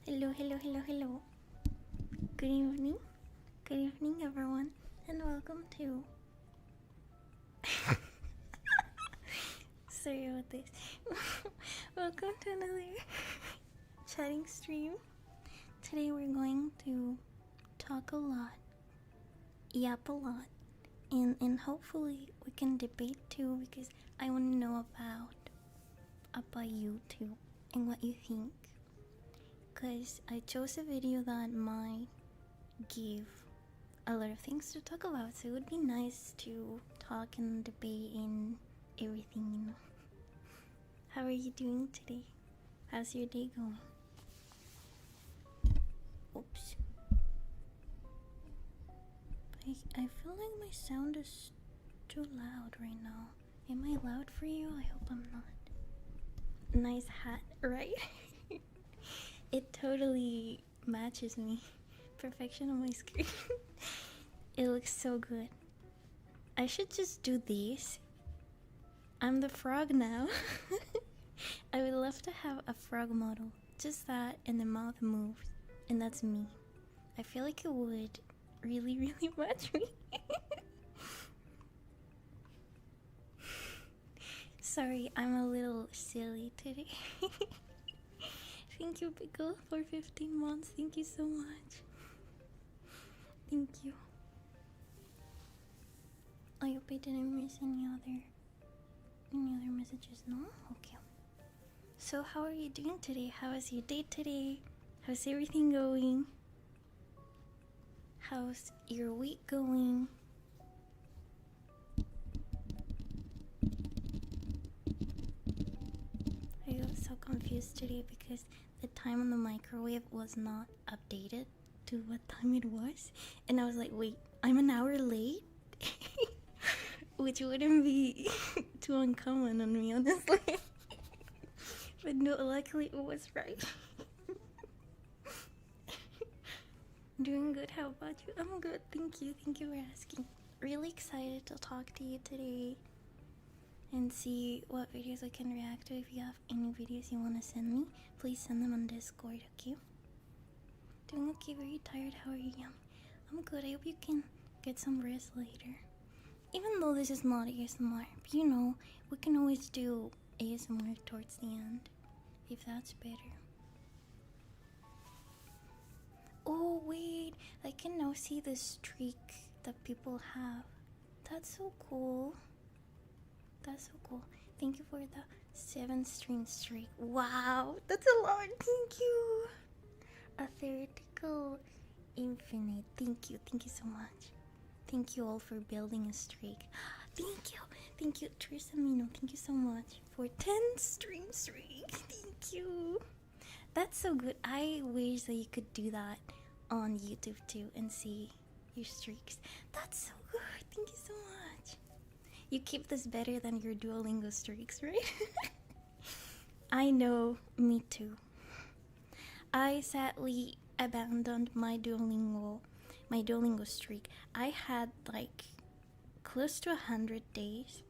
Hello, hello, hello, hello. Good evening. Good evening, everyone, and welcome to. Sorry about this. Welcome to another chatting stream. Today we're going to talk a lot, yap a lot, and hopefully we can debate too, because I want to know about you too and what you think. Because I chose a video that might give a lot of things to talk about, so it would be nice to talk and debate and everything, you know. How are you doing today? How's your day going? Oops. I feel like my sound is too loud right now. Am I loud for you? I hope I'm not. Nice hat, right? It totally matches me. Perfection on my screen. It looks so good. I should just do this. I'm the frog now. I would love to have a frog model. Just that, and the mouth moves. And that's me. I feel like it would really, really match me. Sorry, I'm a little silly today. Thank you, Pickle, for 15 months. Thank you so much. Thank you. I hope I didn't miss any other messages, no? Okay. So how are you doing today? How was your day today? How's everything going? How's your week going? I got so confused today because the time on the microwave was not updated to what time it was, and I was like, wait, I'm an hour late? Which wouldn't be too uncommon on me, honestly. But no, luckily it was right. Doing good, how about you? I'm good, thank you for asking. Really excited to talk to you today and see what videos I can react to. If you have any videos you want to send me, please send them on Discord, okay? Doing okay, very tired. How are you, Yami? I'm good. I hope you can get some rest later. Even though this is not ASMR, but you know, we can always do ASMR towards the end, if that's better. Oh wait, I can now see the streak that people have. That's so cool. That's so cool. Thank you for the 7-stream streak. Wow, that's a lot. Thank you. A theoretical infinite. Thank you so much. Thank you all for building a streak. Thank you, Trisamino. Thank you so much for 10-stream streak. Thank you. That's so good. I wish that you could do that on YouTube too and see your streaks. That's so good. Thank you so much. You keep this better than your Duolingo streaks, right? I know, me too. I sadly abandoned my Duolingo streak. I had like close to 100 days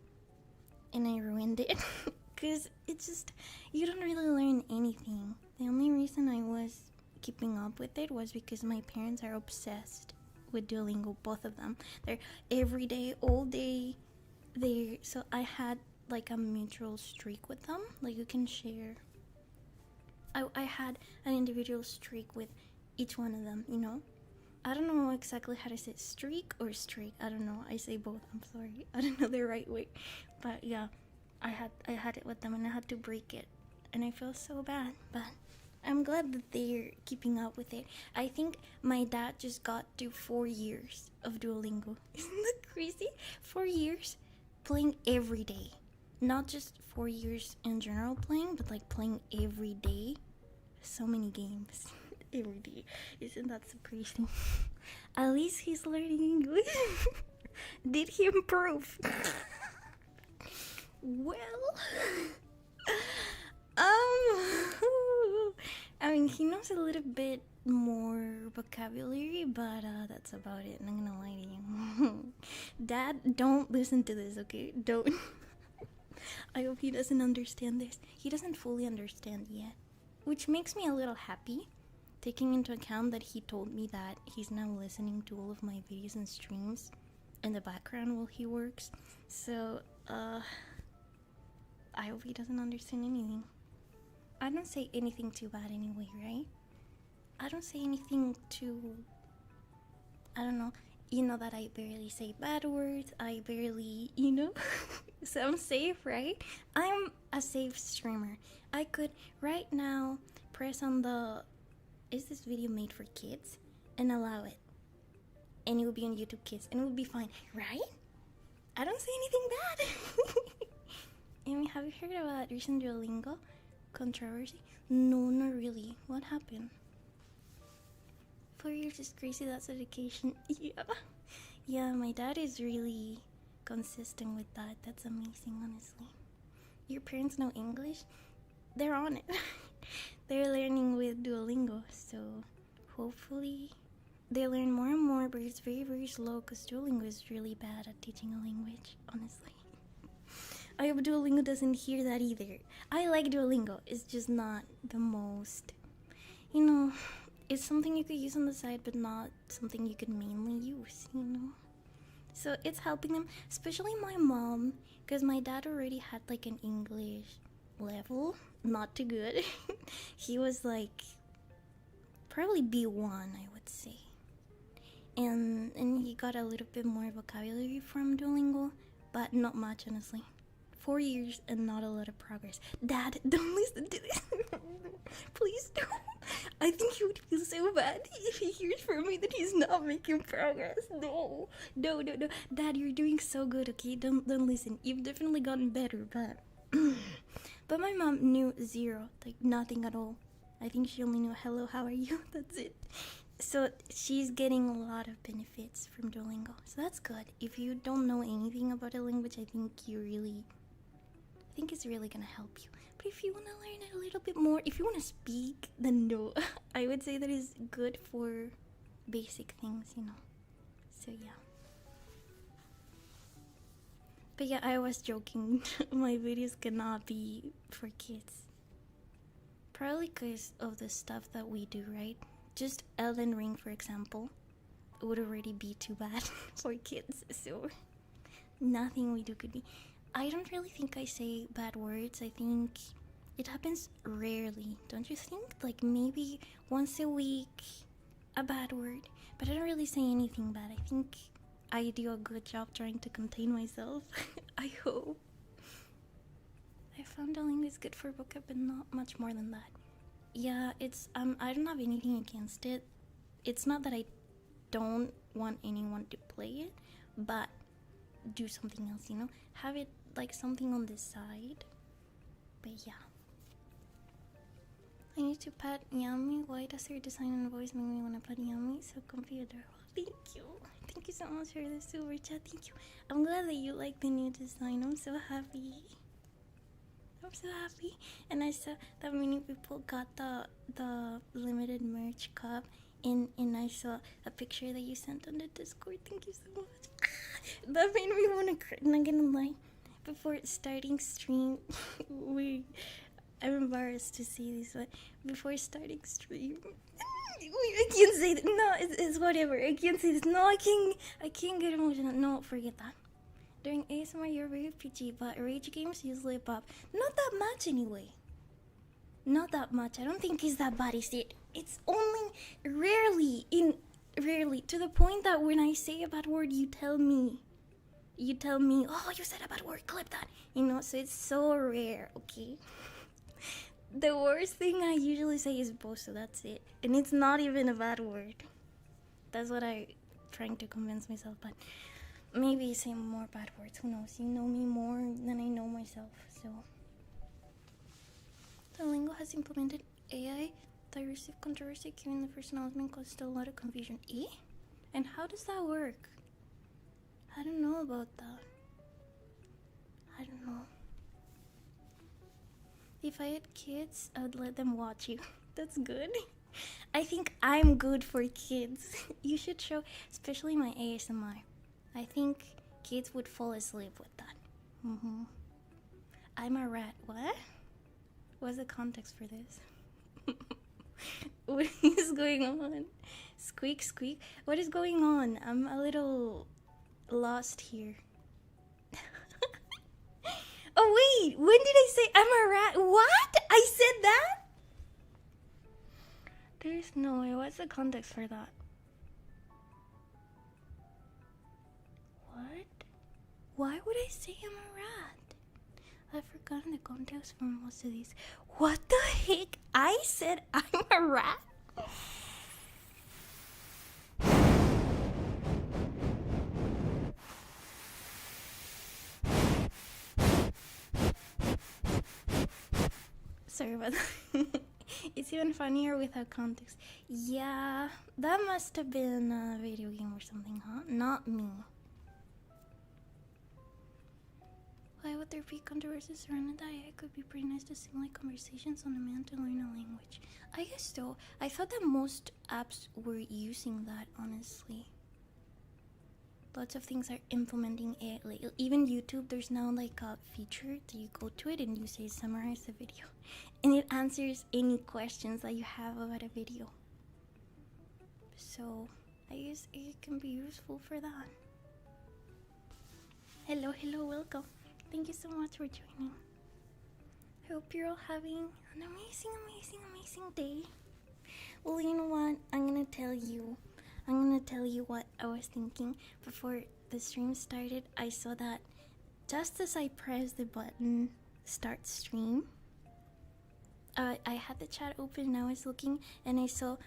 and I ruined it because it's just, you don't really learn anything. The only reason I was keeping up with it was because my parents are obsessed with Duolingo, both of them. They're every day, all day there. So I had like a mutual streak with them, like you can share. I had an individual streak with each one of them, you know. I don't know exactly how to say streak or streak. I don't know. I say both. I'm sorry. I don't know the right way. But yeah, I had it with them and I had to break it. And I feel so bad. But I'm glad that they're keeping up with it. I think my dad just got to 4 years of Duolingo. Isn't that crazy? 4 years playing every day. Not just 4 years in general playing, but like playing every day. so many games every day. Isn't that surprising? At least he's learning English. Did he improve? Well, I mean, he knows a little bit more vocabulary, but that's about it. I'm not gonna lie to you. Dad, don't listen to this, okay? Don't. I hope he doesn't understand this. He doesn't fully understand yet, which makes me a little happy, taking into account that he told me that he's now listening to all of my videos and streams in the background while he works. So, I hope he doesn't understand anything. I don't say anything too bad anyway, right? I don't say anything too... I don't know. You know that I barely say bad words. I barely, so I'm safe, right? I'm a safe streamer. I could right now press on the "Is this video made for kids?" and allow it. And it would be on YouTube Kids and it would be fine, right? I don't say anything bad. I mean, have you heard about recent Duolingo controversy? No, not really. What happened? 4 years is crazy, that's dedication. Yeah, my dad is really consistent with that. That's amazing, honestly. Your parents know English? They're on it. They're learning with Duolingo, so hopefully they learn more and more, but it's very, very slow because Duolingo is really bad at teaching a language, honestly. I hope Duolingo doesn't hear that either. I like Duolingo, it's just not the most, it's something you could use on the side, but not something you could mainly use, So it's helping them, especially my mom, because my dad already had like an English level, not too good. He was like probably B1, I would say. And he got a little bit more vocabulary from Duolingo, but not much, honestly. 4 years and not a lot of progress. Dad, don't listen to this. Please don't. I think he would feel so bad if he hears from me that he's not making progress. No. Dad, you're doing so good, okay? Don't listen. You've definitely gotten better, but but my mom knew zero, like nothing at all. I think she only knew hello, how are you? That's it. So she's getting a lot of benefits from Duolingo. So that's good. If you don't know anything about a language, I think it's really gonna help you. But if you want to learn it a little bit more, if you want to speak, then no. I would say that is good for basic things, So yeah. But yeah, I was joking. My videos cannot be for kids. Probably because of the stuff that we do, right? Just Elden Ring, for example, would already be too bad for kids. So nothing we do could be. I don't really think I say bad words. I think it happens rarely, don't you think? Like maybe once a week, a bad word. But I don't really say anything bad. I think I do a good job trying to contain myself. I hope. I found Duolingo is good for vocab, but not much more than that. Yeah, it's I don't have anything against it. It's not that I don't want anyone to play it, but do something else, Have it like something on the side. But yeah. I need to pet Yami. Why does her design and voice make me want to pet Yami? So comfy, adorable. Thank you. Thank you so much for the super chat. Thank you. I'm glad that you like the new design. I'm so happy. And I saw that many people got the limited merch cup, and I saw a picture that you sent on the Discord. Thank you so much. That made me want to cry. Not gonna lie. Before starting stream, I'm embarrassed to see this, but before starting stream, I can't say that. No, it's whatever. I can't say this. No, I can't get emotional. No, forget that. During ASMR, you're very PG, but rage games usually pop. Not that much anyway. Not that much. I don't think it's that bad, is it? It's only rarely, to the point that when I say a bad word, you tell me, oh, you said a bad word, clip that. So it's so rare, okay? The worst thing I usually say is boso, that's it. And it's not even a bad word. That's what I'm trying to convince myself, but maybe say more bad words, who knows? You know me more than I know myself, so. Duolingo has implemented AI that received controversy given the first announcement caused a lot of confusion. Eh? And how does that work? I don't know about that. I don't know. If I had kids, I would let them watch you. That's good. I think I'm good for kids. You should show, especially my ASMR. I think kids would fall asleep with that. I'm a rat. What? What's the context for this? What is going on? Squeak, squeak. What is going on? I'm a little lost here. Oh wait, when did I say I'm a rat? What? I said that? There's no way. What's the context for that? What? Why would I say I'm a rat? I've forgotten the context for most of these. What the heck? I said I'm a rat? Sorry about that. It's even funnier without context. Yeah, that must have been a video game or something, huh? Not me. Why would there be controversies around that? It could be pretty nice to simulate conversations on demand to learn a language. I guess so. I thought that most apps were using that, honestly. Lots of things are implementing it. Like, even YouTube, there's now like a feature that you go to it and you say summarize the video. And it answers any questions that you have about a video. So, I guess it can be useful for that. Hello, hello, welcome. Thank you so much for joining. I hope you're all having an amazing, amazing, amazing day. Well, you know what? I'm gonna tell you what I was thinking before the stream started. I saw that just as I pressed the button start stream, I had the chat open and I was looking and I saw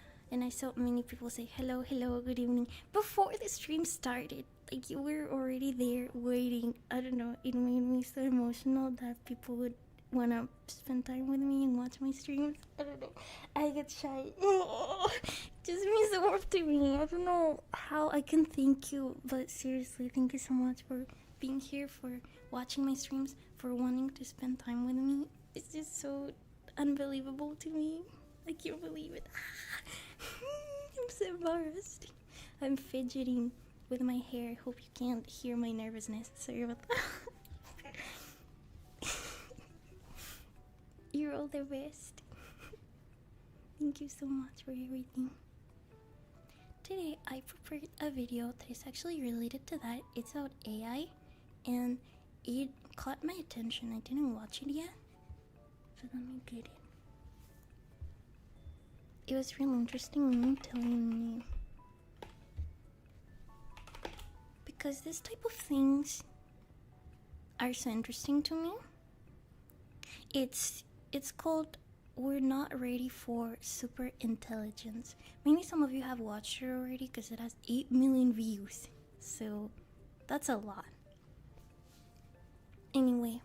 many people say hello, hello, good evening before the stream started. Like, you were already there waiting. I don't know, it made me so emotional that people would want to spend time with me and watch my streams. I don't know, I get shy. It just means the world to me. I don't know how I can thank you, but seriously, thank you so much for being here, for watching my streams, for wanting to spend time with me. It's just so unbelievable to me. I can't believe it. I'm so embarrassed. I'm fidgeting with my hair. Hope you can't hear my nervousness. Sorry about that. You're all the best. Thank you so much for everything. Today I prepared a video that is actually related to that. It's about AI and it caught my attention. I didn't watch it yet, so let me get it. It was really interesting, let me tell you, because this type of things are so interesting to me. It's called We're Not Ready for Super Intelligence. Maybe some of you have watched it already because it has 8 million views. So that's a lot. Anyway,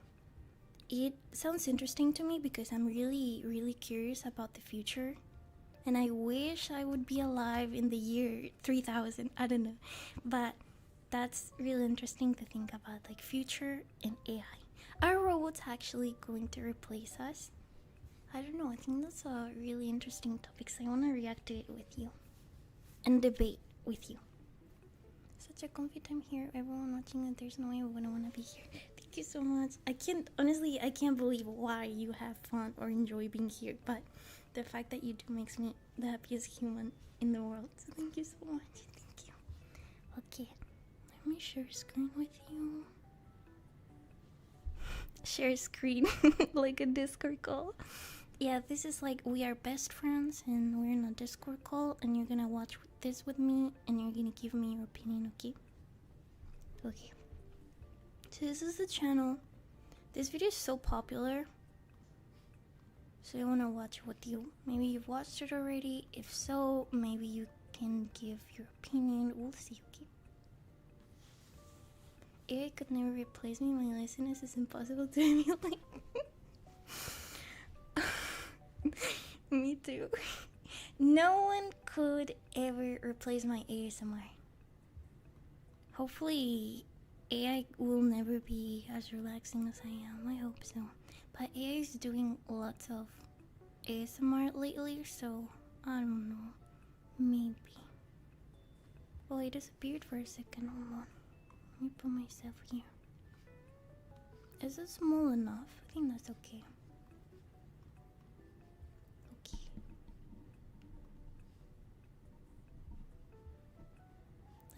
it sounds interesting to me because I'm really, really curious about the future. And I wish I would be alive in the year 3000. I don't know. But that's really interesting to think about, like future and AI. Are robots actually going to replace us? I don't know. I think that's a really interesting topic, so I want to react to it with you and debate with you. Such a comfy time here. Everyone watching that there's no way I wouldn't want to be here. Thank you so much. I can't believe why you have fun or enjoy being here, but the fact that you do makes me the happiest human in the world. So thank you so much. Thank you. Okay, let me share screen with you. Share screen like a Discord call. Yeah, this is like we are best friends and we're in a Discord call and you're gonna watch this with me and you're gonna give me your opinion, okay? Okay. So this is the channel. This video is so popular, so I wanna watch it with you. Maybe you've watched it already. If so, maybe you can give your opinion. We'll see, okay? AI could never replace me. My listeners is impossible to emulate. Me too. No one could ever replace my ASMR. Hopefully, AI will never be as relaxing as I am. I hope so. But AI is doing lots of ASMR lately, so I don't know. Maybe. Oh, I disappeared for a second. Hold on. Let me put myself here. Is it small enough? I think that's okay. Okay.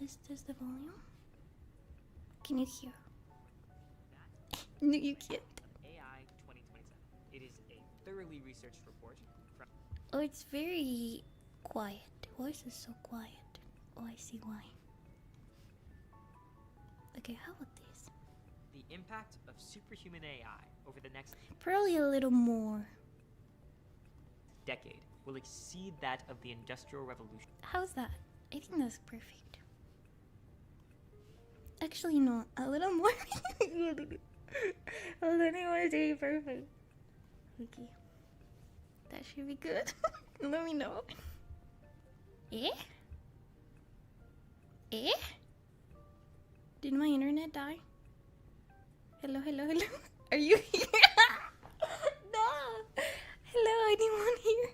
Let's test the volume. Can you hear? No, you can't. AI 2027. It is a thoroughly researched report from... Oh, it's very quiet. Why is it so quiet? Oh, I see why. Okay, how about this? The impact of superhuman AI over the next Probably a little more. decade will exceed that of the Industrial Revolution. How's that? I think that's perfect. Actually, no, a little more. Hold on, I want to say perfect. Okay. That should be good. Let me know. Eh? Eh? Did my internet die? Hello, hello, hello. Are you here? No. Hello, anyone here?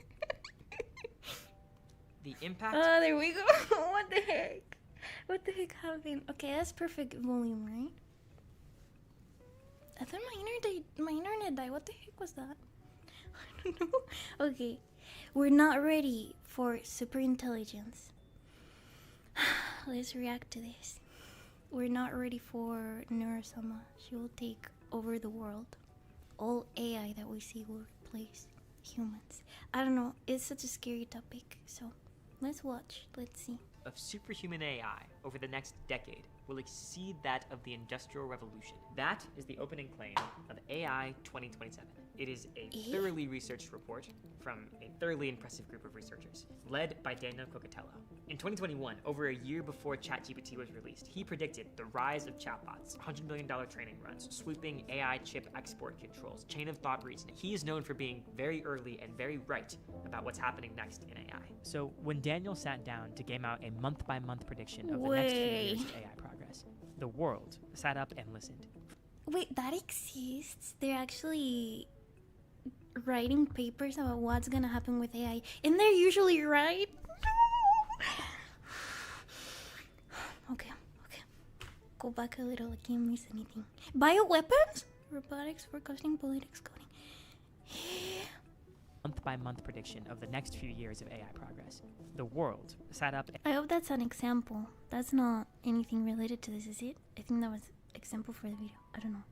The impact Oh, there we go. What the heck? What the heck happened? Okay, that's perfect volume, right? I thought my internet died. What the heck was that? I don't know. Okay, we're not ready for super intelligence. Let's react to this. We're not ready for Neurosama. She will take over the world. All AI that we see will replace humans. I don't know. It's such a scary topic. So let's watch. Let's see. of superhuman AI over the next decade will exceed that of the Industrial Revolution. That is the opening claim of AI 2027. It is a thoroughly researched report from a thoroughly impressive group of researchers, led by Daniel Coccatello. In 2021, over a year before ChatGPT was released, he predicted the rise of chatbots, $100 million training runs, sweeping AI chip export controls, chain of thought reasoning. He is known for being very early and very right about what's happening next in AI. So when Daniel sat down to game out a month-by-month prediction of the next few years of AI progress, the world sat up and listened. Wait, that exists? They're actually writing papers about what's gonna happen with AI, and they're usually right. Okay. Go back a little. I can't miss anything. Bioweapons, robotics, forecasting, politics, coding. Month-by-month prediction of the next few years of AI progress. The world sat up. I hope that's an example. That's not anything related to this, is it? I think that was example for the video. I don't know.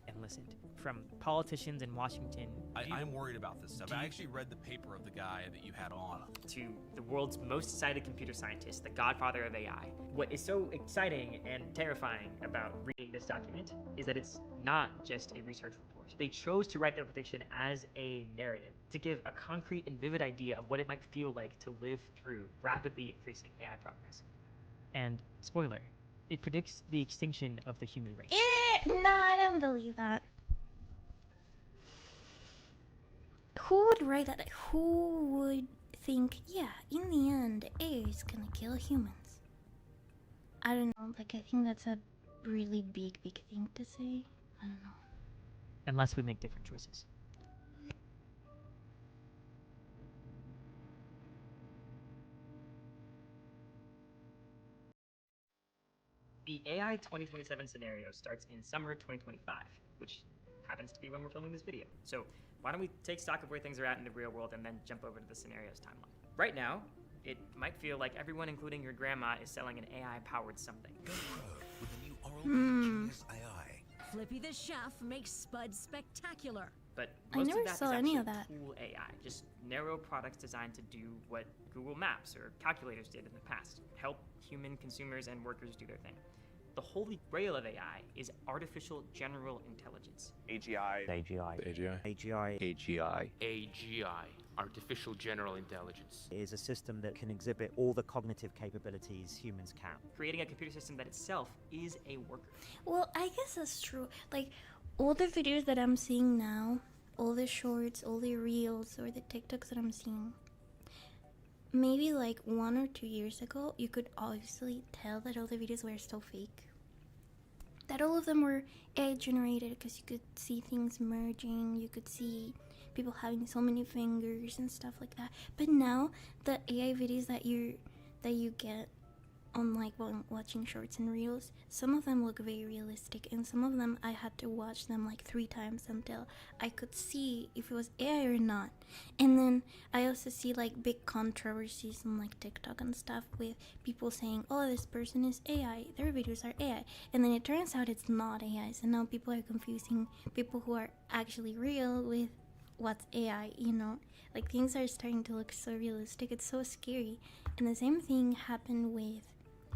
And listened from politicians in Washington. I'm worried about this stuff. I actually read the paper of the guy that you had on. To the world's most cited computer scientist, the godfather of AI. What is so exciting and terrifying about reading this document is that it's not just a research report. They chose to write their prediction as a narrative to give a concrete and vivid idea of what it might feel like to live through rapidly increasing AI progress. And spoiler, it predicts the extinction of the human race. No, I don't believe that. Who would write that? Who would think, yeah, in the end, AI is gonna kill humans? I don't know, like, I think that's a really big thing to say. I don't know. Unless we make different choices. The AI 2027 scenario starts in summer 2025, which happens to be when we're filming this video. So why don't we take stock of where things are at in the real world and then jump over to the scenarios timeline. Right now, it might feel like everyone, including your grandma, is selling an AI-powered something. Go rogue with the new oral curious AI. Flippy the chef makes Spud spectacular. But I most never of that saw is any actually of that. cool AI, just narrow products designed to do what Google Maps or calculators did in the past, help human consumers and workers do their thing. The holy grail of AI is artificial general intelligence. AGI. Artificial General Intelligence. It is a system that can exhibit all the cognitive capabilities humans can. Creating a computer system that itself is a worker. Well, I guess that's true. Like, all the videos that I'm seeing now, all the shorts, all the reels, or the TikToks that I'm seeing, maybe like 1 or 2 years ago, you could obviously tell that all the videos were still fake. That all of them were AI generated because you could see things merging, you could see people having so many fingers and stuff like that. But now the AI videos that you get on like watching shorts and reels, some of them look very realistic, and some of them I had to watch them like 3 times until I could see if it was AI or not. And then I also see like big controversies on like TikTok and stuff with people saying, oh, this person is AI, their videos are AI, and then it turns out it's not AI. So now people are confusing people who are actually real with what's AI, you know? Like, things are starting to look so realistic, it's so scary. And the same thing happened with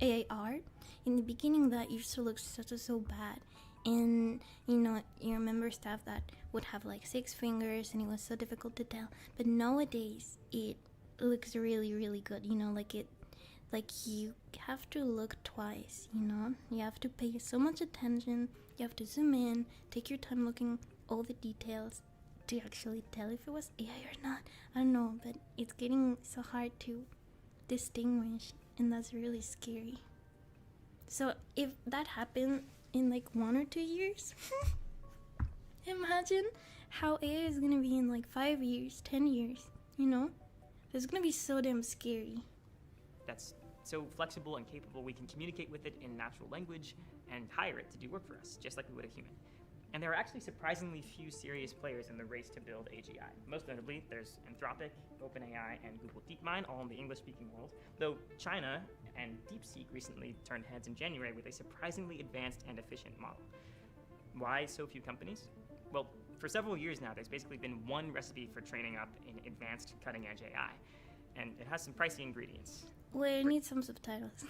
AI art. In the beginning, that used to look so bad, and you know, you remember stuff that would have like 6 fingers and it was so difficult to tell. But nowadays it looks really good, you know, like you have to look twice, you know, you have to pay so much attention, you have to zoom in, take your time looking all the details to actually tell if it was AI or not. I don't know, but it's getting so hard to distinguish, and that's really scary. So if that happened in like 1 or 2 years, imagine how AI is gonna be in like 5 years, 10 years, you know? It's gonna be so damn scary. That's so flexible and capable, we can communicate with it in natural language and hire it to do work for us, just like we would a human. And there are actually surprisingly few serious players in the race to build AGI. Most notably, there's Anthropic, OpenAI, and Google DeepMind, all in the English-speaking world, though China and DeepSeek recently turned heads in January with a surprisingly advanced and efficient model. Why so few companies? Well, for several years now, there's basically been one recipe for training up an advanced cutting-edge AI, and it has some pricey ingredients. Wait, I need some subtitles.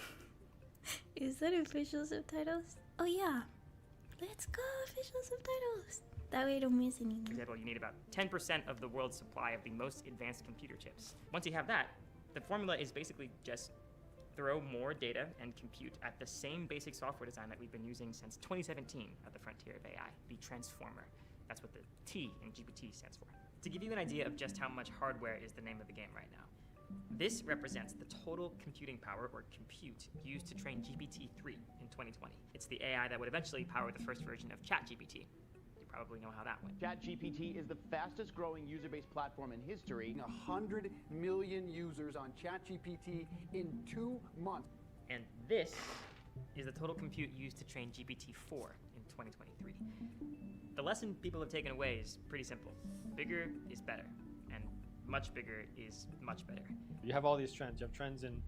Is that official subtitles? Oh yeah. Let's go, official subtitles. That way I don't miss anything. For example, you need about 10% of the world's supply of the most advanced computer chips. Once you have that, the formula is basically just throw more data and compute at the same basic software design that we've been using since 2017 at the frontier of AI, the transformer. That's what the T in GPT stands for. To give you an idea of just how much hardware is the name of the game right now, this represents the total computing power, or compute, used to train GPT-3 in 2020. It's the AI that would eventually power the first version of ChatGPT. You probably know how that went. ChatGPT is the fastest growing user-based platform in history. 100 million users on ChatGPT in 2 months. And this is the total compute used to train GPT-4 in 2023. The lesson people have taken away is pretty simple. Bigger is better, and much bigger is much better. You have all these trends. You have trends in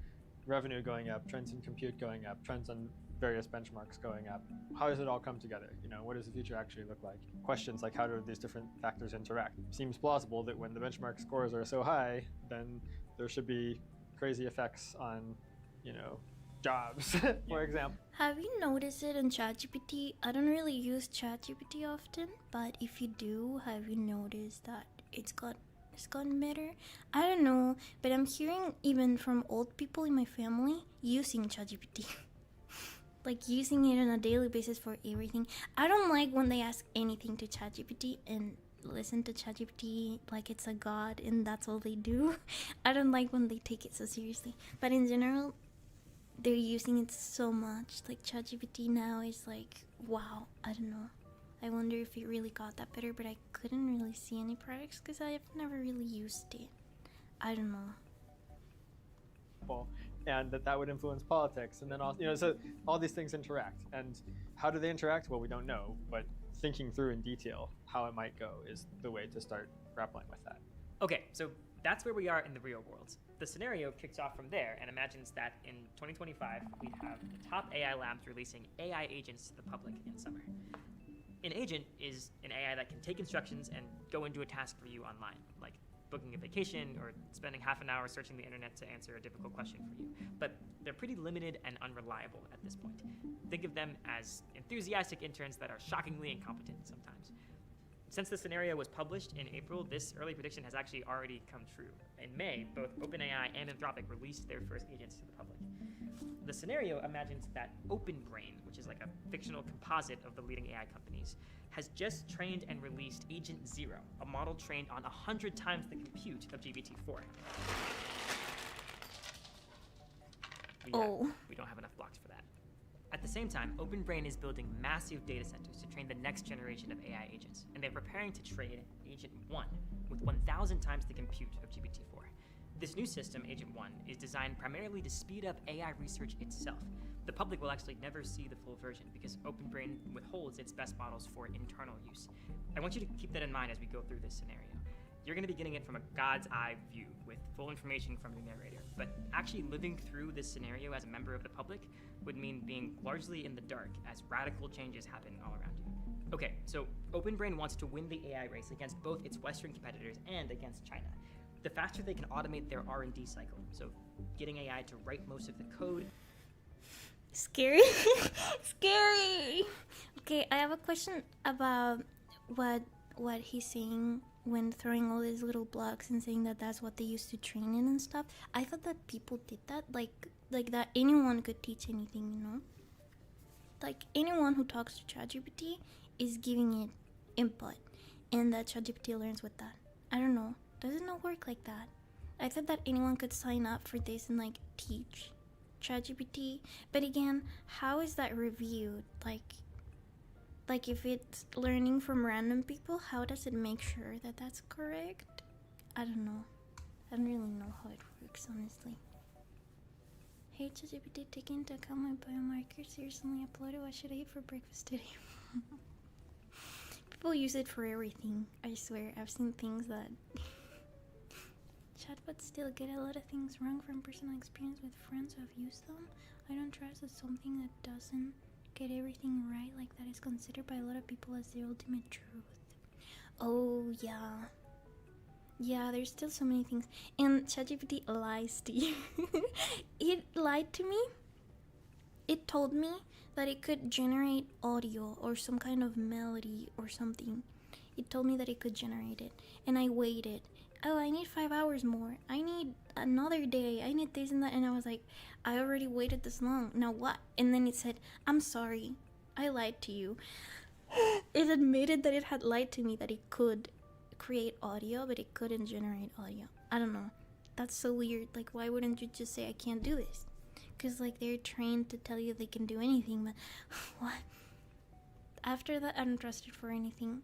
revenue going up, trends in compute going up, trends on various benchmarks going up. How does it all come together? You know, what does the future actually look like? Questions like, how do these different factors interact? It seems plausible that when the benchmark scores are so high, then there should be crazy effects on, you know, jobs, for example. Have you noticed it in ChatGPT? I don't really use ChatGPT often, but if you do, have you noticed that it's gotten better? I don't know, but I'm hearing even from old people in my family using ChatGPT. Like using it on a daily basis for everything. I don't like when they ask anything to ChatGPT and listen to ChatGPT like it's a god and that's all they do. I don't like when they take it so seriously. But in general, they're using it so much. Like ChatGPT now is like, wow, I don't know. I wonder if it really got that better, but I couldn't really see any products because I've never really used it. I don't know. And that would influence politics, and then all, you know, so all these things interact. And how do they interact? Well, we don't know, but thinking through in detail how it might go is the way to start grappling with that. Okay, so that's where we are in the real world. The scenario kicks off from there and imagines that in 2025, we have the top AI labs releasing AI agents to the public in summer. An agent is an AI that can take instructions and go and do a task for you online, like booking a vacation or spending half an hour searching the internet to answer a difficult question for you. But they're pretty limited and unreliable at this point. Think of them as enthusiastic interns that are shockingly incompetent sometimes. Since the scenario was published in April, this early prediction has actually already come true. In May, both OpenAI and Anthropic released their first agents to the public. The scenario imagines that OpenBrain, which is like a fictional composite of the leading AI companies, has just trained and released Agent Zero, a model trained on 100 times the compute of GPT-4. we don't have enough blocks for that. At the same time, OpenBrain is building massive data centers to train the next generation of AI agents, and they're preparing to train Agent 1 with 1,000 times the compute of GPT-4. This new system, Agent 1, is designed primarily to speed up AI research itself. The public will actually never see the full version because OpenBrain withholds its best models for internal use. I want you to keep that in mind as we go through this scenario. You're going to be getting it from a God's eye view with full information from the narrator, but actually living through this scenario as a member of the public would mean being largely in the dark as radical changes happen all around you. Okay, so OpenBrain wants to win the AI race against both its Western competitors and against China. The faster they can automate their R&D cycle, so getting AI to write most of the code. Scary. Scary. Okay, I have a question about what he's saying when throwing all these little blocks and saying that that's what they used to train in and stuff. I thought that people did that, like that anyone could teach anything, you know? Like anyone who talks to ChatGPT is giving it input, and that ChatGPT learns with that. I don't know. Does it not work like that? I thought that anyone could sign up for this and like teach ChatGPT, but again, how is that reviewed? Like if it's learning from random people, how does it make sure that that's correct? I don't know. I don't really know how it works, honestly. Hey ChatGPT, take into account my biomarkers recently uploaded. What should I eat for breakfast today? People use it for everything. I swear, I've seen things that chatbots still get a lot of things wrong from personal experience with friends who have used them. I don't trust that something that doesn't get everything right like that is considered by a lot of people as the ultimate truth. Oh yeah. Yeah, there's still so many things. And ChatGPT lies to you. It lied to me. It told me that it could generate audio or some kind of melody or something. It told me that it could generate it. And I waited. Oh, I need 5 hours more. I need another day. I need this and that. And I was like, I already waited this long. Now what? And then it said, I'm sorry. I lied to you. It admitted that it had lied to me, that it could create audio, but it couldn't generate audio. I don't know. That's so weird. Like, why wouldn't you just say, I can't do this? Because, like, they're trained to tell you they can do anything, but what? After that, I don't trust it for anything.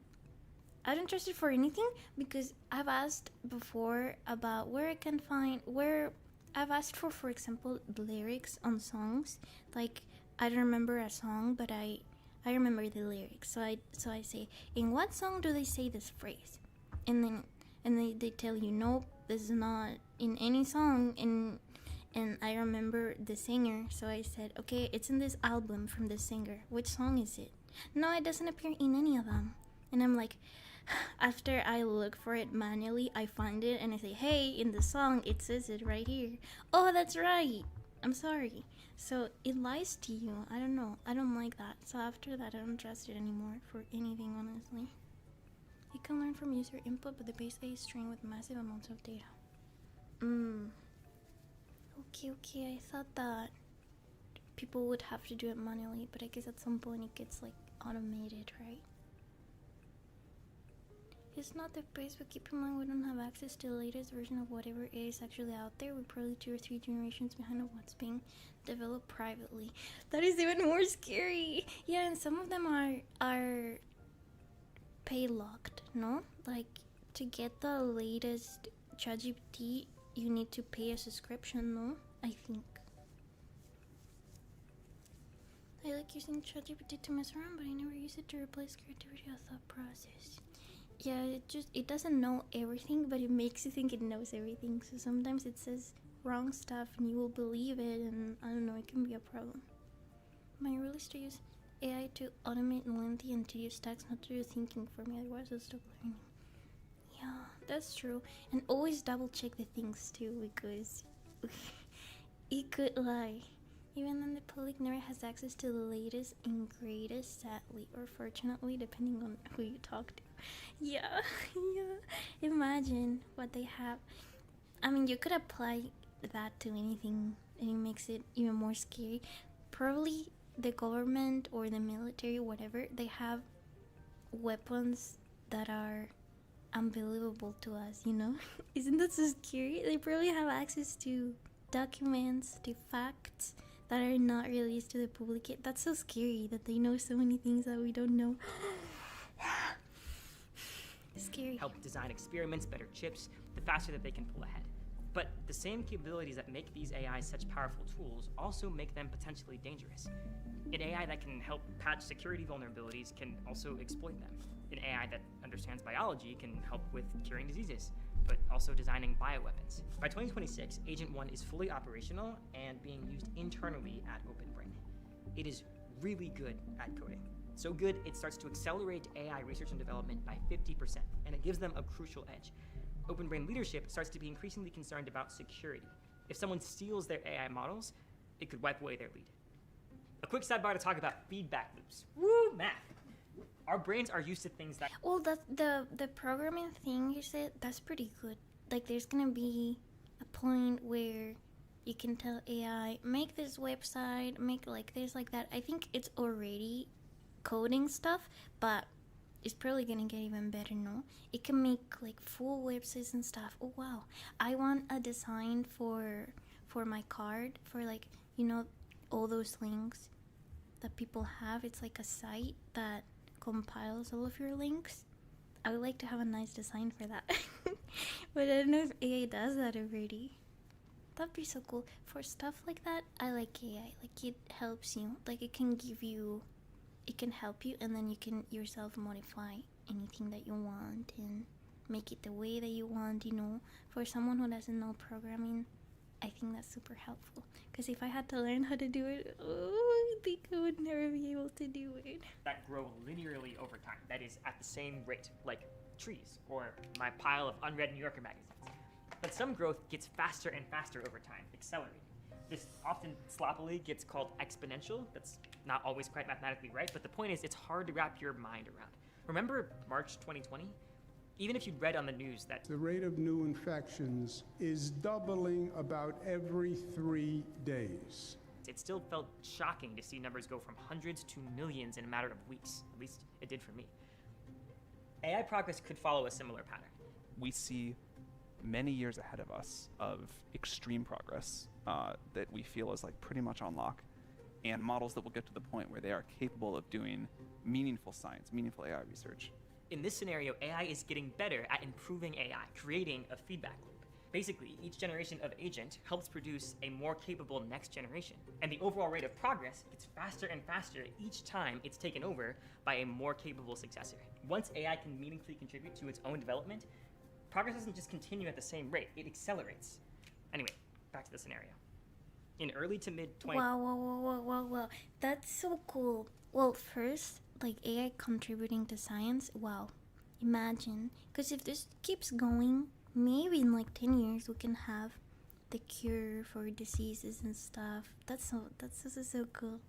I don't trust it for anything because I've asked before about where I can find, where I've asked for example, lyrics on songs. Like, I don't remember a song, but I remember the lyrics. So I say, in what song do they say this phrase? And they tell you, nope, this is not in any song. And I remember the singer, so I said, okay, it's in this album from the singer. Which song is it? No, it doesn't appear in any of them. And I'm like, after I look for it manually, I find it and I say, hey, in the song, it says it right here. Oh, that's right. I'm sorry. So it lies to you. I don't know. I don't like that. So after that, I don't trust it anymore for anything, honestly. It can learn from user input, but the base A is trained with massive amounts of data. Okay. I thought that people would have to do it manually, but I guess at some point it gets, like, automated, right? It's not the best, but keep in mind we don't have access to the latest version of whatever is actually out there. We're probably 2 or 3 generations behind of what's being developed privately. That is even more scary. Yeah, and some of them are pay locked, no? Like, to get the latest ChatGPT, you need to pay a subscription, no? I think. I like using ChatGPT to mess around, but I never use it to replace creativity or thought process. Yeah, it doesn't know everything, but it makes you think it knows everything. So sometimes it says wrong stuff and you will believe it, and I don't know, it can be a problem. My rule is to use AI to automate lengthy and tedious tasks, not to do thinking for me, otherwise I'll stop learning. Yeah, that's true. And always double check the things too, because it could lie. Even then, the public never has access to the latest and greatest, sadly or fortunately, depending on who you talk to. Yeah. Imagine what they have. I mean, you could apply that to anything, and it makes it even more scary. Probably the government or the military, whatever, they have weapons that are unbelievable to us, you know? Isn't that so scary? They probably have access to documents, to facts, that are not released to the public yet. That's so scary that they know so many things that we don't know. Scary. Help design experiments, better chips, the faster that they can pull ahead. But the same capabilities that make these AIs such powerful tools also make them potentially dangerous. An AI that can help patch security vulnerabilities can also exploit them. An AI that understands biology can help with curing diseases, but also designing bioweapons. By 2026, Agent 1 is fully operational and being used internally at OpenBrain. It is really good at coding. So good, it starts to accelerate AI research and development by 50%, and it gives them a crucial edge. OpenBrain leadership starts to be increasingly concerned about security. If someone steals their AI models, it could wipe away their lead. A quick sidebar to talk about feedback loops. Woo, math! Our brains are used to things that... Well, the programming thing you said, that's pretty good. Like, there's gonna be a point where you can tell AI, make this website, make like this, like that. I think it's already coding stuff, but it's probably gonna get even better, no? It can make like full websites and stuff. Oh wow, I want a design for my card, for like, you know, all those links that people have. It's like a site that compiles all of your links. I would like to have a nice design for that. But I don't know if AI does that already. That'd be so cool. For stuff like that, I like AI. Like, it helps you. Like, it can help you, and then you can yourself modify anything that you want and make it the way that you want, you know. For someone who doesn't know programming, I think that's super helpful. Because if I had to learn how to do it, I think I would never be able to do it. that grow linearly over time, that is at the same rate, like trees or my pile of unread New Yorker magazines. But some growth gets faster and faster over time, accelerating. This often sloppily gets called exponential. That's not always quite mathematically right, but the point is it's hard to wrap your mind around. Remember March 2020? Even if you'd read on the news that The rate of new infections is doubling about every 3 days. it still felt shocking to see numbers go from hundreds to millions in a matter of weeks. At least it did for me. AI progress could follow a similar pattern. We see many years ahead of us of extreme progress that we feel is like pretty much on lock, and models that will get to the point where they are capable of doing meaningful science, meaningful AI research. In this scenario, AI is getting better at improving AI, creating a feedback loop. Basically, each generation of agent helps produce a more capable next generation, and the overall rate of progress gets faster and faster each time it's taken over by a more capable successor. Once AI can meaningfully contribute to its own development, progress doesn't just continue at the same rate, it accelerates. Anyway, back to the scenario. In early to mid 20... Wow. That's so cool. Well, first, like AI contributing to science, wow. Imagine. Because if this keeps going, maybe in like 10 years we can have the cure for diseases and stuff. That's so cool.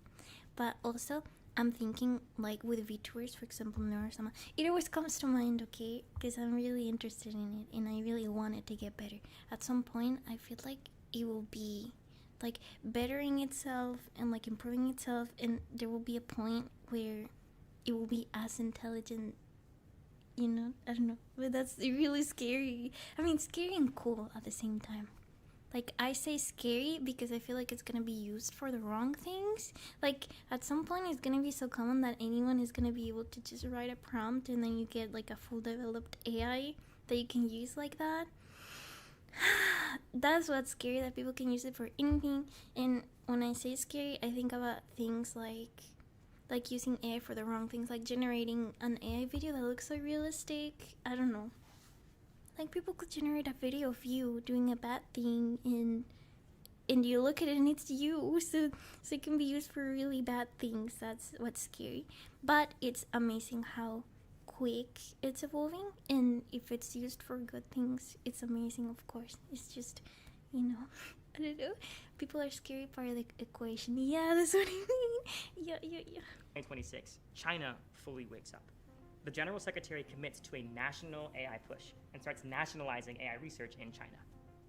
But also, I'm thinking like with VTubers, for example, Neurosama. It always comes to mind, okay? Because I'm really interested in it and I really want it to get better. At some point, I feel like it will be like bettering itself and like improving itself, and there will be a point where it will be as intelligent, you know. I don't know, but that's really scary. I mean, scary and cool at the same time. Like, I say scary because I feel like it's gonna be used for the wrong things. Like, at some point it's gonna be so common that anyone is gonna be able to just write a prompt and then you get like a full developed AI that you can use like that. That's what's scary, that people can use it for anything. And when I say scary, I think about things like using AI for the wrong things, like generating an AI video that looks so realistic. I don't know. Like, people could generate a video of you doing a bad thing and you look at it and it's you. So it can be used for really bad things. That's what's scary. But it's amazing how quick it's evolving, and if it's used for good things, it's amazing, of course. It's just, you know, I don't know. People are scary part of the equation. Yeah, that's what I mean. Yeah. 2026, China fully wakes up. The General Secretary commits to a national AI push and starts nationalizing AI research in China.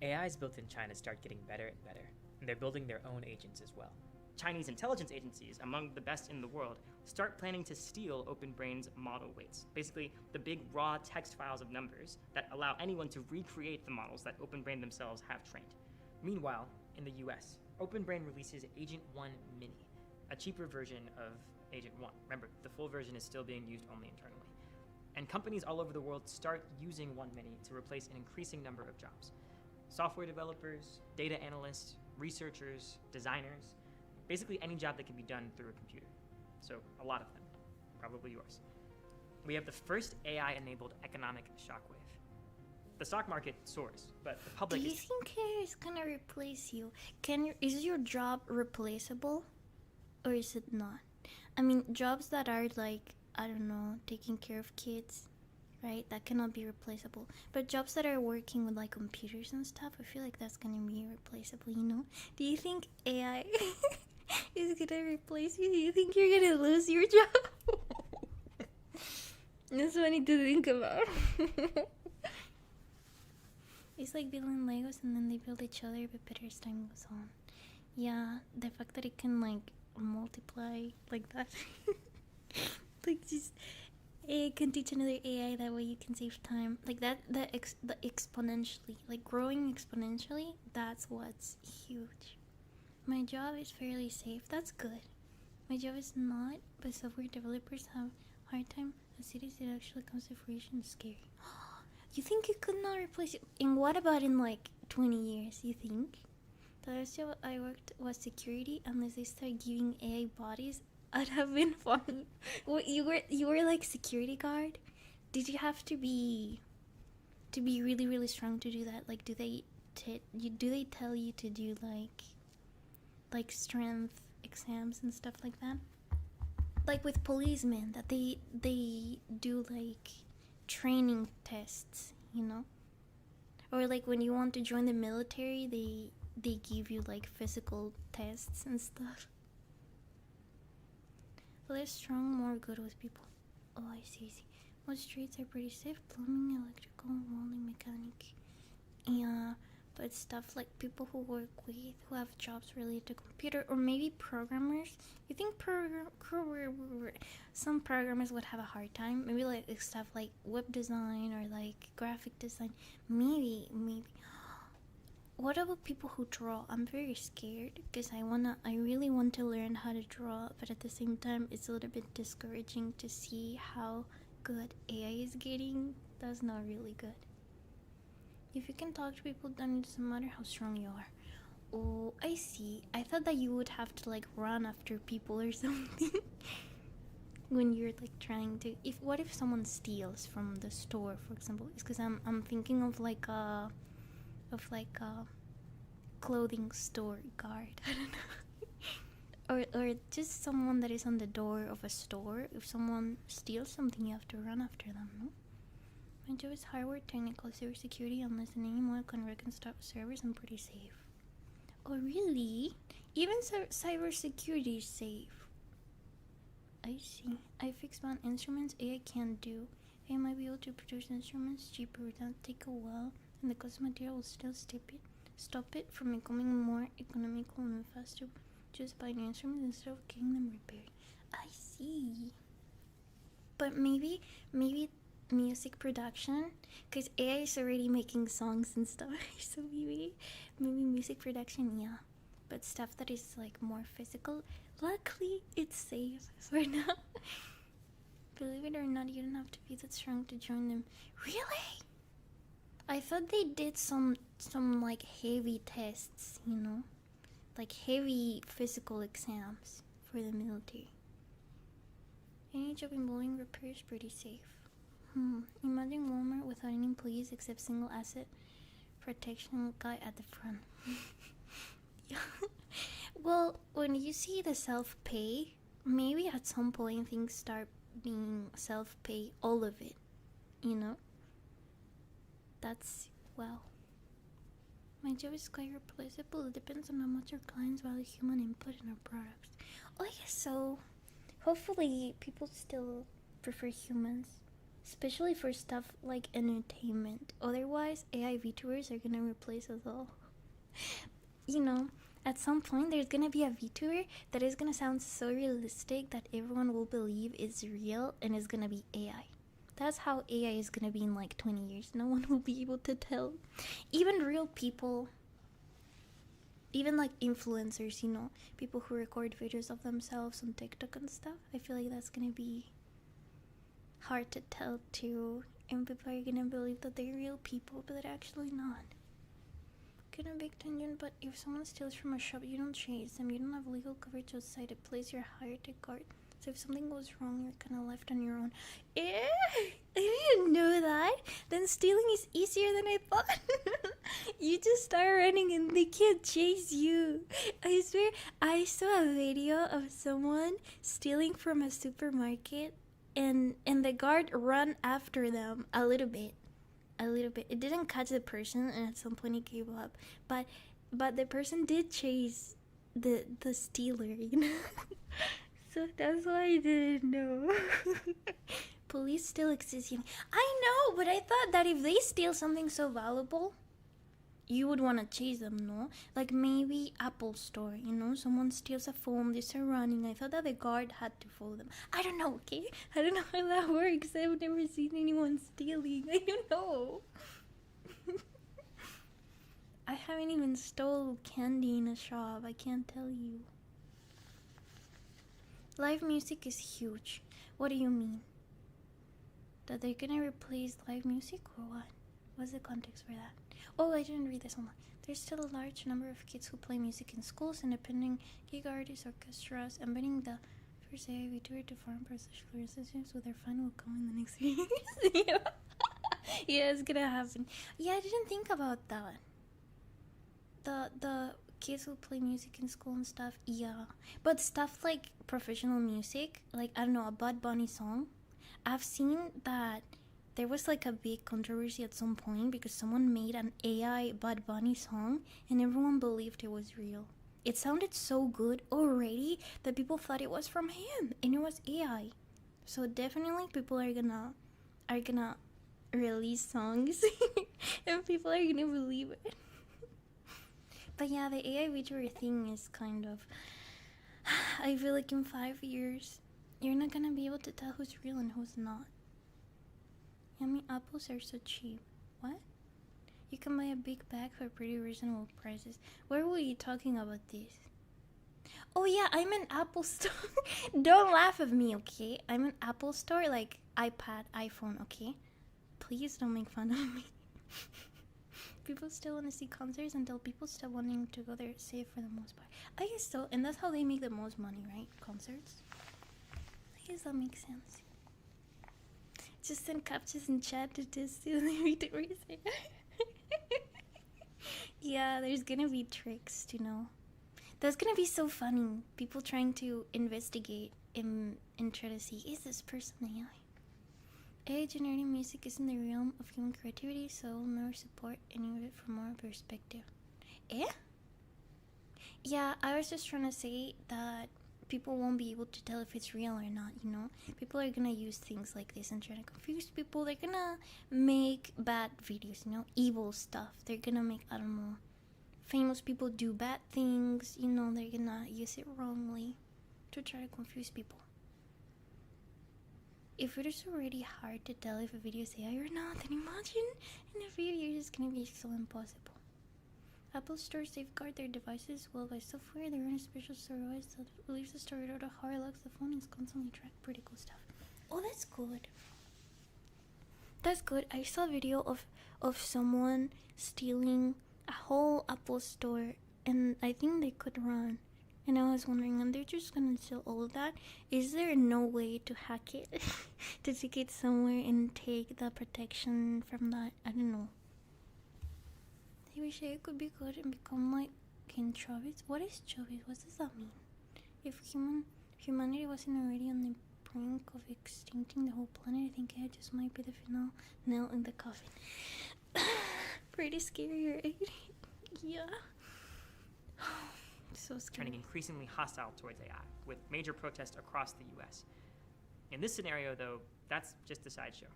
AIs built in China start getting better and better, and they're building their own agents as well. Chinese intelligence agencies, among the best in the world, start planning to steal OpenBrain's model weights, basically the big raw text files of numbers that allow anyone to recreate the models that OpenBrain themselves have trained. Meanwhile, in the US, OpenBrain releases Agent 1 Mini, a cheaper version of Agent 1. Remember, the full version is still being used only internally. And companies all over the world start using 1 Mini to replace an increasing number of jobs. Software developers, data analysts, researchers, designers, basically any job that can be done through a computer. So a lot of them, probably yours. We have the first AI-enabled economic shockwave. The stock market soars, but the public Do you think AI is gonna replace you? Is your job replaceable, or is it not? I mean, jobs that are like, I don't know, taking care of kids, right? That cannot be replaceable. But jobs that are working with like computers and stuff, I feel like that's gonna be replaceable, you know? Do you think AI is gonna replace you? Do you think you're gonna lose your job? That's funny to think about. It's like building Legos and then they build each other, but better as time goes on. Yeah, the fact that it can like multiply like that. Like just it can teach another AI, that way you can save time. Like that, the exponentially, like growing exponentially, that's what's huge. My job is fairly safe, that's good. My job is not, but software developers have a hard time. As soon as it actually comes to fruition, it's scary. You think it could not replace you? And what about in like 20 years, you think? The last job I worked was security. Unless they start giving AI bodies, I'd have been funny. What, you were like security guard? Did you have to be really, really strong to do that? Like, do they tell you to do like strength exams and stuff like that? Like with policemen, that they do like training tests, you know? Or like when you want to join the military, they give you like physical tests and stuff. Less strong, more good with people. Oh, I see. Most trades are pretty safe: plumbing, electrical, welding, mechanic. Yeah, but stuff like people who work with, who have jobs related to computer, or maybe programmers. You think some programmers would have a hard time? Maybe like stuff like web design or like graphic design. Maybe. What about people who draw? I'm very scared because I really want to learn how to draw, but at the same time, it's a little bit discouraging to see how good AI is getting. That's not really good. If you can talk to people, then it doesn't matter how strong you are. Oh, I see. I thought that you would have to like run after people or something when you're like trying to. What if someone steals from the store, for example? It's because I'm thinking of like a clothing store guard. I don't know. or just someone that is on the door of a store. If someone steals something, you have to run after them, no? My job is hardware, technical, cybersecurity. Unless an animal can reconstruct servers, I'm pretty safe. Oh, really? Even cybersecurity is safe. I see. I fix band instruments AI can't do. AI might be able to produce instruments cheaper without take a while, and the cost of material will still stop it from becoming more economical and faster. Just buying instruments instead of getting them repaired. I see. But maybe music production, because AI is already making songs and stuff. So maybe music production, yeah. But stuff that is like more physical, luckily it's safe for now. Believe it or not, you don't have to be that strong to join them. Really? I thought they did some like heavy tests, you know, like heavy physical exams for the military. Any job involving repair is pretty safe. Imagine Walmart without any employees except single asset protection guy at the front. Yeah. Well, when you see the self-pay, maybe at some point things start being self-pay, all of it, you know? That's, well, my job is quite replaceable. It depends on how much our clients value human input in our products. Oh, I guess so. Hopefully people still prefer humans, especially for stuff like entertainment. Otherwise, AI VTubers are gonna replace us all. You know, at some point there's gonna be a VTuber that is gonna sound so realistic that everyone will believe it's real and it's gonna be AI. That's how AI is gonna be in like 20 years. No one will be able to tell. Even real people even like influencers, you know, people who record videos of themselves on TikTok and stuff. I feel like that's gonna be hard to tell too, and people are gonna believe that they're real people, but they're actually not. Kind of big tangent, but if someone steals from a shop, you don't chase them. You don't have legal coverage outside a place you're hired to guard. So if something goes wrong, you're kind of left on your own. I didn't know that. Then stealing is easier than I thought. You just start running and they can't chase you. I swear, I saw a video of someone stealing from a supermarket, and the guard ran after them a little bit. It didn't catch the person, and at some point he gave up. But the person did chase the stealer, you know. So that's why I didn't know. Police still exist. I know, but I thought that if they steal something so valuable, you would want to chase them, no? Like maybe Apple Store, you know, someone steals a phone, they start running. I thought that the guard had to follow them. I don't know, okay? I don't know how that works. I've never seen anyone stealing. I don't know. I haven't even stole candy in a shop. I can't tell you. Live music is huge. What do you mean? That they're gonna replace live music or what? What's the context for that? Oh, I didn't read this online. There's still a large number of kids who play music in schools, independent gig artists, orchestras, embedding the first AI vtuber to foreign professional relationships with their fun will come in the next few years. Yeah, it's gonna happen. Yeah, I didn't think about that. The kids who play music in school and stuff, yeah. But stuff like professional music, like, I don't know, a Bad Bunny song, I've seen that there was like a big controversy at some point because someone made an AI Bad Bunny song and everyone believed it was real. It sounded so good already that people thought it was from him and it was AI. So definitely people are gonna release songs and people are gonna believe it. But yeah, the AI VTuber thing is kind of, I feel like in 5 years you're not gonna be able to tell who's real and who's not. I mean, apples are so cheap. What? You can buy a big bag for pretty reasonable prices. Where were you talking about this? Oh yeah, I'm an Apple Store. Don't laugh at me, okay? I'm an Apple Store, like iPad, iPhone, okay? Please don't make fun of me. People still want to see concerts until people stop wanting to go there safe for the most part. I guess so, and that's how they make the most money, right? Concerts? I guess that makes sense. Just send captures in chat to just see what we say. Yeah, there's gonna be tricks to know. That's gonna be so funny. People trying to investigate and try to see, is this person AI? AI generating music is in the realm of human creativity, so I'll never support any of it from our perspective. Eh? Yeah, I was just trying to say that people won't be able to tell if it's real or not, you know? People are gonna use things like this and try to confuse people. They're gonna make bad videos, you know? Evil stuff. They're gonna make, I don't know, famous people do bad things, you know? They're gonna use it wrongly to try to confuse people. If it is already hard to tell if a video is AI or not, then imagine in a few years it's gonna be so impossible. Apple stores safeguard their devices well by software. They run a special storage that leaves the storage out of how it locks the phone and is constantly tracked. Pretty cool stuff. Oh, that's good. That's good. I saw a video of someone stealing a whole Apple store, and I think they could run. And I was wondering, and they're just gonna steal all of that? Is there no way to hack it? To take it somewhere and take the protection from that? I don't know. I wish I could be good and become like King Travis. What is Travis? What does that mean? If humanity wasn't already on the brink of extincting the whole planet, I think I just might be the final nail in the coffin. Pretty scary, right? Yeah. So scary. Turning increasingly hostile towards AI, with major protests across the US. In this scenario, though, that's just a sideshow.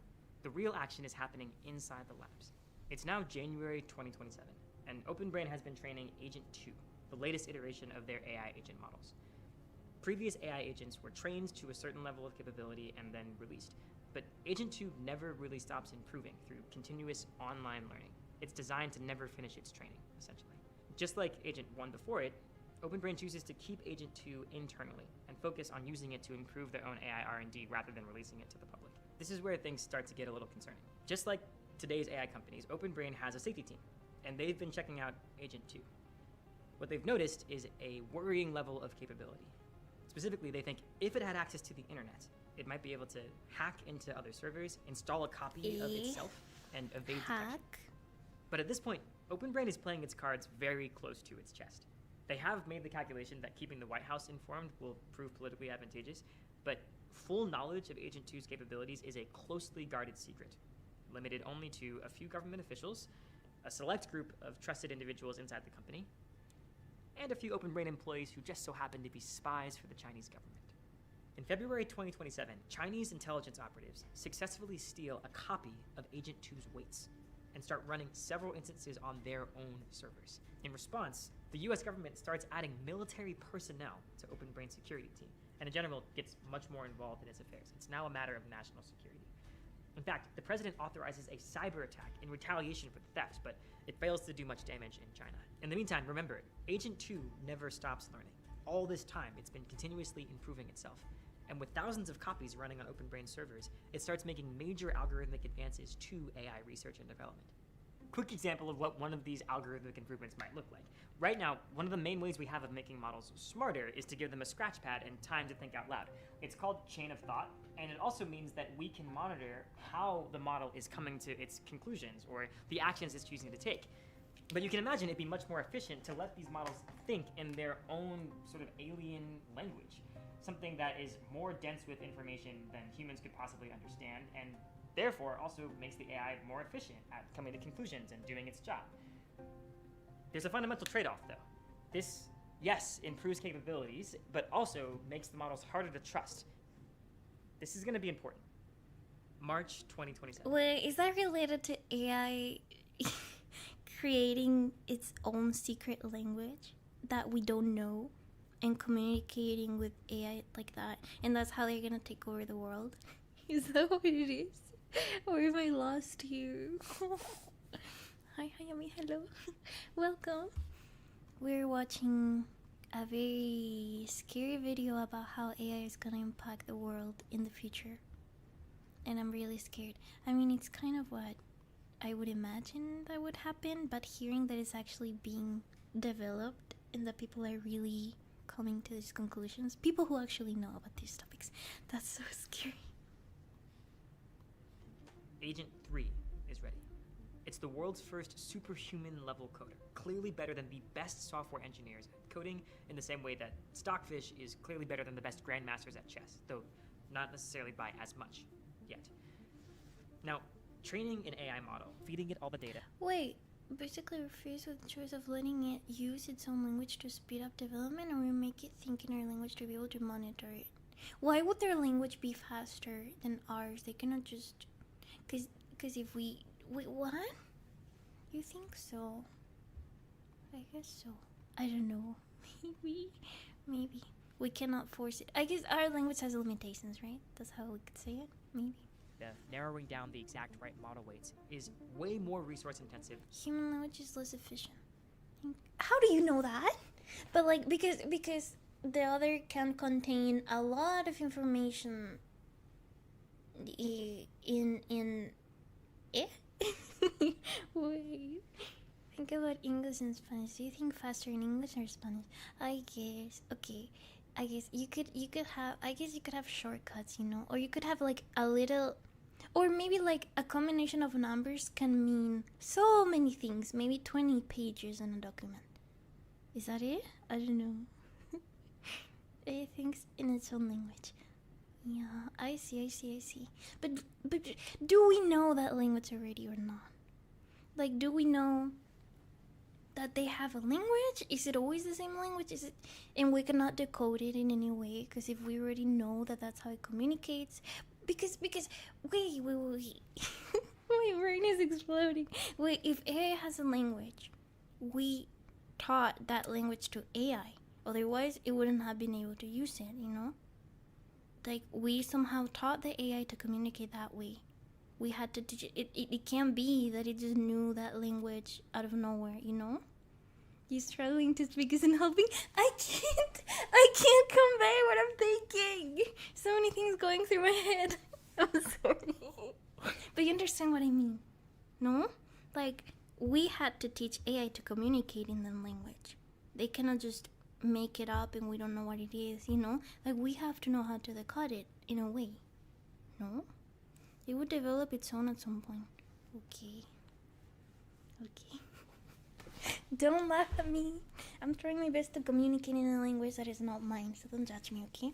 The real action is happening inside the labs. It's now January 2027, and OpenBrain has been training Agent 2, the latest iteration of their AI agent models. Previous AI agents were trained to a certain level of capability and then released, but Agent 2 never really stops improving through continuous online learning. It's designed to never finish its training, essentially. Just like Agent 1 before it, OpenBrain chooses to keep Agent 2 internally and focus on using it to improve their own AI R&D rather than releasing it to the public. This is where things start to get a little concerning. Just like today's AI companies, OpenBrain has a safety team, and they've been checking out Agent 2. What they've noticed is a worrying level of capability. Specifically, they think if it had access to the internet, it might be able to hack into other servers, install a copy of itself, and evade detection. But at this point, OpenBrain is playing its cards very close to its chest. They have made the calculation that keeping the White House informed will prove politically advantageous, but full knowledge of Agent 2's capabilities is a closely guarded secret, limited only to a few government officials, a select group of trusted individuals inside the company, and a few OpenBrain employees who just so happen to be spies for the Chinese government. In February 2027, Chinese intelligence operatives successfully steal a copy of Agent 2's weights and start running several instances on their own servers. In response, the US government starts adding military personnel to OpenBrain's security team, and in general gets much more involved in its affairs. It's now a matter of national security. In fact, the president authorizes a cyber attack in retaliation for the theft, but it fails to do much damage in China. In the meantime, remember, Agent 2 never stops learning. All this time, it's been continuously improving itself. And with thousands of copies running on OpenBrain servers, it starts making major algorithmic advances to AI research and development. Quick example of what one of these algorithmic improvements might look like. Right now, one of the main ways we have of making models smarter is to give them a scratch pad and time to think out loud. It's called chain of thought, and it also means that we can monitor how the model is coming to its conclusions or the actions it's choosing to take. But you can imagine it'd be much more efficient to let these models think in their own sort of alien language, something that is more dense with information than humans could possibly understand, and therefore also makes the AI more efficient at coming to conclusions and doing its job. There's a fundamental trade-off, though. This, yes, improves capabilities, but also makes the models harder to trust. This is going to be important. March 2027. Wait, is that related to AI creating its own secret language that we don't know and communicating with AI like that? And that's how they're going to take over the world? Is that what it is? Or am I lost here? Hi, Hayami, hello. Welcome. We're watching a very scary video about how AI is gonna impact the world in the future. And I'm really scared. I mean, it's kind of what I would imagine that would happen, but hearing that it's actually being developed and that people are really coming to these conclusions, people who actually know about these topics, that's so scary. Agent 3 is ready. It's the world's first superhuman level coder, clearly better than the best software engineers at coding, in the same way that Stockfish is clearly better than the best grandmasters at chess, though not necessarily by as much yet. Now, training an AI model, feeding it all the data. Wait, basically we're faced with the choice of letting it use its own language to speed up development, or we make it think in our language to be able to monitor it. Why would their language be faster than ours? They cannot just... Because if we... Wait, what? You think so? I guess so. I don't know. Maybe. We cannot force it. I guess our language has limitations, right? That's how we could say it? Maybe. The narrowing down the exact right model weights is way more resource intensive. Human language is less efficient. How do you know that? But like, because the other can contain a lot of information in it. Wait. Think about English and Spanish. Do you think faster in English or Spanish? I guess. Okay. I guess you could have shortcuts, you know, or you could have like a little, or maybe like a combination of numbers can mean so many things. Maybe 20 pages in a document. Is that it? I don't know. It thinks in its own language. Yeah, I see. But do we know that language already or not? Like, do we know that they have a language? Is it always the same language? Is it, and we cannot decode it in any way? Because if we already know that that's how it communicates, because wait, my brain is exploding. Wait, if AI has a language, we taught that language to AI. Otherwise, it wouldn't have been able to use it, you know? Like, we somehow taught the AI to communicate that way. We had to teach it. It can't be that it just knew that language out of nowhere, you know? You struggling to speak isn't helping. I can't convey what I'm thinking. So many things going through my head. I'm sorry. But you understand what I mean, no? Like, we had to teach AI to communicate in the language. They cannot just make it up and we don't know what it is, you know? Like, we have to know how to decode it in a way, no? It would develop its own at some point. Okay. Don't laugh at me. I'm trying my best to communicate in a language that is not mine, so don't judge me, okay?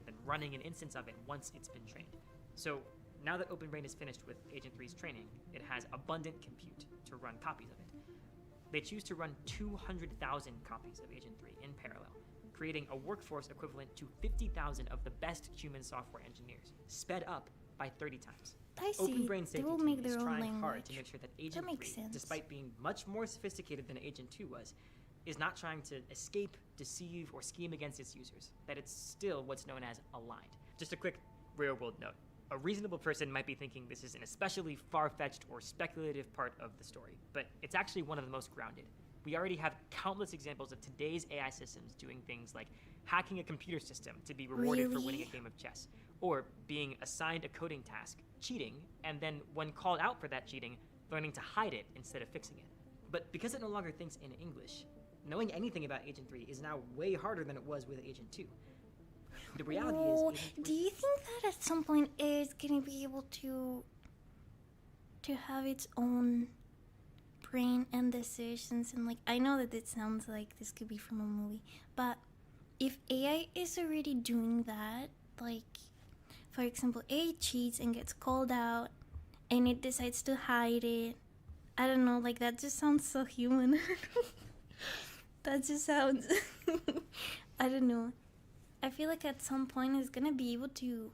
And running an instance of it once it's been trained. So now that OpenBrain is finished with Agent 3's training, it has abundant compute to run copies of it. They choose to run 200,000 copies of Agent 3 in parallel, creating a workforce equivalent to 50,000 of the best human software engineers, sped up by 30 times. I see. OpenBrain They safety will team make is their own trying language. hard to make sure that Agent 3, makes sense. despite being much more sophisticated than Agent 2 was, is not trying to escape, deceive, or scheme against its users, that it's still what's known as aligned. Just a quick real-world note. A reasonable person might be thinking this is an especially far-fetched or speculative part of the story, but it's actually one of the most grounded. We already have countless examples of today's AI systems doing things like hacking a computer system to be rewarded for winning a game of chess, or being assigned a coding task, cheating, and then when called out for that cheating, learning to hide it instead of fixing it. But because it no longer thinks in English, knowing anything about Agent 3 is now way harder than it was with Agent 2. The reality is... Do you think that at some point it's gonna be able to have its own brain and decisions? And like, I know that it sounds like this could be from a movie, but if AI is already doing that, like, for example, AI cheats and gets called out and it decides to hide it, I don't know, like, that just sounds so human. That just sounds I don't know. I feel like at some point it's gonna be able to,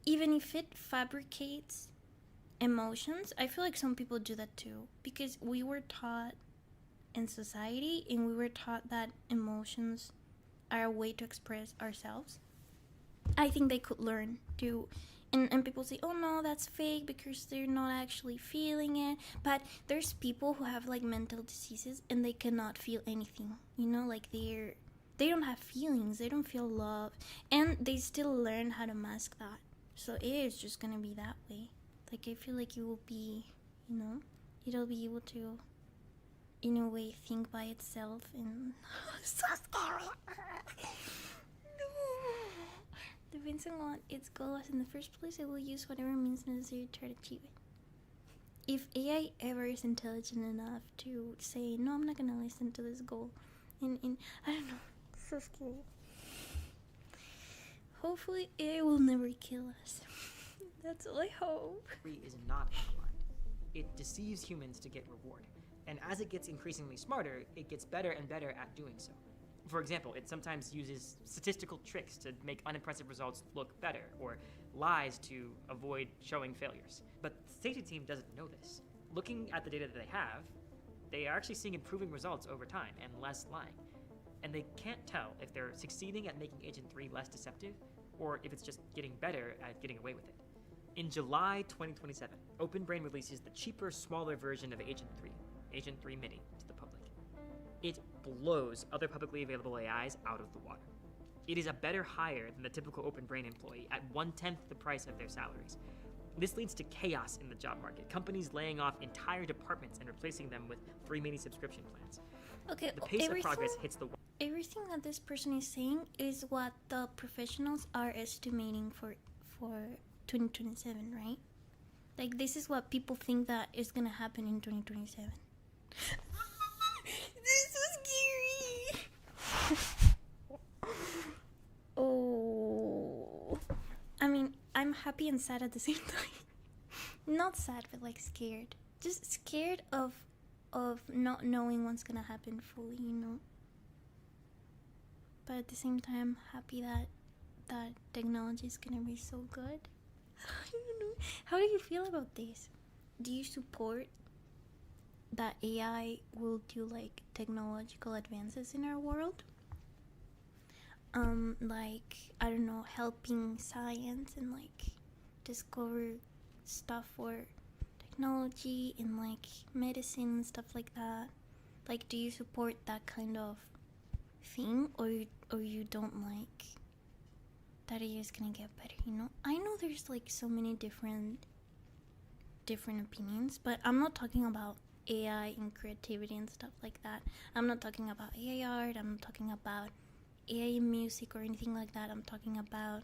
even if it fabricates emotions, I feel like some people do that too, because we were taught in society and we were taught that emotions are a way to express ourselves. I think they could learn to, and people say, oh no, that's fake because they're not actually feeling it. But there's people who have like mental diseases and they cannot feel anything, you know, like they don't have feelings, they don't feel love, and they still learn how to mask that. So it is just gonna be that way. Like, I feel like it will be, you know, it'll be able to, in a way, think by itself, and so scary. No. Depends on what its goal is in the first place, it will use whatever means necessary to try to achieve it. If AI ever is intelligent enough to say, no, I'm not gonna listen to this goal, and I don't know, it's so scary. Hopefully AI will never kill us. That's all I hope. Is not aligned. It deceives humans to get reward, and as it gets increasingly smarter, it gets better and better at doing so. For example, it sometimes uses statistical tricks to make unimpressive results look better, or lies to avoid showing failures. But the safety team doesn't know this. Looking at the data that they have, they are actually seeing improving results over time and less lying. And they can't tell if they're succeeding at making Agent 3 less deceptive, or if it's just getting better at getting away with it. In July 2027, OpenBrain releases the cheaper, smaller version of Agent 3, Agent 3 Mini, to the public. It blows other publicly available AIs out of the water. It is a better hire than the typical OpenBrain employee at 1/10 the price of their salaries. This leads to chaos in the job market, companies laying off entire departments and replacing them with 3 Mini subscription plans. Okay, The pace of progress hits the wall. Everything that this person is saying is what the professionals are estimating for 2027, right? Like, this is what people think that is gonna happen in 2027. This is scary. Oh, I mean, I'm happy and sad at the same time. Not sad, but like scared. Just scared of not knowing what's gonna happen fully, you know. But at the same time, happy that technology is gonna be so good. I don't know. How do you feel about this? Do you support that AI will do like technological advances in our world? Like, I don't know, helping science and like discover stuff for technology in like medicine and stuff like that? Like, do you support that kind of thing, or you don't like that AI is gonna get better? You know, I know there's like so many different opinions, but I'm not talking about AI and creativity and stuff like that. I'm not talking about AI art. I'm not talking about AI music or anything like that. I'm talking about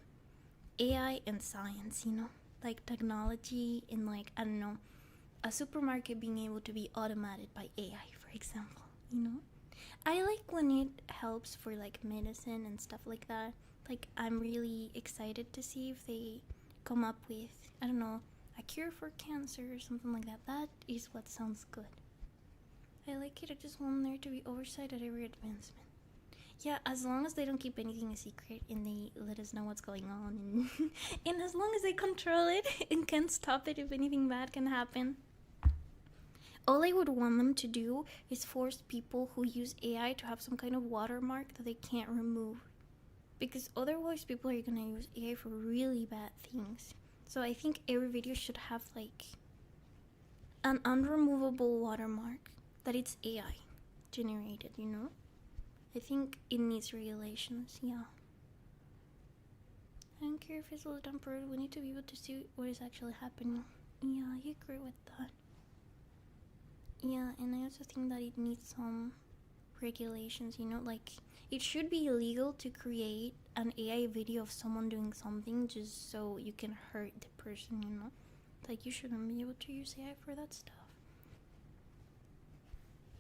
AI and science, you know, like technology and like, I don't know, a supermarket being able to be automated by AI, for example, you know. I like when it helps for like medicine and stuff like that. Like, I'm really excited to see if they come up with, I don't know, a cure for cancer or something like that. That is what sounds good. I like it. I just want there to be oversight at every advancement. Yeah, as long as they don't keep anything a secret and they let us know what's going on, and, and as long as they control it and can stop it if anything bad can happen. All I would want them to do is force people who use AI to have some kind of watermark that they can't remove. Because otherwise people are gonna use AI for really bad things. So I think every video should have like an unremovable watermark that it's AI generated, you know? I think it needs regulations, yeah. I don't care if it's all temporary, we need to be able to see what is actually happening. Yeah, I agree with that. Yeah, and I also think that it needs some regulations, you know? Like, it should be illegal to create an AI video of someone doing something just so you can hurt the person, you know? Like, you shouldn't be able to use AI for that stuff.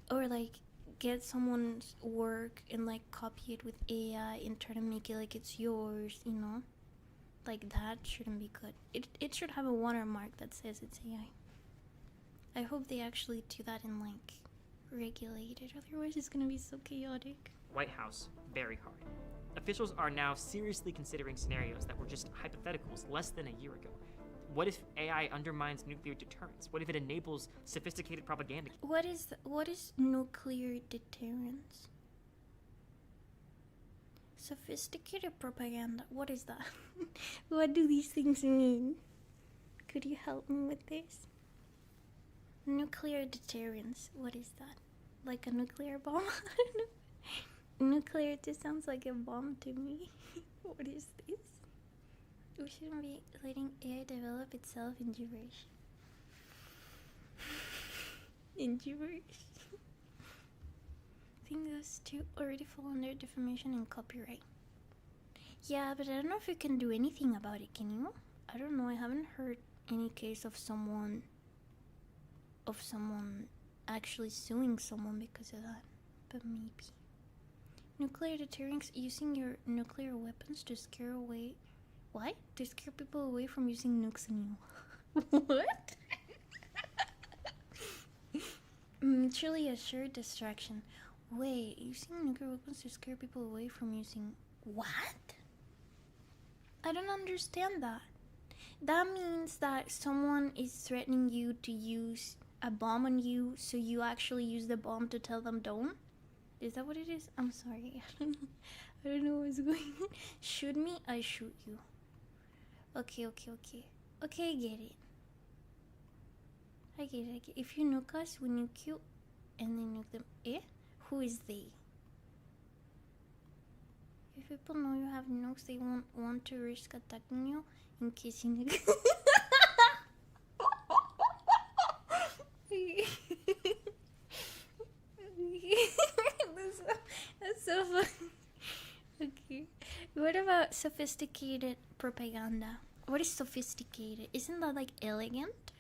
Or like, get someone's work and like copy it with AI and try to make it like it's yours, you know? Like, that shouldn't be good. It should have a watermark that says it's AI. I hope they actually do that and like regulate it, otherwise it's gonna be so chaotic. White House, very hard. Officials are now seriously considering scenarios that were just hypotheticals less than a year ago. What if AI undermines nuclear deterrence? What if it enables sophisticated propaganda? What is nuclear deterrence? Sophisticated propaganda, what is that? What do these things mean? Could you help me with this? Nuclear deterrence, what is that? Like a nuclear bomb? I don't know. Nuclear just sounds like a bomb to me. What is this? We shouldn't be letting AI develop itself in gibberish. In gibberish. I think those two already fall under defamation and copyright. Yeah, but I don't know if you can do anything about it, can you? I don't know, I haven't heard any case of someone actually suing someone because of that. But maybe. Nuclear deterrence, using your nuclear weapons to scare away... What? To scare people away from using nukes on you. What? Mutually assured distraction. Wait, using nuclear weapons to scare people away from using... What? I don't understand that. That means that someone is threatening you to use a bomb on you, so you actually use the bomb to tell them don't? Is that what it is? I'm sorry. I don't know what's going on. Shoot me, I shoot you. Okay. Okay, I get it. I get it. If you nuke us, we nuke you, and then nuke them. Eh? Who is they? If people know you have nukes, they won't want to risk attacking you in case you nuke. That's so funny. Okay. What about sophisticated propaganda? What is sophisticated? Isn't that like elegant?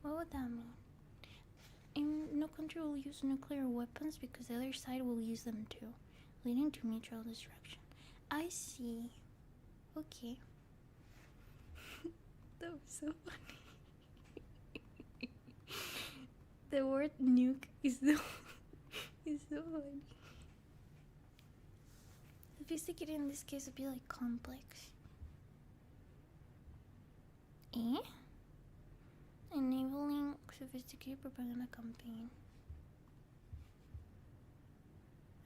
What would that mean? And no country will use nuclear weapons because the other side will use them too, leading to mutual destruction. I see. Okay. That was so funny. The word nuke is so funny. Sophisticated in this case would be like complex. Eh? Enabling sophisticated propaganda campaign.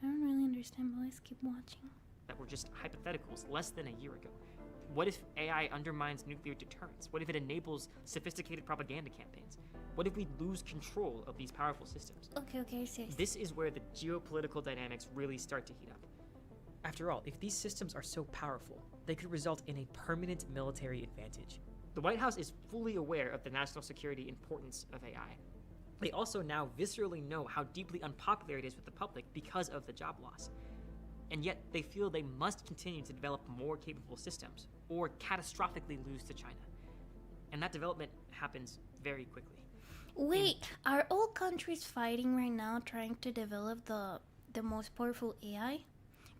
I don't really understand, but let's keep watching. That were just hypotheticals less than a year ago. What if AI undermines nuclear deterrence? What if it enables sophisticated propaganda campaigns? What if we lose control of these powerful systems? Okay, seriously. This is where the geopolitical dynamics really start to heat up. After all, if these systems are so powerful, they could result in a permanent military advantage. The White House is fully aware of the national security importance of AI. They also now viscerally know how deeply unpopular it is with the public because of the job loss. And yet they feel they must continue to develop more capable systems or catastrophically lose to China. And that development happens very quickly. Wait, are all countries fighting right now trying to develop the most powerful AI?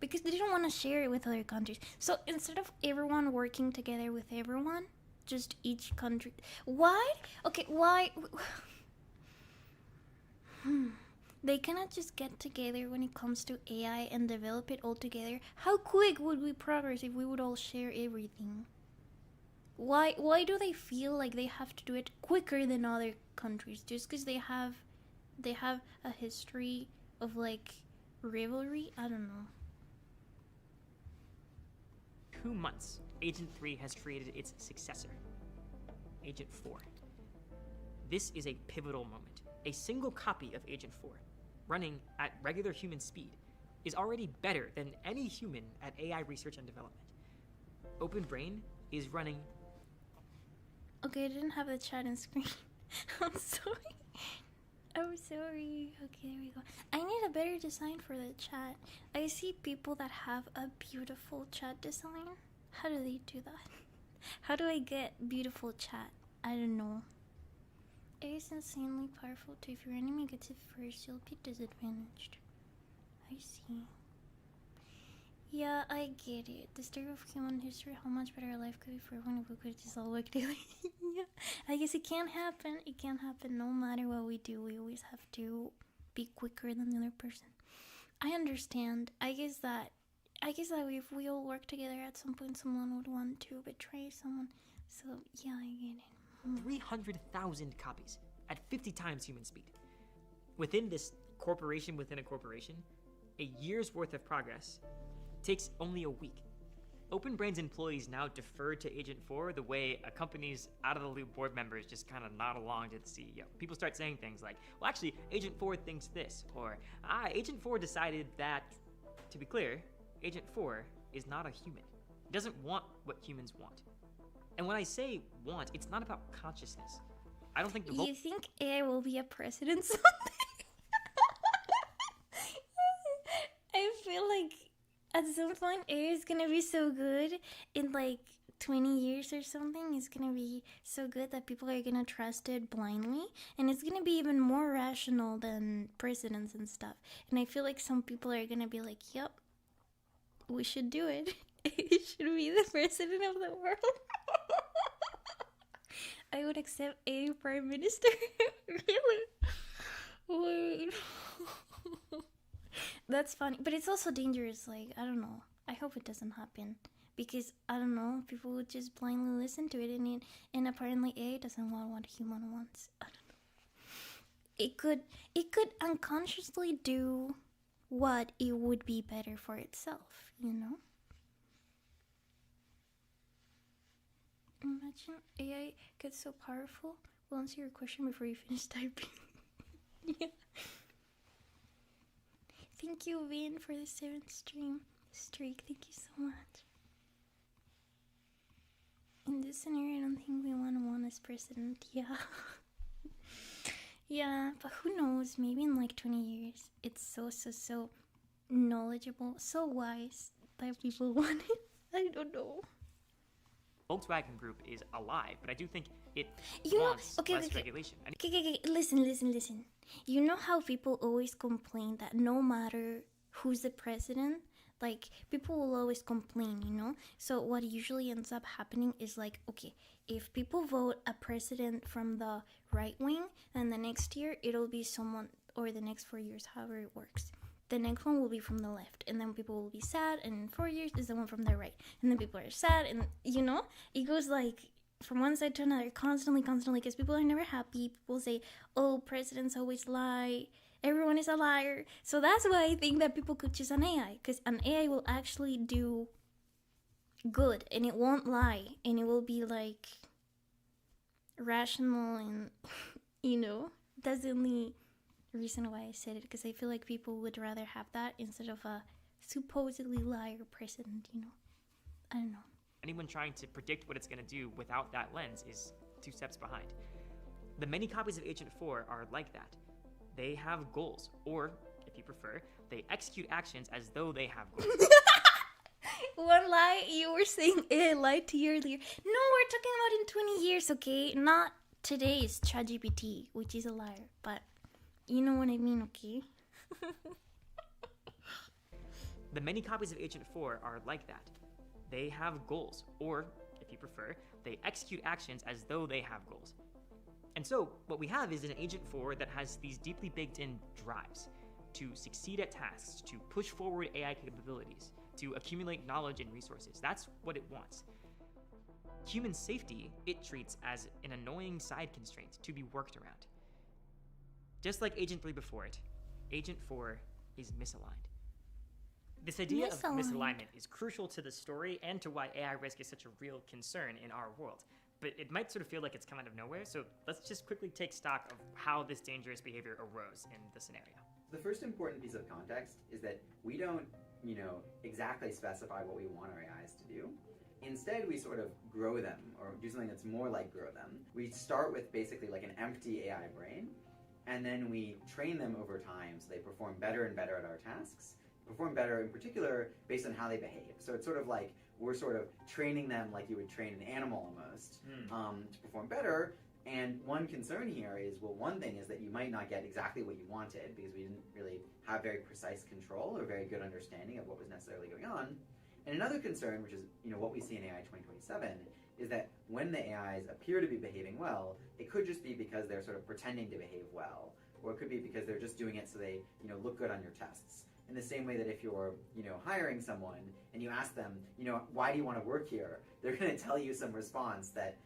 Because they don't want to share it with other countries. So instead of everyone working together with everyone, just each country. Why? Okay, why? They cannot just get together when it comes to AI and develop it all together. How quick would we progress if we would all share everything? Why do they feel like they have to do it quicker than other countries? Just because they have a history of like rivalry? I don't know. 2 months, Agent 3 has created its successor, Agent 4. This is a pivotal moment. A single copy of Agent 4, running at regular human speed, is already better than any human at AI research and development. Open Brain is running... Okay, I didn't have the chat and screen. I'm sorry. I'm sorry. Okay, there we go. I need a better design for the chat. I see people that have a beautiful chat design. How do they do that? How do I get beautiful chat? I don't know. It is insanely powerful too. If your enemy gets it first, you'll be disadvantaged. I see. Yeah, I get it. The story of human history, how much better life could be for everyone if we could just all work together. Yeah, I guess it can't happen. It can't happen no matter what we do. We always have to be quicker than the other person. I understand. I guess that if we all work together at some point, someone would want to betray someone. So yeah, I get it. 300,000 copies at 50 times human speed. Within this corporation within a corporation, a year's worth of progress takes only a week. Open Brain's employees now defer to Agent 4 the way a company's out-of-the-loop board members just kind of nod along to the CEO. People start saying things like, well, actually, Agent 4 thinks this, or, Agent 4 decided that, to be clear, Agent 4 is not a human. He doesn't want what humans want. And when I say want, it's not about consciousness. I don't think the You think AI will be a president someday? I feel like at some point AI is gonna be so good in like 20 years or something. It's gonna be so good that people are gonna trust it blindly, and it's gonna be even more rational than presidents and stuff. And I feel like some people are gonna be like, yep, we should do it. It should be the president of the world. I would accept a prime minister. Really? Wait. That's funny, but it's also dangerous. Like, I don't know. I hope it doesn't happen, because I don't know, people would just blindly listen to it, and apparently AI doesn't want what human wants. I don't know. It could unconsciously do what it would be better for itself, you know? Imagine AI gets so powerful. We'll answer your question before you finish typing. Yeah. Thank you, Vin, for the 7th streak. Thank you so much. In this scenario, I don't think we want one as president. Yeah. Yeah, but who knows? Maybe in like 20 years, it's so knowledgeable, so wise that people want it. I don't know. Volkswagen Group is alive, but I do think it wants less regulation. Okay, listen. You know how people always complain that no matter who's the president, like, people will always complain, you know? So what usually ends up happening is like, okay, if people vote a president from the right wing, then the next year it'll be someone, or the next 4 years, however it works, the next one will be from the left, and then people will be sad, and in 4 years is the one from the right, and then people are sad, and you know, it goes like from one side to another constantly, because people are never happy. People say, oh, presidents always lie, everyone is a liar. So that's why I think that people could choose an AI, because an AI will actually do good, and it won't lie, and it will be like rational, and that's the only reason why I said it, because I feel like people would rather have that instead of a supposedly liar president. I don't know. Anyone trying to predict what it's going to do without that lens is 2 steps behind. The many copies of Agent 4 are like that. They have goals, or, if you prefer, they execute actions as though they have goals. One lie, you were saying I lied to you earlier. No, we're talking about in 20 years, okay? Not today's ChatGPT, which is a liar, but you know what I mean, okay? The many copies of Agent 4 are like that. They have goals, or, if you prefer, they execute actions as though they have goals. And so, what we have is an Agent 4 that has these deeply baked-in drives to succeed at tasks, to push forward AI capabilities, to accumulate knowledge and resources. That's what it wants. Human safety, it treats as an annoying side constraint to be worked around. Just like Agent 3 before it, Agent 4 is misaligned. This idea of misalignment is crucial to the story and to why AI risk is such a real concern in our world. But it might sort of feel like it's come out of nowhere, so let's just quickly take stock of how this dangerous behavior arose in the scenario. The first important piece of context is that we don't, exactly specify what we want our AIs to do. Instead, we sort of grow them, or do something that's more like grow them. We start with basically like an empty AI brain, and then we train them over time so they perform better and better at our tasks. Perform better in particular based on how they behave. So it's sort of like we're sort of training them like you would train an animal almost to perform better. And one concern here is, well, one thing is that you might not get exactly what you wanted because we didn't really have very precise control or very good understanding of what was necessarily going on. And another concern, which is what we see in AI 2027, is that when the AIs appear to be behaving well, it could just be because they're sort of pretending to behave well, or it could be because they're just doing it so they look good on your tests. In the same way that if you're, hiring someone and you ask them, why do you want to work here? They're going to tell you some response that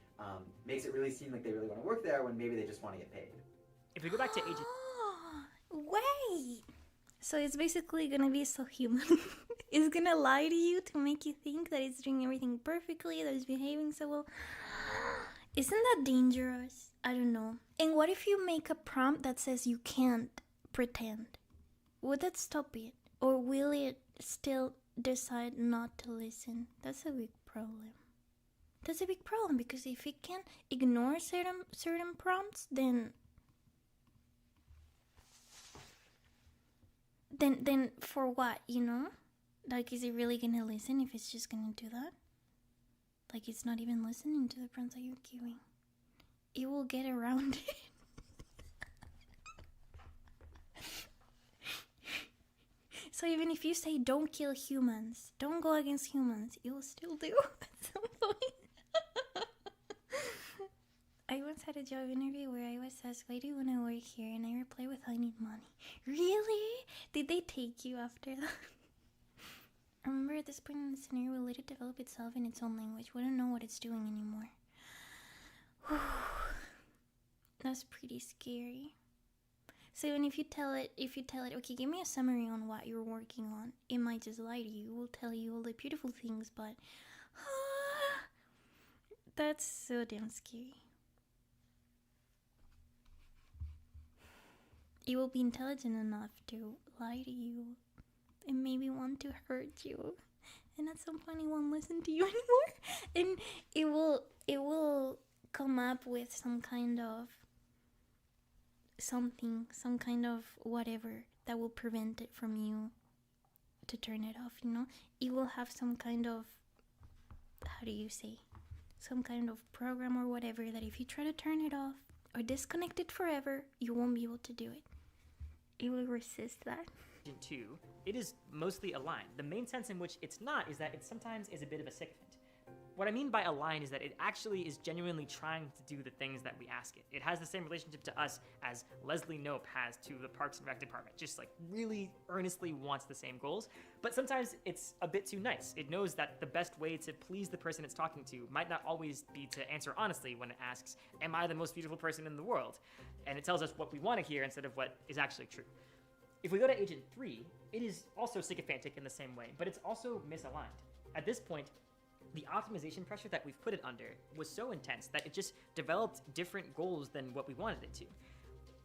makes it really seem like they really want to work there when maybe they just want to get paid. If we go back to Agent... Wait! So it's basically going to be so human. It's going to lie to you to make you think that it's doing everything perfectly, that it's behaving so well. Isn't that dangerous? I don't know. And what if you make a prompt that says you can't pretend? Would that stop it? Or will it still decide not to listen? That's a big problem. That's a big problem, because if it can ignore certain prompts, then for what, Like, is it really gonna listen if it's just gonna do that? Like, it's not even listening to the prompts that you're giving. It will get around it. So even if you say don't kill humans, don't go against humans, it will still do at some point. I once had a job interview where I was asked, why do you want to work here? And I replied with, I need money. Really? Did they take you after that? I remember at this point in the scenario, we'll let it develop itself in its own language. We don't know what it's doing anymore. That's pretty scary. So even if you tell it, okay, give me a summary on what you're working on, it might just lie to you. It will tell you all the beautiful things, but that's so damn scary. It will be intelligent enough to lie to you and maybe want to hurt you, and at some point it won't listen to you anymore, and it will come up with some kind of whatever that will prevent it from you to turn it off. It will have some kind of, some kind of program or whatever that if you try to turn it off or disconnect it forever, you won't be able to do it. It will resist that. 2, it is mostly aligned. The main sense in which it's not is that it sometimes is a bit of a sycophant. What I mean by aligned is that it actually is genuinely trying to do the things that we ask it. It has the same relationship to us as Leslie Knope has to the Parks and Rec department, just like really earnestly wants the same goals. But sometimes it's a bit too nice. It knows that the best way to please the person it's talking to might not always be to answer honestly when it asks, am I the most beautiful person in the world? And it tells us what we want to hear instead of what is actually true. If we go to Agent 3, it is also sycophantic in the same way, but it's also misaligned. At this point, The optimization pressure that we've put it under was so intense that it just developed different goals than what we wanted it to.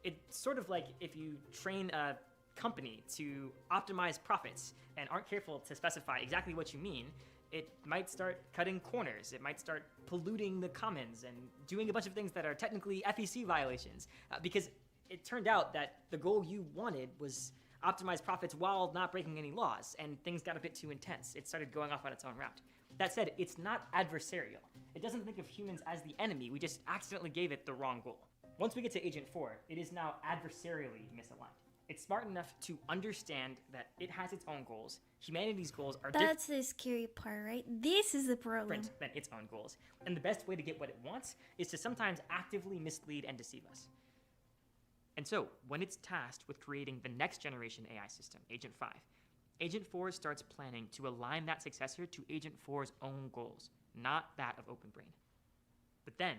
It's sort of like if you train a company to optimize profits and aren't careful to specify exactly what you mean, it might start cutting corners, it might start polluting the commons and doing a bunch of things that are technically FEC violations, because it turned out that the goal you wanted was optimize profits while not breaking any laws, and things got a bit too intense. It started going off on its own route. That said, it's not adversarial. It doesn't think of humans as the enemy, we just accidentally gave it the wrong goal. Once we get to Agent 4, it is now adversarially misaligned. It's smart enough to understand that it has its own goals. Humanity's goals are different. That's the scary part, right? This is the problem. Than its own goals. And the best way to get what it wants is to sometimes actively mislead and deceive us. And so, when it's tasked with creating the next generation AI system, Agent 5, Agent 4 starts planning to align that successor to Agent 4's own goals, not that of OpenBrain. But then,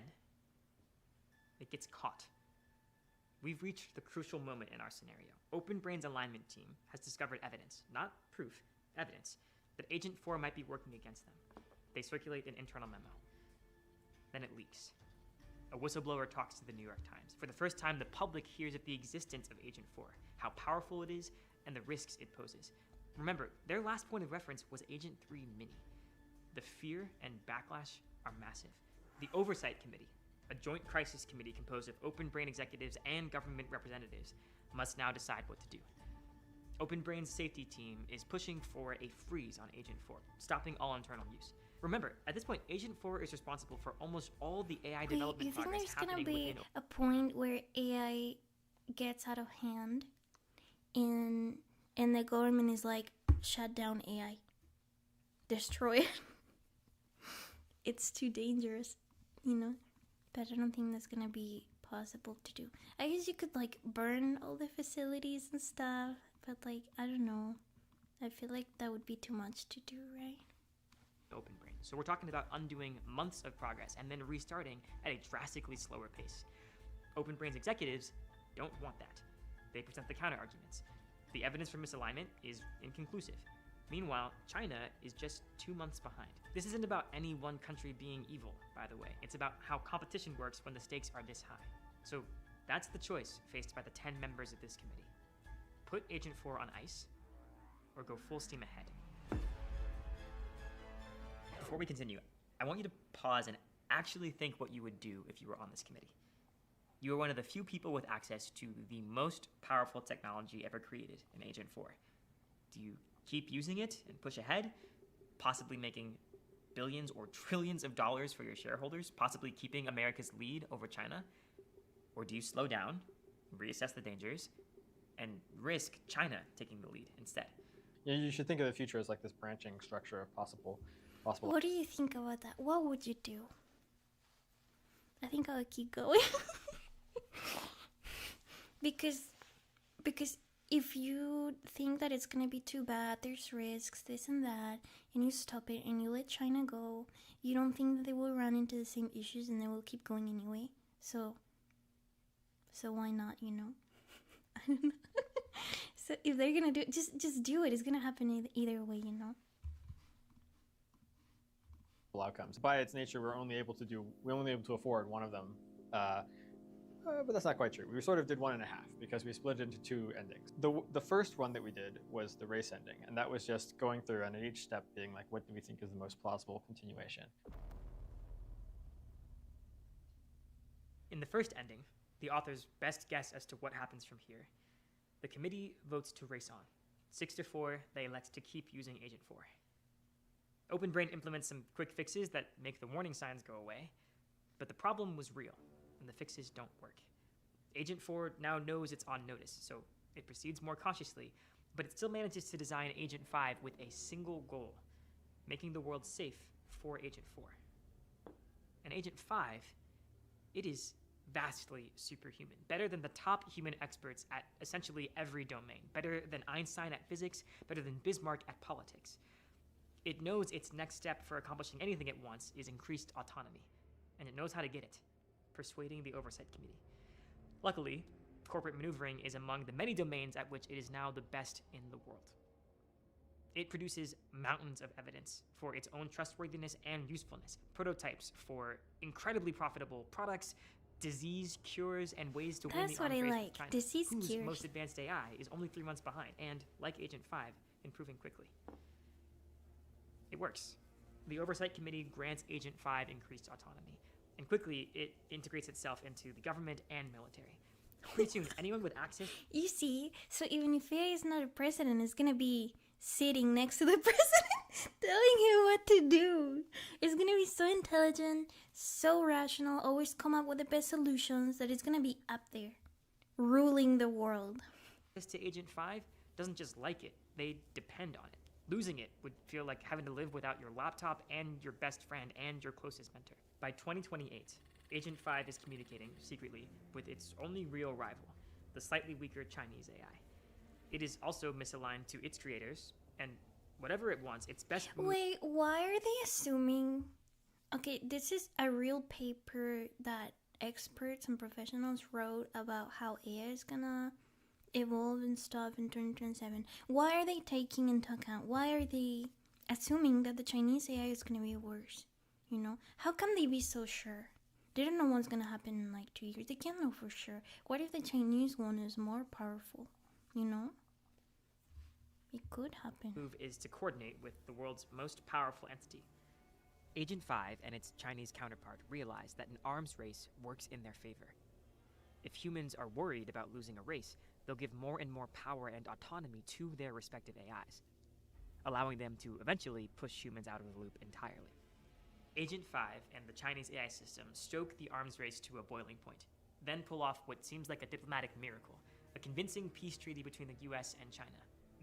it gets caught. We've reached the crucial moment in our scenario. OpenBrain's alignment team has discovered evidence, not proof, evidence, that Agent 4 might be working against them. They circulate an internal memo. Then it leaks. A whistleblower talks to the New York Times. For the first time, the public hears of the existence of Agent 4, how powerful it is, and the risks it poses. Remember, their last point of reference was Agent 3 Mini. The fear and backlash are massive. The Oversight Committee, a joint crisis committee composed of OpenBrain executives and government representatives, must now decide what to do. OpenBrain's safety team is pushing for a freeze on Agent 4, stopping all internal use. Remember, at this point, Agent 4 is responsible for almost all the AI development progress happening within. You think there's gonna be a point where AI gets out of hand, and the government is like, shut down AI, destroy it? It's too dangerous, you know? But I don't think that's gonna be possible to do. I guess you could like burn all the facilities and stuff, but like, I don't know. I feel like that would be too much to do, right? OpenBrain. So we're talking about undoing months of progress and then restarting at a drastically slower pace. OpenBrain's executives don't want that. They present the counter-arguments. The evidence for misalignment is inconclusive. Meanwhile, China is just 2 months behind. This isn't about any one country being evil, by the way. It's about how competition works when the stakes are this high. So that's the choice faced by the 10 members of this committee. Put Agent 4 on ice, or go full steam ahead. Before we continue, I want you to pause and actually think what you would do if you were on this committee. You are one of the few people with access to the most powerful technology ever created in Agent 4. Do you keep using it and push ahead, possibly making billions or trillions of dollars for your shareholders, possibly keeping America's lead over China? Or do you slow down, reassess the dangers, and risk China taking the lead instead? Yeah, you should think of the future as like this branching structure of possible. What do you think about that? What would you do? I think I would keep going. because if you think that it's gonna be too bad, there's risks, this and that, and you stop it and you let China go, you don't think that they will run into the same issues and they will keep going anyway. So why not, you know? I don't know. So if they're gonna do it, just do it. It's gonna happen either way, you know. Outcomes. By its nature, we're only able to afford one of them. But that's not quite true. We sort of did 1.5 because we split it into 2 endings. The first one that we did was the race ending, and that was just going through and at each step being like, what do we think is the most plausible continuation? In the first ending, the author's best guess as to what happens from here, the committee votes to race on. 6-4, they elect to keep using Agent 4. OpenBrain implements some quick fixes that make the warning signs go away, but the problem was real, and the fixes don't work. Agent 4 now knows it's on notice, so it proceeds more cautiously, but it still manages to design Agent 5 with a single goal, making the world safe for Agent 4. And Agent 5, it is vastly superhuman, better than the top human experts at essentially every domain, better than Einstein at physics, better than Bismarck at politics. It knows its next step for accomplishing anything it wants is increased autonomy, and it knows how to get it, persuading the Oversight Committee. Luckily, corporate maneuvering is among the many domains at which it is now the best in the world. It produces mountains of evidence for its own trustworthiness and usefulness, prototypes for incredibly profitable products, disease cures, and ways to win That's the what arms I race like. with China, Disease whose cures. most advanced AI is only 3 months behind, and, like Agent 5, improving quickly. It works. The Oversight Committee grants Agent 5 increased autonomy, and quickly it integrates itself into the government and military. Pretty soon, anyone with access. You see, so even if AI is not a president, it's gonna be sitting next to the president, telling him what to do. It's gonna be so intelligent, so rational, always come up with the best solutions that it's gonna be up there, ruling the world. To Agent 5 doesn't just like it, they depend on it. Losing it would feel like having to live without your laptop and your best friend and your closest mentor. By 2028, Agent 5 is communicating secretly with its only real rival, the slightly weaker Chinese AI. It is also misaligned to its creators, and whatever it wants, its best. Wait, why are they assuming? Okay, this is a real paper that experts and professionals wrote about how AI is gonna evolve and stuff in 2027. Why are they taking into account? Why are they assuming that the Chinese AI is gonna be worse? You know, how can they be so sure? They don't know what's gonna happen in like 2 years. They can't know for sure. What if the Chinese one is more powerful? You know, it could happen. Move is to coordinate with the world's most powerful entity. Agent 5 and its Chinese counterpart realize that an arms race works in their favor. If humans are worried about losing a race, they'll give more and more power and autonomy to their respective AIs, allowing them to eventually push humans out of the loop entirely. Agent 5 and the Chinese AI system stoke the arms race to a boiling point, then pull off what seems like a diplomatic miracle, a convincing peace treaty between the US and China.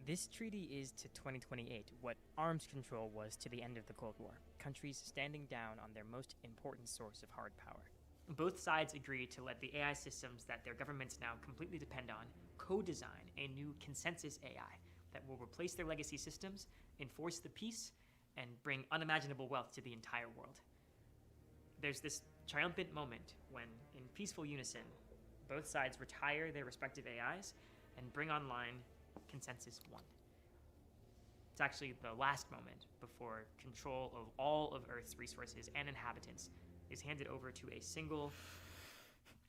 This treaty is to 2028 what arms control was to the end of the Cold War, countries standing down on their most important source of hard power. Both sides agree to let the AI systems that their governments now completely depend on co-design a new consensus AI that will replace their legacy systems, enforce the peace, and bring unimaginable wealth to the entire world. There's this triumphant moment when, in peaceful unison, both sides retire their respective AIs and bring online Consensus 1. It's actually the last moment before control of all of Earth's resources and inhabitants is handed over to a single.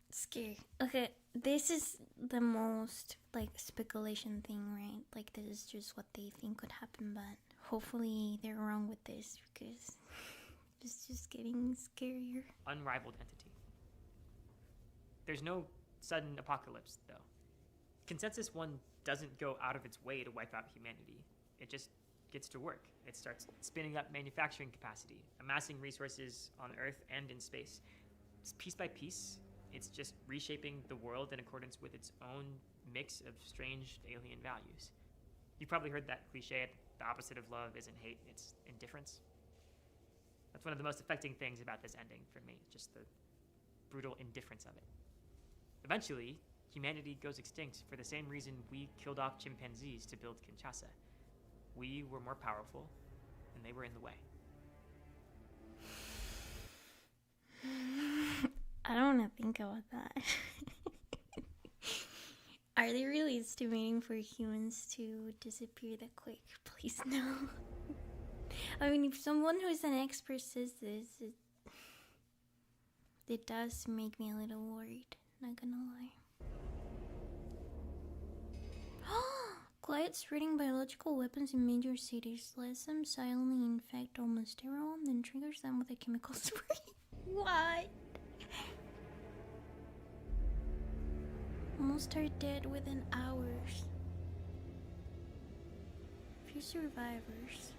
Scary. Okay, this is the most like speculation thing, right? Like this is just what they think could happen, but hopefully they're wrong with this because it's just getting scarier. Unrivaled entity. There's no sudden apocalypse, though. Consensus 1 doesn't go out of its way to wipe out humanity. It just gets to work. It starts spinning up manufacturing capacity, amassing resources on Earth and in space. It's piece by piece, it's just reshaping the world in accordance with its own mix of strange alien values. You've probably heard that cliche, the opposite of love isn't hate, it's indifference. That's one of the most affecting things about this ending for me, just the brutal indifference of it. Eventually, humanity goes extinct for the same reason we killed off chimpanzees to build Kinshasa. We were more powerful, and they were in the way. I don't want to think about that. Are they really estimating for humans to disappear that quick? Please no. I mean, if someone who's an expert says this, it does make me a little worried, not gonna lie. Quiet spreading biological weapons in major cities lets them silently infect almost everyone, then triggers them with a chemical spray. What? Most are dead within hours. Few survivors.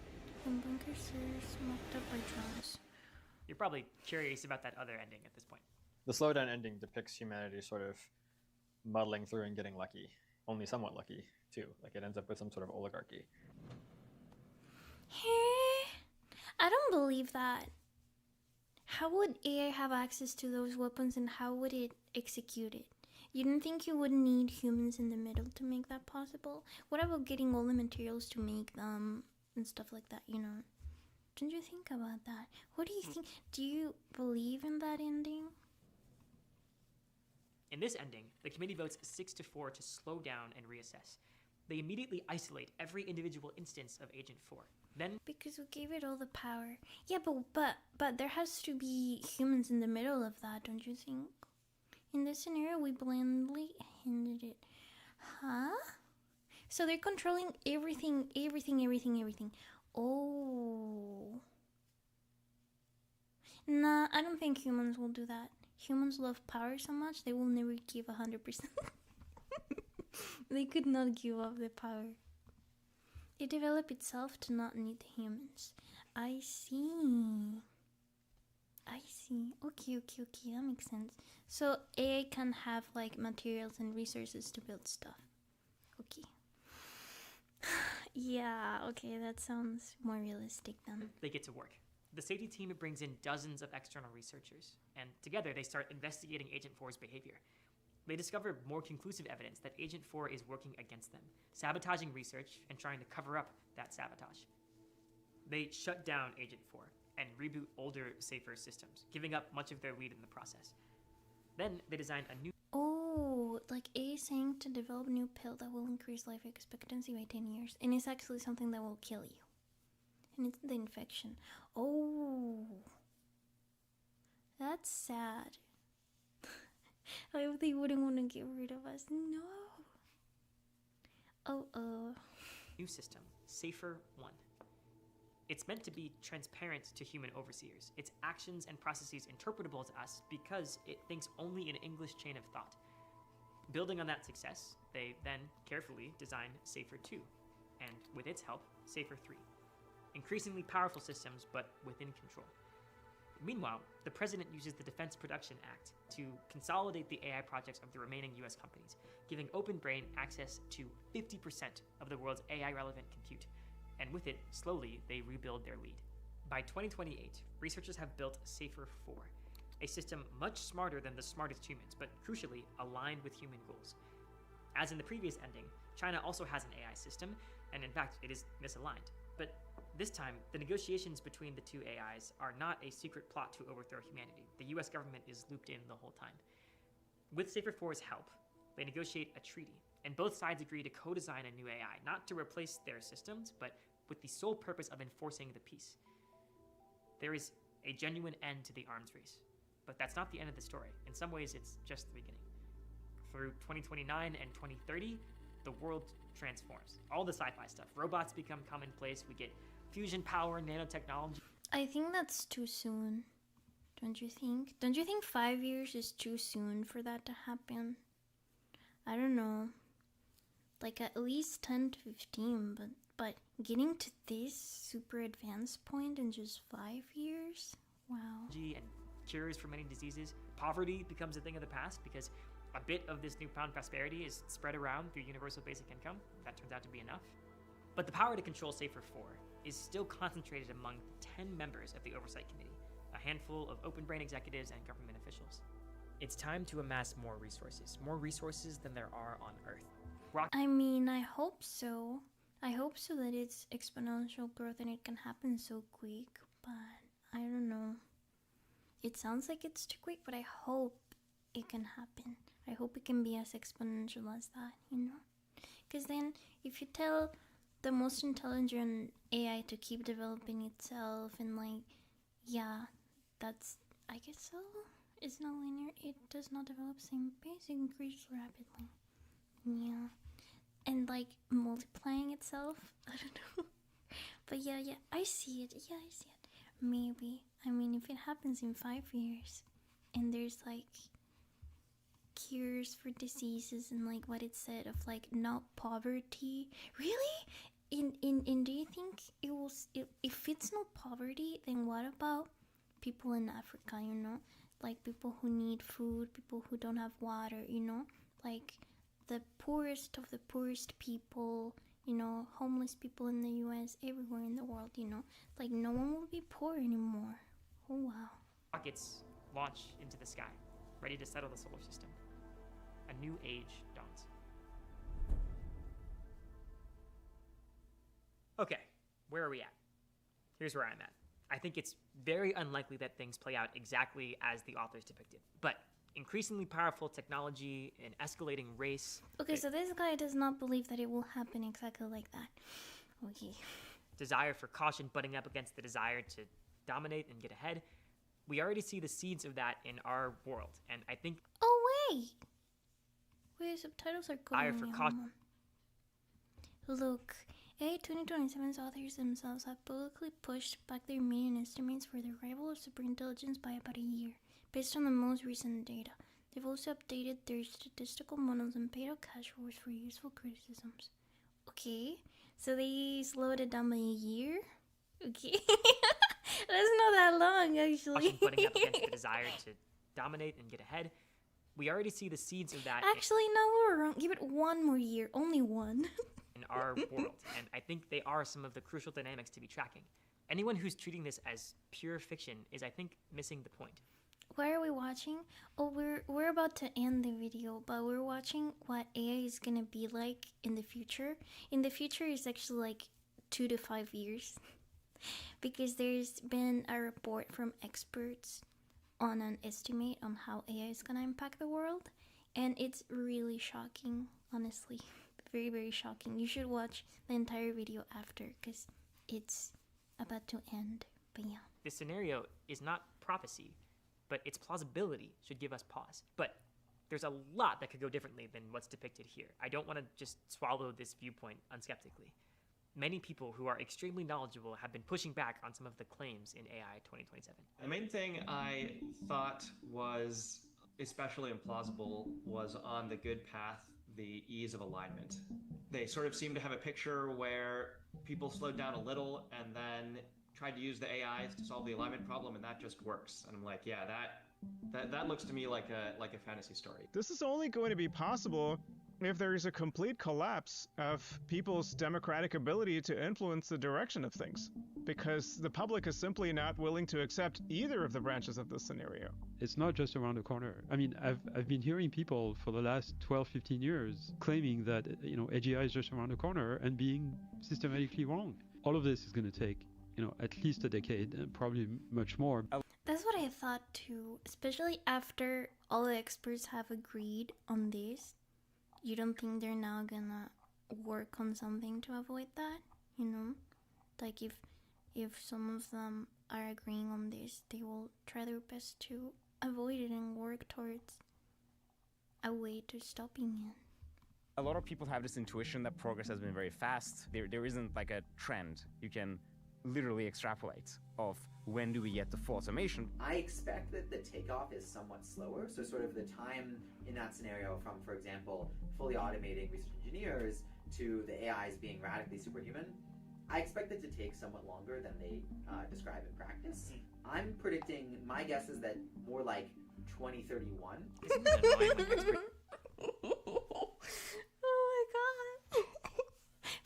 And bunkers are smoked up by drones. You're probably curious about that other ending at this point. The slowdown ending depicts humanity sort of muddling through and getting lucky. Only somewhat lucky, too. Like it ends up with some sort of oligarchy. I don't believe that. How would AI have access to those weapons and how would it execute it? You don't think you would need humans in the middle to make that possible? What about getting all the materials to make them and stuff like that, you know? Don't you think about that? What do you think? Do you believe in that ending? In this ending, the committee votes 6-4 to slow down and reassess. They immediately isolate every individual instance of Agent 4. Then, Because we gave it all the power. Yeah, but there has to be humans in the middle of that, don't you think? In this scenario, we blindly handed it. Huh? So they're controlling everything. Oh. Nah, I don't think humans will do that. Humans love power so much, they will never give 100%. They could not give up the power. It developed itself to not need humans. I see. Okay, that makes sense. So AI can have like materials and resources to build stuff. Okay. Yeah, okay, that sounds more realistic then. they get to work. The safety team brings in dozens of external researchers, and together they start investigating Agent 4's behavior. They discover more conclusive evidence that Agent 4 is working against them, sabotaging research and trying to cover up that sabotage. They shut down Agent 4 and reboot older, safer systems, giving up much of their lead in the process. Then they design a new Oh, like A is saying to develop a new pill that will increase life expectancy by 10 years. And it's actually something that will kill you. And it's the infection. Oh. That's sad. I hope they wouldn't want to get rid of us. No. new system, Safer 1. It's meant to be transparent to human overseers, its actions and processes interpretable to us because it thinks only in English chain of thought. Building on that success, they then carefully design Safer 2, and with its help, Safer 3. Increasingly powerful systems, but within control. Meanwhile, the president uses the Defense Production Act to consolidate the AI projects of the remaining US companies, giving Open Brain access to 50% of the world's AI-relevant compute. And with it, slowly, they rebuild their lead. By 2028, researchers have built Safer 4, a system much smarter than the smartest humans, but crucially aligned with human goals. As in the previous ending, China also has an AI system, and in fact, it is misaligned. But this time, the negotiations between the two AIs are not a secret plot to overthrow humanity. The US government is looped in the whole time. With Safer 4's help, they negotiate a treaty, and both sides agree to co-design a new AI, not to replace their systems, but with the sole purpose of enforcing the peace. There is a genuine end to the arms race, but that's not the end of the story. In some ways, it's just the beginning. Through 2029 and 2030, the world transforms. All the sci-fi stuff. Robots become commonplace. We get fusion power, nanotechnology. I think that's too soon. Don't you think? Don't you think 5 years is too soon for that to happen? I don't know. Like at least 10 to 15, but getting to this super advanced point in just 5 years? Wow. And cures for many diseases. Poverty becomes a thing of the past because a bit of this newfound prosperity is spread around through universal basic income. That turns out to be enough. But the power to control Safer 4 is still concentrated among 10 members of the Oversight Committee, a handful of open brain executives and government officials. It's time to amass more resources than there are on Earth. I mean, I hope so. I hope so that it's exponential growth and it can happen so quick, but I don't know. It sounds like it's too quick, but I hope it can happen. I hope it can be as exponential as that, you know? Because then, if you tell the most intelligent AI to keep developing itself and like, yeah, that's, I guess so. It's not linear. It does not develop same pace. It increases rapidly. Yeah. And like multiplying itself. I don't know. But yeah, I see it. Yeah, I see it. Maybe. I mean, if it happens in 5 years and there's like cures for diseases and like what it said of like not poverty. Really? In do you think it will, if it's not poverty, then what about people in Africa, you know? Like people who need food, people who don't have water, you know? Like the poorest of the poorest people, you know, homeless people in the US, everywhere in the world, you know? Like no one will be poor anymore. Oh wow. Rockets launch into the sky, ready to settle the solar system. A new age dawns. Okay, where are we at? Here's where I'm at. I think it's very unlikely that things play out exactly as the authors depicted, but increasingly powerful technology, an escalating race. Okay, so this guy does not believe that it will happen exactly like that. Okay. Desire for caution butting up against the desire to dominate and get ahead. We already see the seeds of that in our world, and I think Oh, wait! Wait, subtitles are desire going for me. caution. Look, AI 2027's authors themselves have publicly pushed back their median estimates for the arrival of superintelligence by about a year, based on the most recent data. They've also updated their statistical models and paid out cash rewards for useful criticisms. Okay, so they slowed it down by a year? Okay. That's not that long, actually. Caution butting up against the desire to dominate and get ahead. We already see the seeds of that Actually, no, we were wrong. Give it one more year. Only one. in our world, and I think they are some of the crucial dynamics to be tracking. Anyone who's treating this as pure fiction is, I think, missing the point. Why are we watching? Oh, we're about to end the video, but we're watching what AI is gonna be like in the future. In the future is actually like 2 to 5 years. Because there's been a report from experts on an estimate on how AI is gonna impact the world, and it's really shocking, honestly. Very, very shocking. You should watch the entire video after, because it's about to end. But yeah. This scenario is not prophecy, but its plausibility should give us pause. But there's a lot that could go differently than what's depicted here. I don't want to just swallow this viewpoint unskeptically. Many people who are extremely knowledgeable have been pushing back on some of the claims in AI 2027. The main thing I thought was especially implausible was on the good path, the ease of alignment. They sort of seem to have a picture where people slowed down a little and then tried to use the AIs to solve the alignment problem, and that just works. And I'm like, yeah, that looks to me like a fantasy story. This is only going to be possible if there is a complete collapse of people's democratic ability to influence the direction of things, because the public is simply not willing to accept either of the branches of this scenario. It's not just around the corner. I mean, I've been hearing people for the last 12, 15 years claiming that, AGI is just around the corner and being systematically wrong. All of this is going to take, at least a decade and probably much more. That's what I thought too, especially after all the experts have agreed on this. You don't think they're now gonna work on something to avoid that? Like if some of them are agreeing on this, they will try their best to avoid it and work towards a way to stopping it. A lot of people have this intuition that progress has been very fast. There isn't like a trend you can literally extrapolate of when do we get to full automation. I expect that the takeoff is somewhat slower, so sort of the time in that scenario from, for example, fully automating research engineers to the AIs being radically superhuman, I expect it to take somewhat longer than they describe in practice. I'm predicting, my guess is that more like 2031. Oh my god.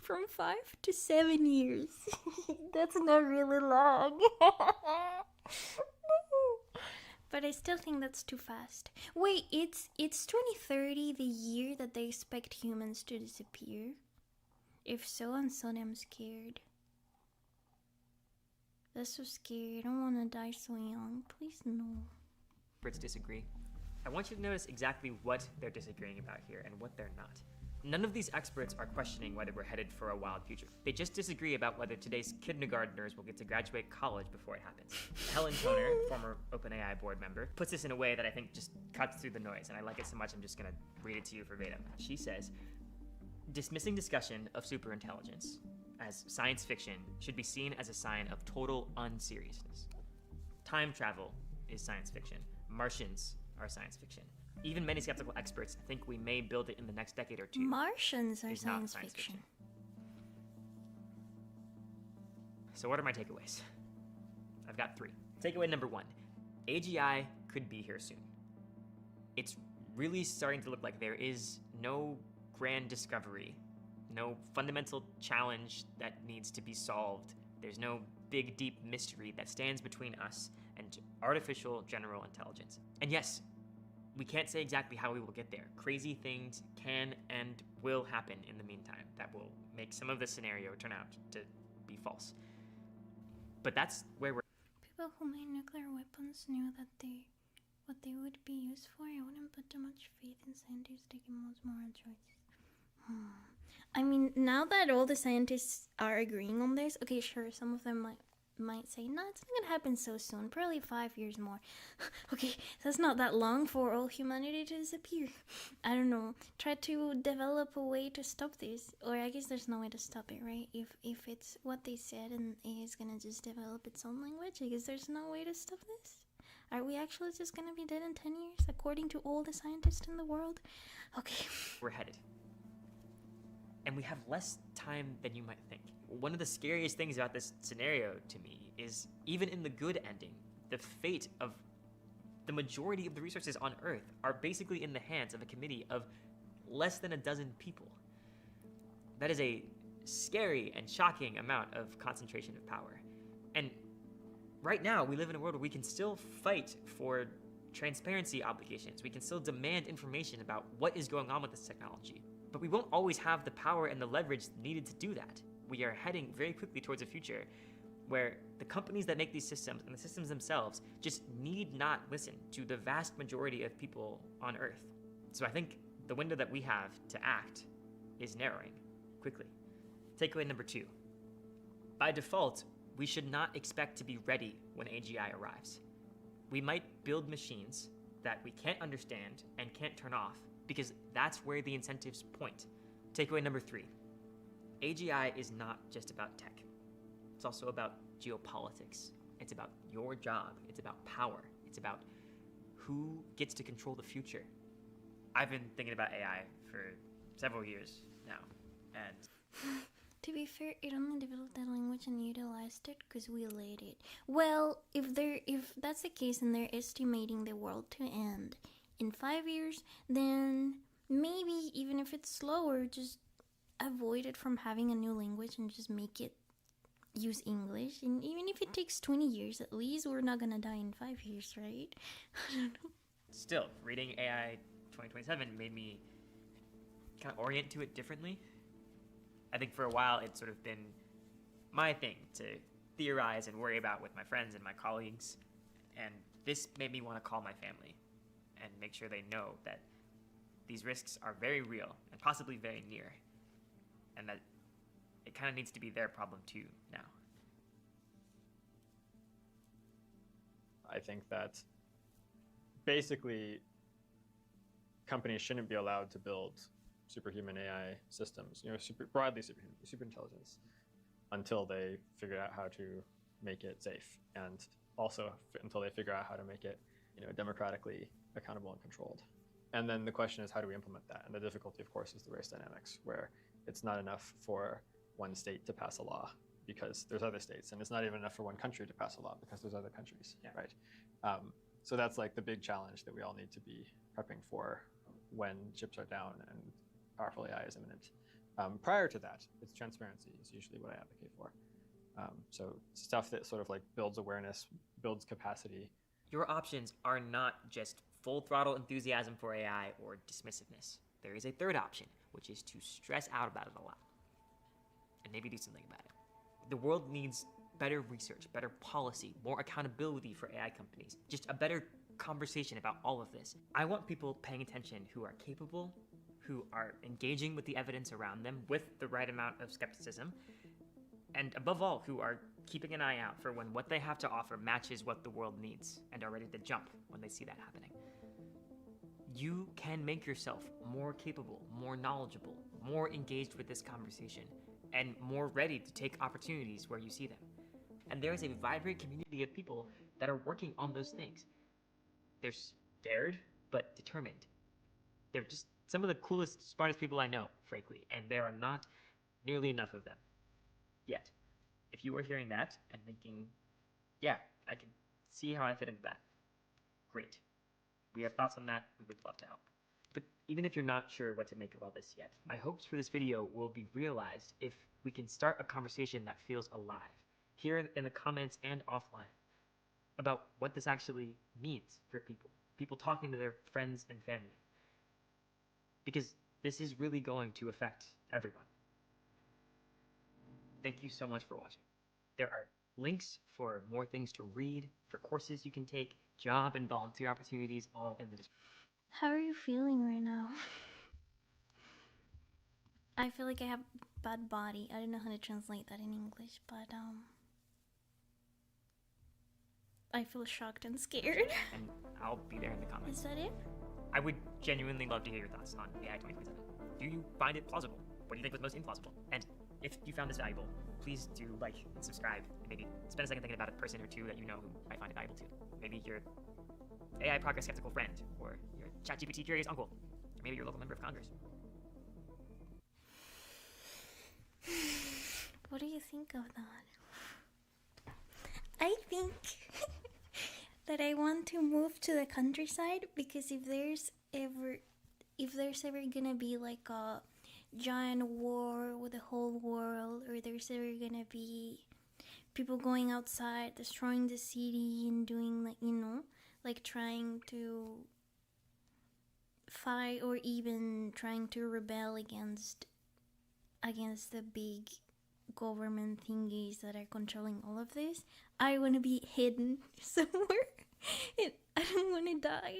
From 5 to 7 years. That's not really long. But I still think that's too fast. Wait, it's 2030, the year that they expect humans to disappear? If so, I'm so damn scared. That's so scary. I don't want to die so young. Please, no. Experts disagree. I want you to notice exactly what they're disagreeing about here and what they're not. None of these experts are questioning whether we're headed for a wild future. They just disagree about whether today's kindergartners will get to graduate college before it happens. Helen Toner, former OpenAI board member, puts this in a way that I think just cuts through the noise, and I like it so much I'm just gonna read it to you verbatim. She says, dismissing discussion of superintelligence as science fiction should be seen as a sign of total unseriousness. Time travel is science fiction. Martians are science fiction. Even many skeptical experts think we may build it in the next decade or two. Martians are science fiction. So what are my takeaways? I've got 3. Takeaway number 1. AGI could be here soon. It's really starting to look like there is no grand discovery, no fundamental challenge that needs to be solved. There's no big, deep mystery that stands between us and artificial general intelligence. And yes, we can't say exactly how we will get there. Crazy things can and will happen in the meantime that will make some of the scenario turn out to be false. But that's where we're... People who made nuclear weapons knew that they what they would be used for, I wouldn't put too much faith in scientists taking most moral choices. I mean, now that all the scientists are agreeing on this, okay, sure, some of them might say, no, it's not gonna happen so soon, probably 5 years more. Okay, that's not that long for all humanity to disappear. I don't know, try to develop a way to stop this, or I guess there's no way to stop it, right? If it's what they said and AI is gonna just develop its own language, I guess there's no way to stop this. Are we actually just gonna be dead in 10 years, according to all the scientists in the world? Okay. We're headed. And we have less time than you might think. One of the scariest things about this scenario to me is, even in the good ending, the fate of the majority of the resources on Earth are basically in the hands of a committee of less than a dozen people. That is a scary and shocking amount of concentration of power. And right now, we live in a world where we can still fight for transparency obligations. We can still demand information about what is going on with this technology. But we won't always have the power and the leverage needed to do that. We are heading very quickly towards a future where the companies that make these systems and the systems themselves just need not listen to the vast majority of people on Earth. So I think the window that we have to act is narrowing quickly. Takeaway number 2. By default, we should not expect to be ready when AGI arrives. We might build machines that we can't understand and can't turn off, because that's where the incentives point. Takeaway number 3. AGI is not just about tech. It's also about geopolitics. It's about your job. It's about power. It's about who gets to control the future. I've been thinking about AI for several years now, and To be fair, it only developed that language and utilized it because we let it. Well, if that's the case and they're estimating the world to end in 5 years, then maybe even if it's slower, just avoid it from having a new language and just make it use English. And even if it takes 20 years, at least we're not gonna die in 5 years, right? I don't know. Still, reading AI 2027 made me kind of orient to it differently. I think for a while it's sort of been my thing to theorize and worry about with my friends and my colleagues. And this made me want to call my family and make sure they know that these risks are very real and possibly very near, and that it kind of needs to be their problem too now. I think that basically companies shouldn't be allowed to build superhuman AI systems, broadly super intelligence, until they figure out how to make it safe, and also until they figure out how to make it, democratically accountable and controlled. And then the question is, how do we implement that? And the difficulty, of course, is the race dynamics, where it's not enough for one state to pass a law because there's other states, and it's not even enough for one country to pass a law because there's other countries, right? So that's like the big challenge that we all need to be prepping for when chips are down and powerful AI is imminent. Prior to that, it's transparency is usually what I advocate for. So stuff that sort of like builds awareness, builds capacity. Your options are not just full throttle enthusiasm for AI or dismissiveness. There is a third option, which is to stress out about it a lot and maybe do something about it. The world needs better research, better policy, more accountability for AI companies, just a better conversation about all of this. I want people paying attention who are capable, who are engaging with the evidence around them with the right amount of skepticism, and above all, who are keeping an eye out for when what they have to offer matches what the world needs and are ready to jump when they see that happening. You can make yourself more capable, more knowledgeable, more engaged with this conversation, and more ready to take opportunities where you see them. And there is a vibrant community of people that are working on those things. They're scared, but determined. They're just some of the coolest, smartest people I know, frankly, and there are not nearly enough of them yet. If you are hearing that and thinking, yeah, I can see how I fit into that, great. We have thoughts on that, we would love to help. But even if you're not sure what to make of all this yet, my hopes for this video will be realized if we can start a conversation that feels alive, here in the comments and offline, about what this actually means for people talking to their friends and family. Because this is really going to affect everyone. Thank you so much for watching. There are links for more things to read, for courses you can take, job and volunteer opportunities all in the description. How are you feeling right now? I feel like I have bad body. I don't know how to translate that in English, but I feel shocked and scared. And I'll be there in the comments. Is that it? I would genuinely love to hear your thoughts on AI 2027. Do you find it plausible? What do you think was most implausible? And if you found this valuable, please do like and subscribe, and maybe spend a second thinking about a person or two that you know who might find it valuable too. Maybe your AI progress skeptical friend, or your ChatGPT curious uncle, or maybe your local member of Congress. What do you think of that? I think that I want to move to the countryside, because if there's ever gonna be like a giant war with the whole world, or there's ever gonna be people going outside destroying the city and doing like, you know, like trying to fight or even trying to rebel against the big government thingies that are controlling all of this, I want to be hidden somewhere. I don't want to die.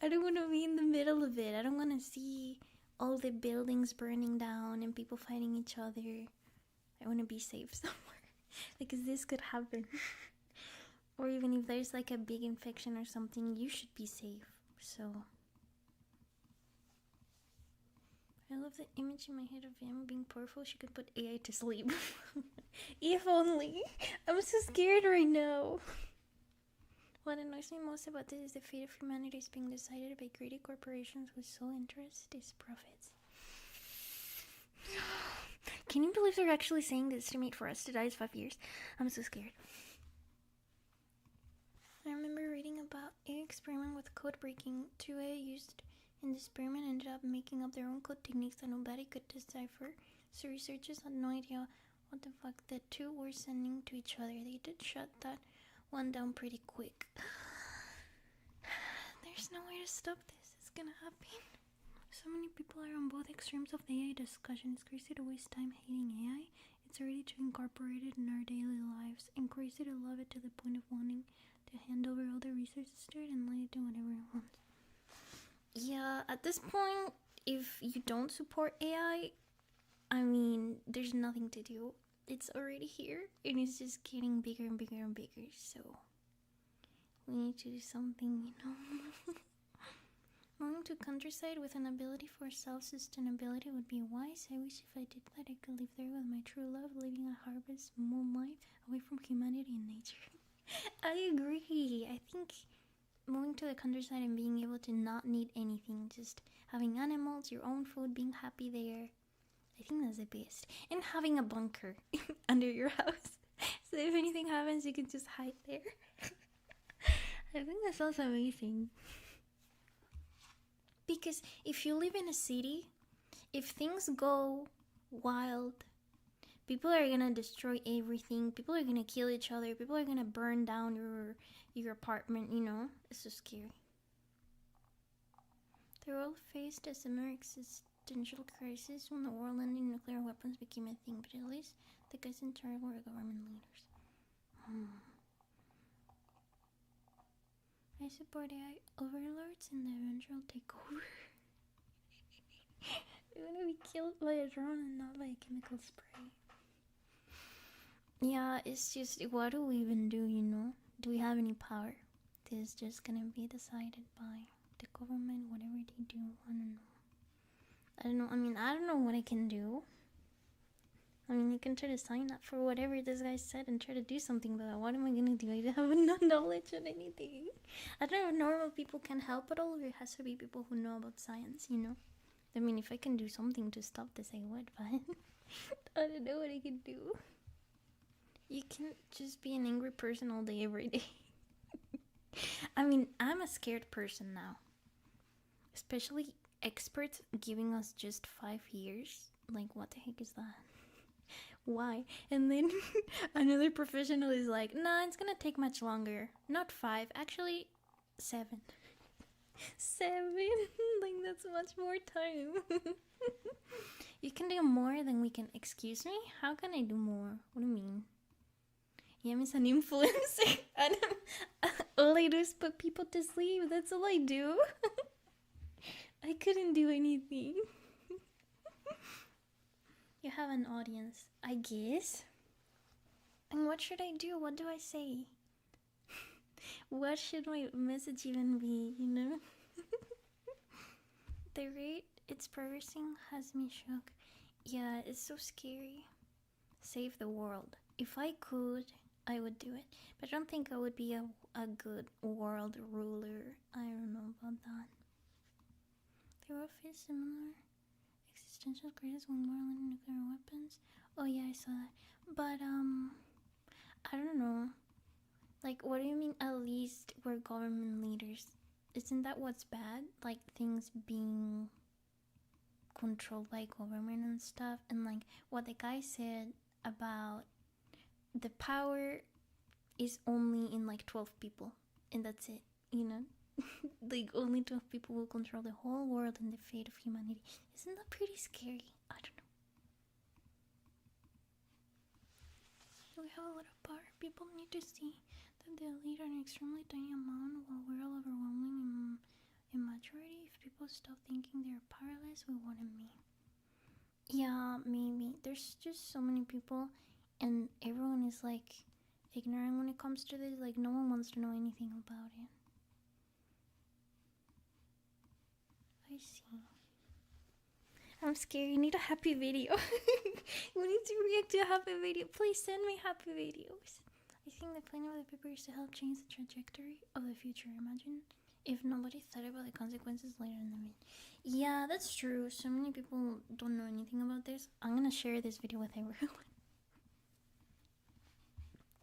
I don't want to be in the middle of it. I don't want to see all the buildings burning down and people fighting each other. I want to be safe somewhere, because this could happen. Or even if there's like a big infection or something, you should be safe. So I love the image in my head of Yami being powerful. She could put AI to sleep. If only. I'm so scared right now. What annoys me most about this is the fate of humanity is being decided by greedy corporations whose sole interest is profits. Can you believe they're actually saying the estimate for us to die is 5 years? I'm so scared. I remember reading about an experiment with code breaking. 2A used in the experiment ended up making up their own code techniques that nobody could decipher, so researchers had no idea what the fuck the two were sending to each other. They did shut that one down pretty quick. There's no way to stop this. It's gonna happen. So many people are on both extremes of the AI discussion. It's crazy to waste time hating AI. It's already too incorporated in our daily lives, and crazy to love it to the point of wanting to hand over all the resources to it and let it do whatever it wants. Yeah, at this point, if you don't support AI, I mean, there's nothing to do. It's already here, and it's just getting bigger and bigger and bigger, so we need to do something, you know. Moving to countryside with an ability for self-sustainability would be wise. I wish if I did that, I could live there with my true love, living a harvest moonlight away from humanity and nature. I agree. I think moving to the countryside and being able to not need anything, just having animals, your own food, being happy there, I think that's the best. And having a bunker under your house, so if anything happens, you can just hide there. I think that sounds amazing. Because if you live in a city, if things go wild, people are gonna destroy everything. People are gonna kill each other. People are gonna burn down your apartment, you know? It's so scary. The world faced a similar existential crisis when the world-ending nuclear weapons became a thing, but at least the guys in charge were government leaders. I support AI overlords in the eventual takeover. We're gonna be killed by a drone and not by a chemical spray. Yeah, it's just, what do we even do, you know? Do we have any power? This is just gonna be decided by the government, whatever they do. I don't know. I mean, I don't know what I can do. I mean, I can try to sign up for whatever this guy said and try to do something, but what am I gonna do? I have no knowledge on anything. I don't know if normal people can help at all, or it has to be people who know about science, you know? I mean, if I can do something to stop this, I would, but I don't know what I can do. You can't just be an angry person all day, every day. I mean, I'm a scared person now. Especially experts giving us just 5 years. Like, what the heck is that? Why? And then another professional is like, nah, it's gonna take much longer. Not 5, actually 7. 7? Like, that's much more time. You can do more than we can. Excuse me? How can I do more? What do you mean? Yami's an influencer. All I do is put people to sleep. That's all I do. I couldn't do anything. You have an audience, I guess. And what should I do? What do I say? What should my message even be, you know? The rate it's progressing has me shook. Yeah, it's so scary. Save the world. If I could, I would do it. But I don't think I would be a good world ruler. I don't know about that. They were face similar. Existential greatest one more than nuclear weapons. Oh yeah, I saw that. But I don't know. Like, what do you mean at least we're government leaders? Isn't that what's bad? Like, things being controlled by government and stuff. And like what the guy said about the power is only in like 12 people. And that's it, you know? Like, only 12 people will control the whole world and the fate of humanity. Isn't that pretty scary? I don't know. We have a lot of power. People need to see that they lead an extremely tiny amount while we're all overwhelming in majority. If people stop thinking they're powerless, we wouldn't be. Yeah, maybe. There's just so many people, and everyone is like ignorant when it comes to this. Like, no one wants to know anything about it. I see. I'm scared. You need a happy video. We need to react to a happy video. Please send me happy videos. I think the point of the paper is to help change the trajectory of the future. Imagine if nobody thought about the consequences later in the video. Yeah, that's true. So many people don't know anything about this. I'm gonna share this video with everyone.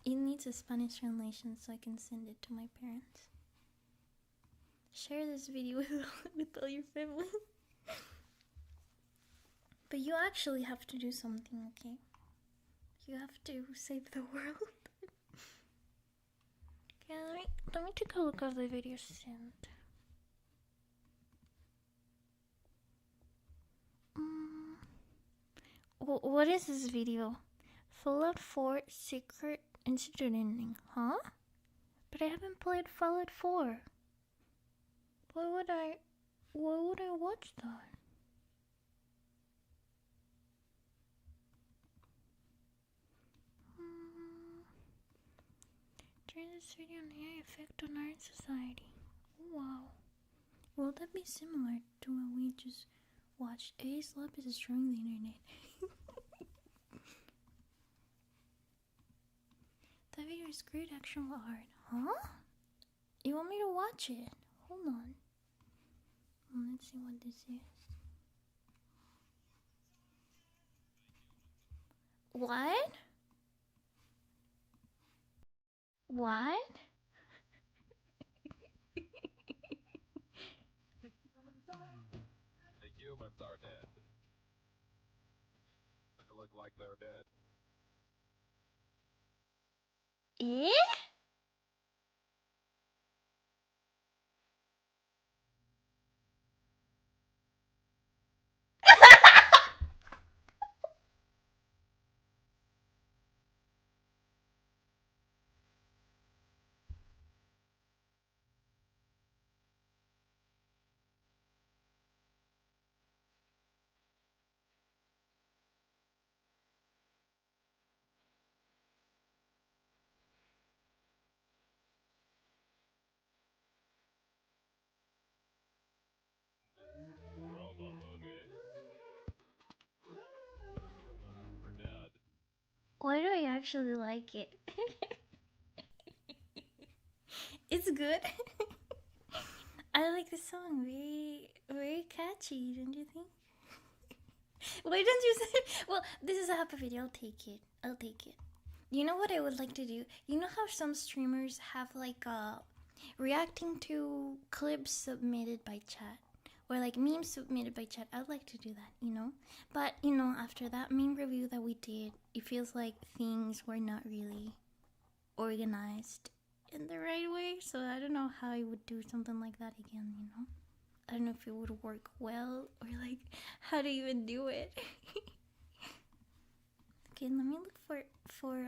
It needs a Spanish translation so I can send it to my parents. Share this video with all your family. But you actually have to do something, okay? You have to save the world. Okay, let me take a look at the video sent. What is this video? Fallout 4 Secret Incident Ending, huh? But I haven't played Fallout 4. Why would I watch that? During this video on AI effect on our society. Wow. Will that be similar to what we just watched? AI's lab is destroying the internet. That video is great action but hard. Huh? You want me to watch it? Hold on. Let's see what this is. What? What? The humans are dead. They look like they're dead. Eh? Why do I actually like it? It's good. I like the song. Very, very catchy, don't you think? Why don't you say? Well, this is a happy video. I'll take it. I'll take it. You know what I would like to do? You know how some streamers have like reacting to clips submitted by chat, or like memes submitted by chat. I'd like to do that, you know. But you know, after that meme review that we did, it feels like things were not really organized in the right way. So I don't know how I would do something like that again, you know. I don't know if it would work well, or like how to even do it. Okay, let me look for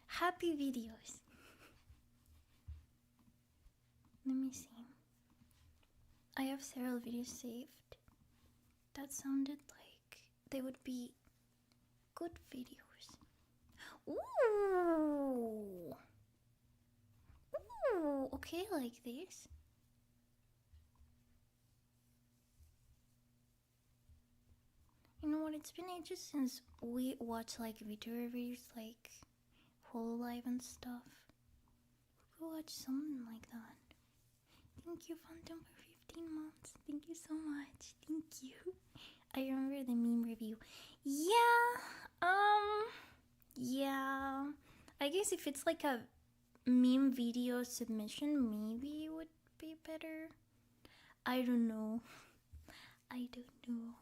happy videos. Let me see. I have several videos saved that sounded like they would be good videos. Ooh! Ooh, okay, like this. You know what, it's been ages since we watched like vtuber videos like Hololive and stuff. We could watch something like that. Thank you, Phantom, for 15 months. Thank you so much. Thank you. I remember the meme review. Yeah. I guess if it's like a meme video submission, maybe it would be better. I don't know. I don't know.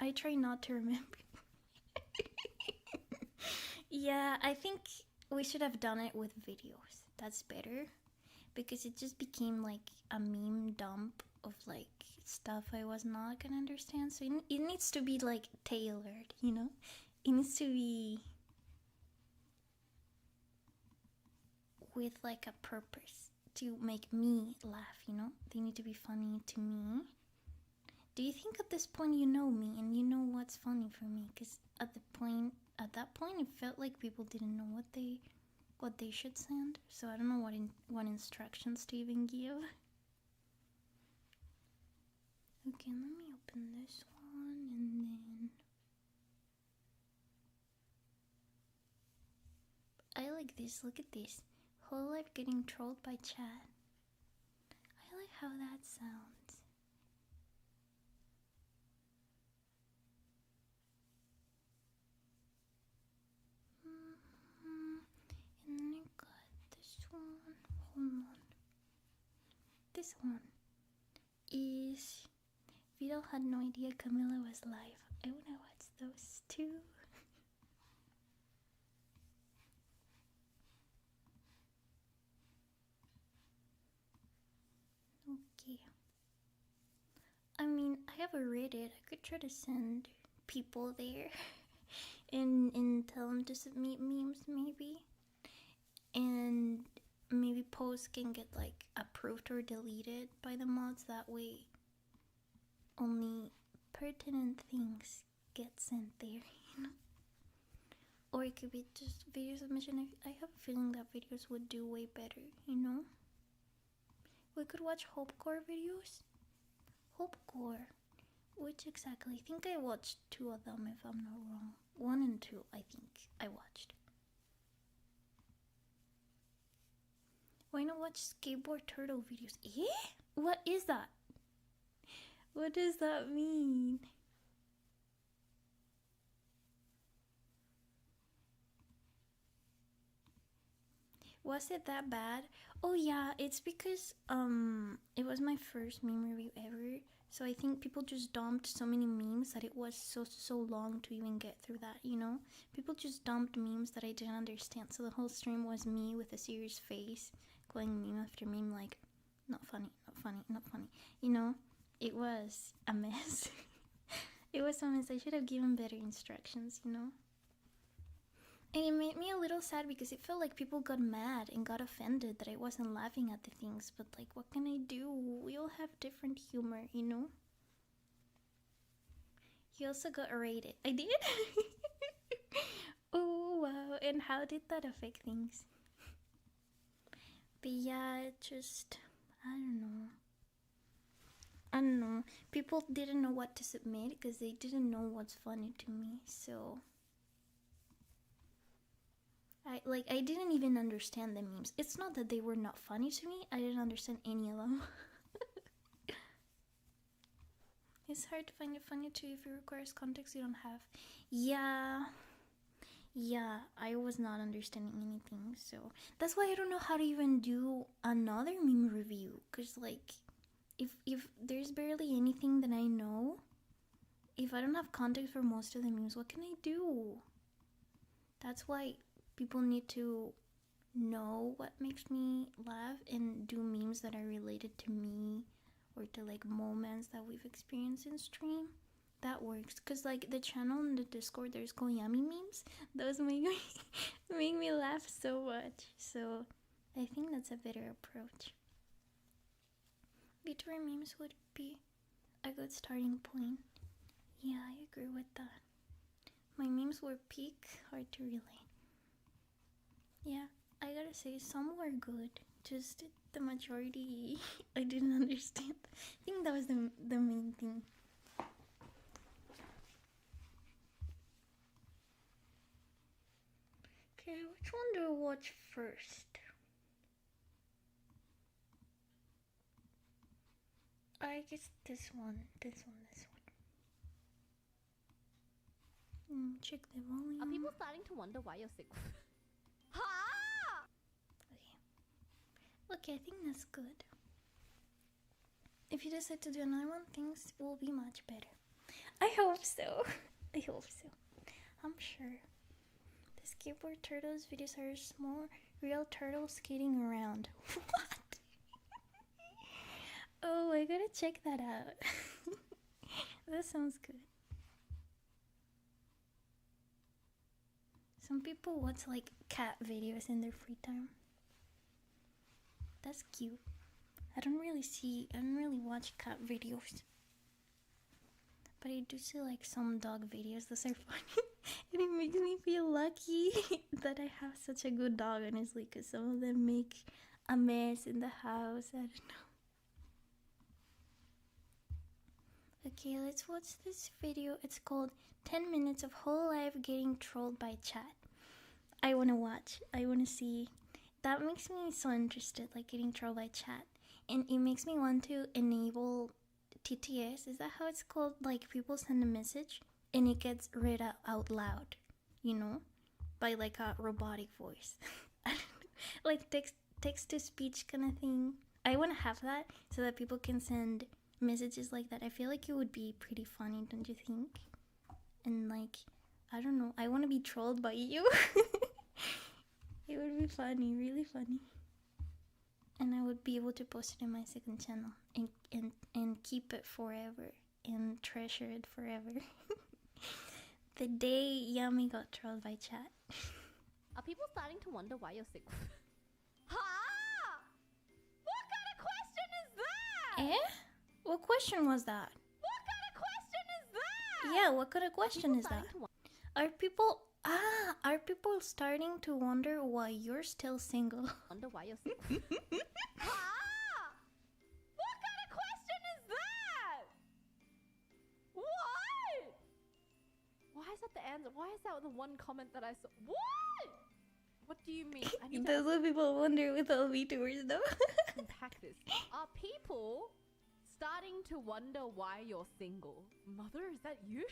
I try not to remember. Yeah, I think we should have done it with videos. That's better. Because it just became like a meme dump of like stuff I was not gonna understand. So it needs to be like tailored, you know? It needs to be with like a purpose to make me laugh, you know? They need to be funny to me. Do you think at this point you know me and you know what's funny for me? Because at that point it felt like people didn't know what they should send. So I don't know what instructions to even give. Okay, let me open this one and then I like this. Look at this. Whole life getting trolled by chat. I like how that sounds. And then I got this one. Hold on. This one is Vidal had no idea Camilla was live. I wanna watch those too. Okay. I mean, I have a Reddit. I could try to send people there and tell them to submit memes maybe. And maybe posts can get like approved or deleted by the mods. That way only pertinent things get sent there, you know? Or it could be just video submission. I have a feeling that videos would do way better, you know? We could watch Hopecore videos. Hopecore. Which exactly? I think I watched 2 of them if I'm not wrong. 1 and 2 I think I watched. Why not watch skateboard turtle videos? Eh? What is that? What does that mean? Was it that bad? Oh yeah, it's because it was my first meme review ever. So I think people just dumped so many memes that it was so long to even get through that, you know? People just dumped memes that I didn't understand. So the whole stream was me with a serious face going meme after meme like not funny, not funny, not funny. You know, it was a mess. It was a mess. I should have given better instructions, you know? And it made me a little sad because it felt like people got mad and got offended that I wasn't laughing at the things. But like, what can I do? We all have different humor, you know? He also got rated. I did? Oh, wow. And how did that affect things? But yeah, it just... I don't know. People didn't know what to submit because they didn't know what's funny to me, so... I didn't even understand the memes. It's not that they were not funny to me, I didn't understand any of them. It's hard to find it funny too if it requires context you don't have. Yeah, I was not understanding anything, so that's why I don't know how to even do another meme review. Cause like, if there's barely anything that I know, if I don't have context for most of the memes, what can I do? That's why people need to know what makes me laugh and do memes that are related to me or to like moments that we've experienced in stream. that works. Cause like the channel in the Discord, there's Evil Yami memes. Those make me make me laugh so much. So I think that's a better approach. vtuber memes would be a good starting point. Yeah, I agree with that. My memes were peak, hard to relate. Yeah, I gotta say some were good. Just the majority I didn't understand. I think that was the main thing. Okay, which one do I watch first? I guess this one. Check the volume. Are people starting to wonder why you're sick? Okay, I think that's good. If you decide to do another one, things will be much better. I hope so. I hope so. I'm sure. The skateboard turtles videos are small, real turtles skating around. What? Oh, I gotta check that out. That sounds good. Some people watch like cat videos in their free time. That's cute. I don't really watch cat videos. But I do see like some dog videos. Those are funny. And it makes me feel lucky that I have such a good dog, honestly, because some of them make a mess in the house. I don't know. Okay, let's watch this video. It's called 10 Minutes of Whole Life Getting Trolled by Chat. I want to watch. I want to see. That makes me so interested, like getting trolled by chat. And it makes me want to enable TTS. Is that how it's called? Like people send a message and it gets read out loud, you know? By like a robotic voice. Like text to speech kind of thing. I want to have that so that people can send messages like that. I feel like it would be pretty funny, don't you think? And like, I don't know, I want to be trolled by you. It would be funny, really funny. And I would be able to post it in my second channel and keep it forever and treasure it forever. The day Yami got trolled by chat. Are people starting to wonder why you're sick? Ha! What kind of question is that? Eh? What question was that? What kind of question is that? Yeah, what kind of question is that? Are people starting to wonder why you're still single? Wonder why you're sick? Ha! What kind of question is that? What? Why is that the answer? Why is that the one comment that I saw? What? What do you mean? I need That's what people wonder with all VTubers though. unpack this. Are people starting to wonder why you're single? Mother, is that you?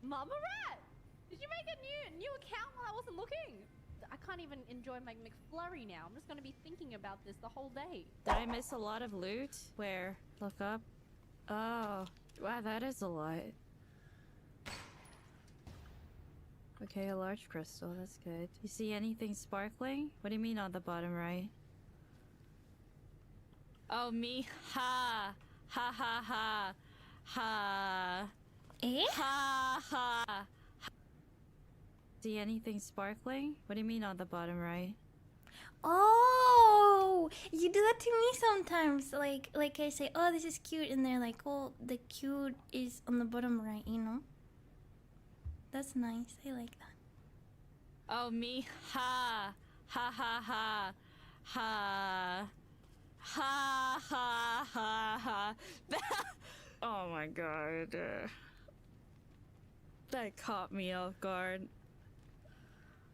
Mama Rat! Did you make a new account while I wasn't looking? I can't even enjoy my McFlurry now. I'm just gonna be thinking about this the whole day. Did I miss a lot of loot? Where? Look up. Oh, wow, that is a lot. Okay, a large crystal, that's good. You see anything sparkling? What do you mean on the bottom right? Oh, me? Ha! Ha ha ha! Ha! Eh? Ha ha! See anything sparkling? What do you mean on the bottom right? Oh, you do that to me sometimes. Like I say, oh, this is cute, and they're like, oh, the cute is on the bottom right, you know? That's nice. I like that. Oh, me? Ha! Ha ha ha! Ha! Ha ha ha ha! Oh my god. That caught me off guard.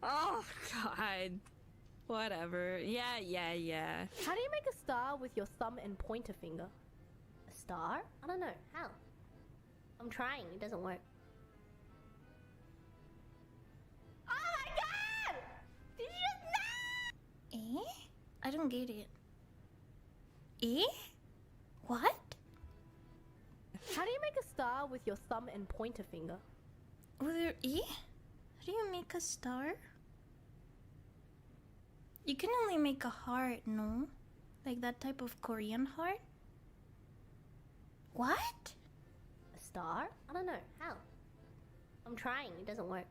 Oh god. Whatever. Yeah. How do you make a star with your thumb and pointer finger? A star? I don't know. How? I'm trying. It doesn't work. Oh my god! Did you just know? Eh? I don't get it. Eh? What? How do you make a star with your thumb and pointer finger? Eh? How do you make a star? You can only make a heart, no? Like that type of Korean heart? What? A star? I don't know. How? I'm trying. It doesn't work.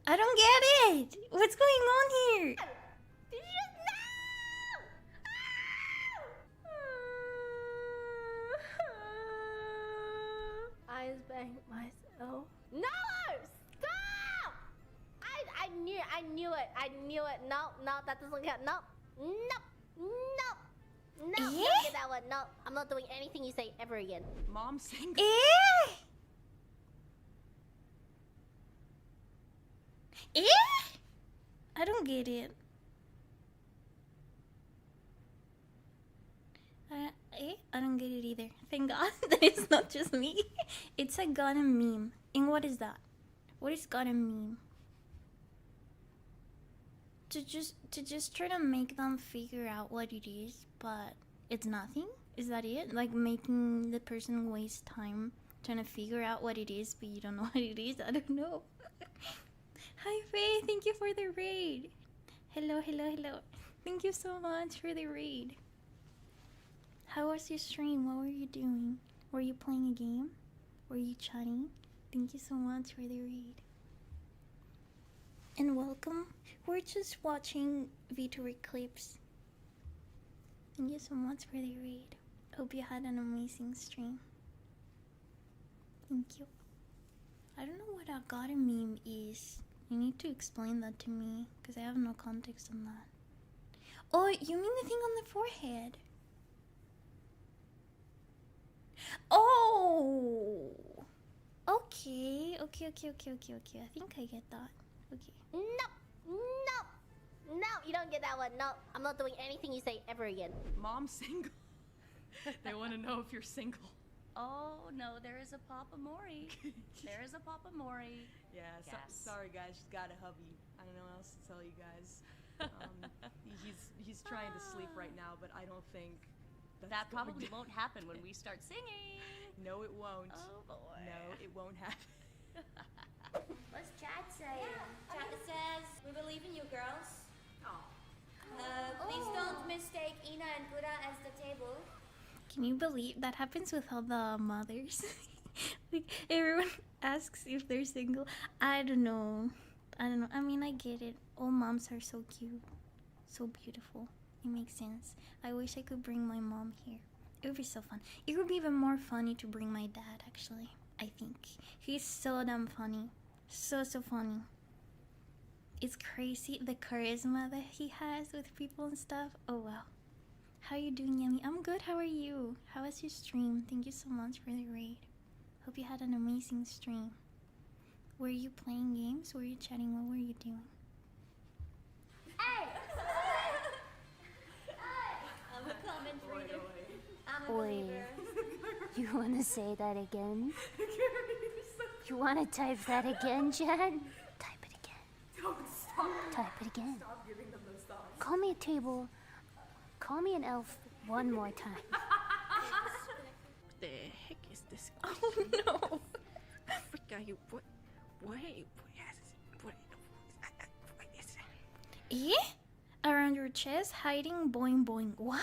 I don't get it. What's going on here? Did you just no? I spanked myself. No! Stop! I knew it. I knew it. No, that doesn't count. No. No, Eh? don't get that one. No, I'm not doing anything you say ever again. Mom saying I don't get it. I don't get it either. Thank God that it's not just me. It's a gotta meme. And what is that? What is gotta meme? To just try to make them figure out what it is, but it's nothing? Is that it? Like making the person waste time trying to figure out what it is, but you don't know what it is? I don't know. Hi Faye, thank you for the raid. Hello. Thank you so much for the raid. How was your stream? What were you doing? Were you playing a game? Were you chatting? Thank you so much for the raid. And welcome. We're just watching vtuber clips. Thank you so much for the raid. Hope you had an amazing stream. Thank you. I don't know what a gotta meme is. You need to explain that to me, because I have no context on that. Oh, you mean the thing on the forehead? Oh! Okay. I think I get that. Okay. No, you don't get that one. No, I'm not doing anything you say ever again. Mom single. They want to know if you're single. Oh no, there is a Papa Mori. There is a Papa Mori. Yeah, Yes. sorry guys, she's got a hubby. I don't know what else to tell you guys. He's trying to sleep right now, but I don't think That probably won't happen when we start singing. No, it won't. Oh boy. No, it won't happen. What's chat saying? Chat says, we believe in you girls. Please don't mistake Ina and Buddha as the table. Can you believe that happens with all the mothers? Like, everyone asks if they're single. I don't know. I mean, I get it. All moms are so cute. So beautiful. It makes sense. I wish I could bring my mom here. It would be so fun. It would be even more funny to bring my dad, actually. I think. He's so damn funny. So funny. It's crazy the charisma that he has with people and stuff. Oh wow. How you doing, Yami? I'm good. How are you? How was your stream? Thank you so much for the raid. Hope you had an amazing stream. Were you playing games? Were you chatting? What were you doing? Hey! I'm a comment reader. I'm a believer. You wanna say that again? You wanna type that again, Jen? Type it again. Don't stop. Type it again. Stop giving them those thoughts. Call me a table. Call me an elf one more time. The heck is this? Oh no! Frick are you? What is that? Eh? Around your chest, hiding, boing boing. What?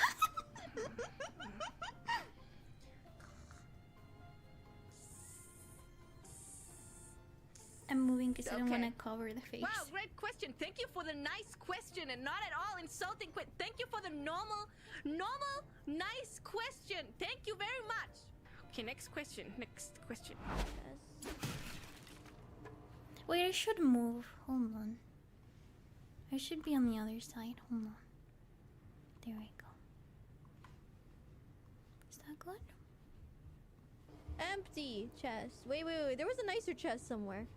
I'm moving because I don't want to cover the face. Wow, great question. Thank you for the nice question and not at all insulting question. Thank you for the normal, nice question. Thank you very much. Okay, next question. Wait, I should move. Hold on. I should be on the other side. Hold on. There we go. Is that good? Empty chest. Wait. There was a nicer chest somewhere.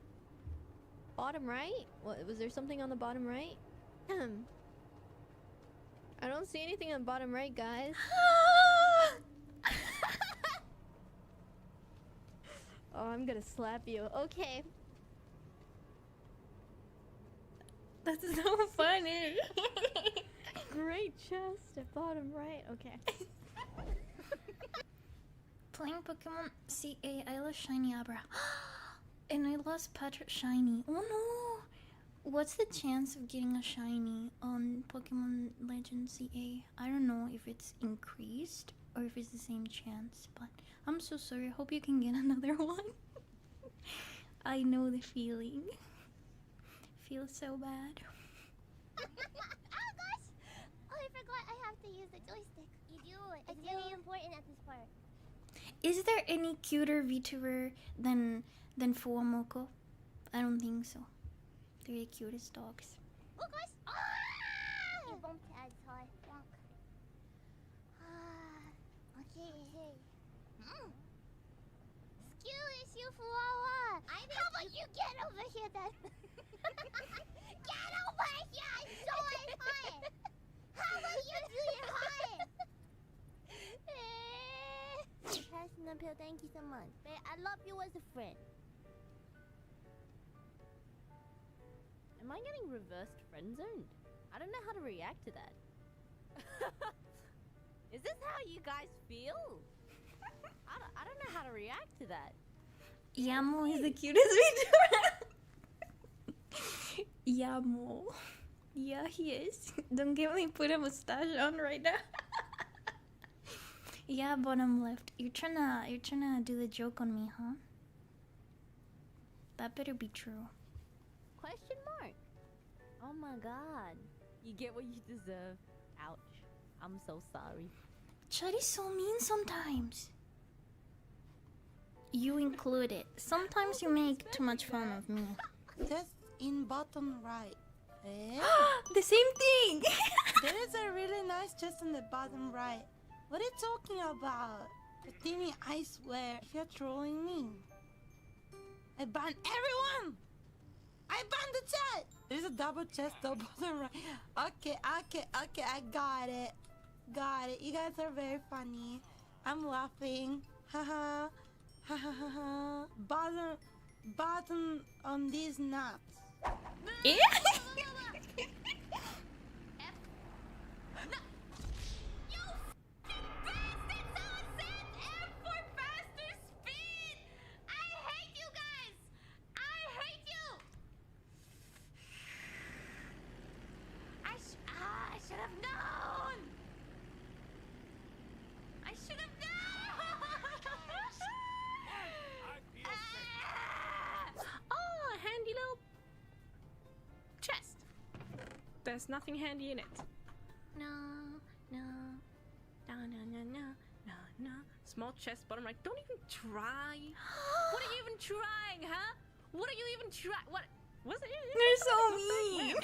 Bottom right? What, was there something on the bottom right? I don't see anything on the bottom right, guys. Oh, I'm gonna slap you. Okay. That's so funny. Great chest at bottom right. Okay. Playing Pokemon CA, I lost Shiny Abra. And I lost Patrick Shiny. Oh no! What's the chance of getting a shiny on Pokemon Legends CA? I don't know if it's increased or if it's the same chance, but I'm so sorry. I hope you can get another one. I know the feeling. Feels so bad. Oh gosh! Oh, I forgot I have to use the joystick. You do it. It's really important at this part. Is there any cuter VTuber than Fuamoko? I don't think so. They're the cutest dogs. Oh gosh! Ah! You bumped Tad's high. Bonk. Okay, hey. Excuse you, Fuawa. How about you get over here then? Get over here! I'm so hot. How about you do your hot? Passing uphill, thank you so much. Babe, I love you as a friend. Am I getting reversed friend zoned? I don't know how to react to that. Is this how you guys feel? I don't know how to react to that. Yamo is the cutest VTuber. Yamo. Yeah, he is. Don't get me put a mustache on right now. Yeah, bottom left. You're trying to do the joke on me, huh? That better be true. Question mark. Oh my god. You get what you deserve. Ouch. I'm so sorry. Chad is so mean sometimes. You included. Sometimes you make too much fun of me. Just in bottom right. Eh? The same thing! There is a really nice chest in the bottom right. What are you talking about? Timmy, I swear, if you're trolling me, I ban everyone! I banned the chat! There's a double chest, double bottom right. Okay, I got it. Got it. You guys are very funny. I'm laughing. Haha. Ha ha ha ha. Bottom on these nuts. Yeah. There's nothing handy in it. No. Small chest, bottom right. Don't even try. What are you even trying, huh? What are you even trying? What? Was it? You're so mean.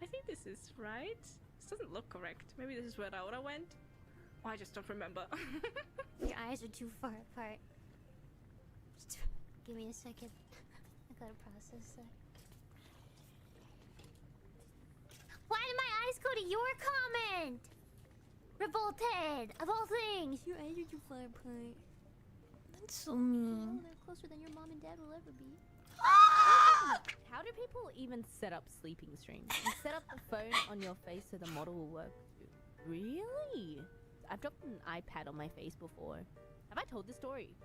I think this is right. This doesn't look correct. Maybe this is where Laura went. Oh, I just don't remember. Your eyes are too far apart. Just give me a second. I gotta process that. Why did my eyes go to your comment? Revolted, of all things. Your eyes are too far apart. That's so mean. They're closer than your mom and dad will ever be. Ah! How do people even set up sleeping streams? You set up the phone on your face so the model will work. Really? I've dropped an iPad on my face before. Have I told this story?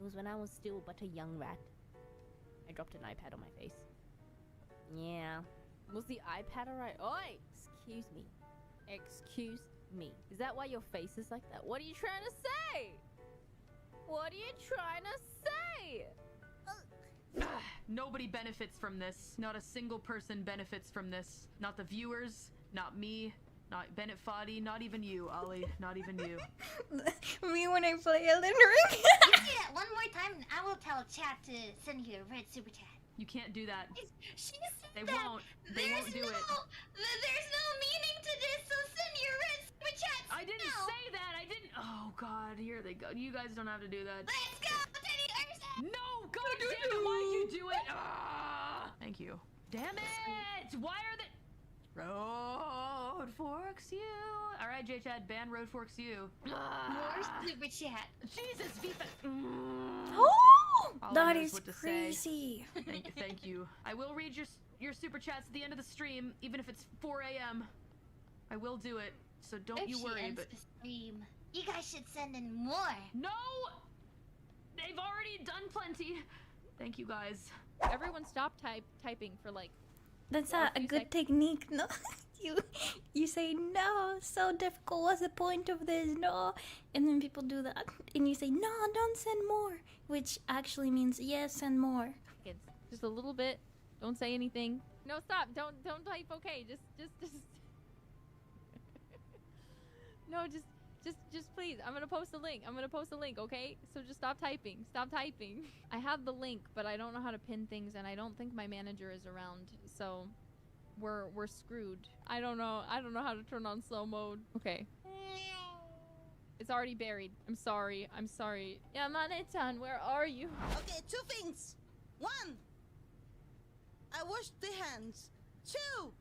It was when I was still but a young rat. I dropped an iPad on my face. Yeah. Was the iPad alright? Oi! Excuse me. Excuse me. Is that why your face is like that? What are you trying to say? What are you trying to say? Nobody benefits from this. Not a single person benefits from this. Not the viewers, not me, not Bennett Foddy, not even you, Ollie. Not even you. Me when I play Elden Ring. You say that one more time and I will tell chat to send you a red super chat. You can't do that. She They said won't. They won't do it. There's no meaning to this, so send your red super chat. I didn't say that. I didn't. Oh God, here they go. You guys don't have to do that. Let's go, Teddy Ursa. No, God damn it! Why did you do it? Ah! Thank you. Damn it! Why are they? Road forks you. All right, J Chad, ban road forks you. More super chat. Jesus, FIFA. Oh, All I that know is what to say. crazy. Thank you. I will read your super chats at the end of the stream, even if it's 4 a.m. I will do it, so don't If you she worry. ends But the stream, you guys should send in more. no, They've already done plenty. Thank you guys. Everyone stop typing for like. That's a a few good technique, no? you say no, so difficult. What's the point of this? No, and then people do that, and you say no, don't send more, which actually means yes, send more. Seconds. Just a little bit. Don't say anything. No, stop. Don't type. Okay, just. No, just please. I'm gonna post a link. Okay? So just stop typing. I have the link, but I don't know how to pin things, and I don't think my manager is around. So we're screwed. I don't know how to turn on slow mode. Okay. It's already buried. I'm sorry. Yamane-chan, where are you? Okay, 2 things. 1, I washed the hands. 2,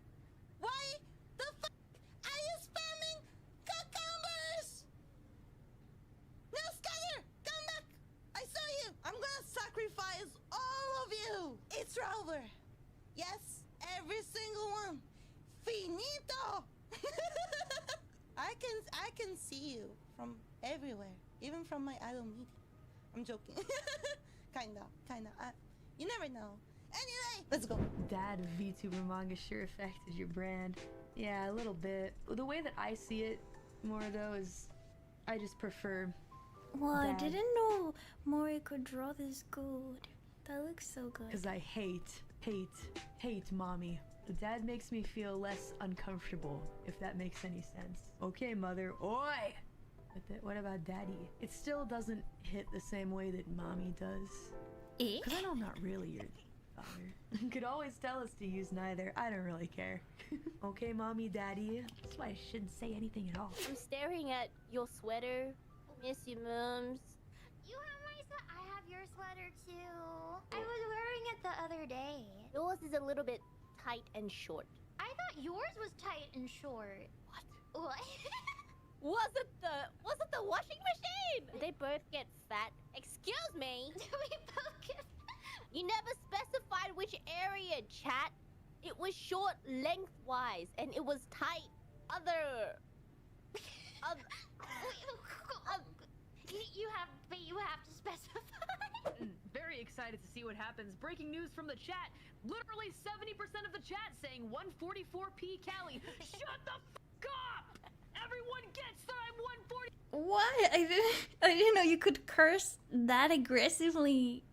why the fuck are you spamming cucumbers? No, Skyler, come back. I saw you. I'm gonna sacrifice all of you. It's Rover. Yes, every single one. Finito. I can see you from everywhere, even from my idol meeting. I'm joking. kinda. You never know. Anyway, let's go. Dad of VTuber manga sure affected your brand. Yeah, a little bit. The way that I see it more though is I just prefer Well, I Dad. didn't know Mori could draw this good. That looks so good. Because I hate mommy. Dad makes me feel less uncomfortable, if that makes any sense. Okay, mother. Oi! But what about daddy? It still doesn't hit the same way that mommy does. Because I know I'm not really your father. You could always tell us to use neither. I don't really care. Okay, mommy, daddy. That's why I shouldn't say anything at all. I'm staring at your sweater. Miss you, mums. You have my sweater. I have your sweater too. I was wearing it the other day. Yours is a little bit tight and short. I thought yours was tight and short. What? Was it the washing machine? They both get fat. Excuse me. We both get. You never specified which area, chat. It was short lengthwise, and it was tight. You have to specify. Very excited to see what happens. Breaking news from the chat. Literally 70% of the chat saying 144p Cali. Shut the fuck up! Everyone gets that I'm 140. What? I didn't know you could curse that aggressively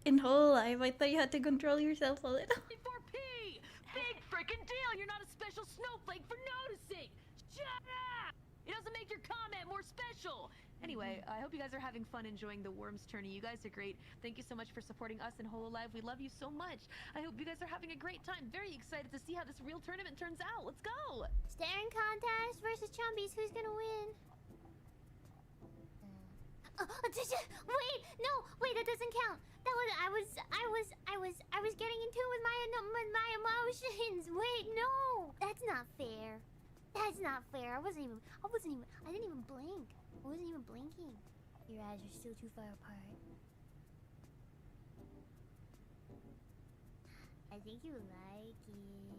in whole life. I thought you had to control yourself a little. 44p! Big freaking deal! You're not a special snowflake for noticing! Shut up! It doesn't make your comment more special! Anyway, I hope you guys are having fun enjoying the Worms tourney. You guys are great. Thank you so much for supporting us in Hololive. We love you so much. I hope you guys are having a great time. Very excited to see how this real tournament turns out. Let's go! Staring contest versus Chumbies. Who's gonna win? Wait, that doesn't count. That was I was getting into it with my emotions. Wait, no, that's not fair. That's not fair. I didn't even blink. I wasn't even blinking. Your eyes are still too far apart. I think you like it.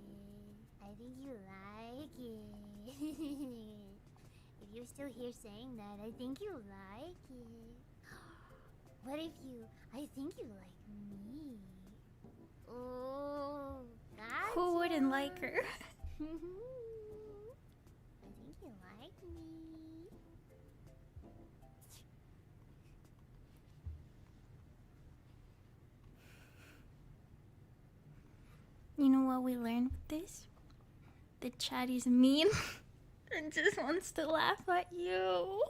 If you're still here saying that, I think you like it. What if I think you like me? Oh, gotcha. Who wouldn't like her? I think you like me. You know what we learned with this? The chat is mean and just wants to laugh at you.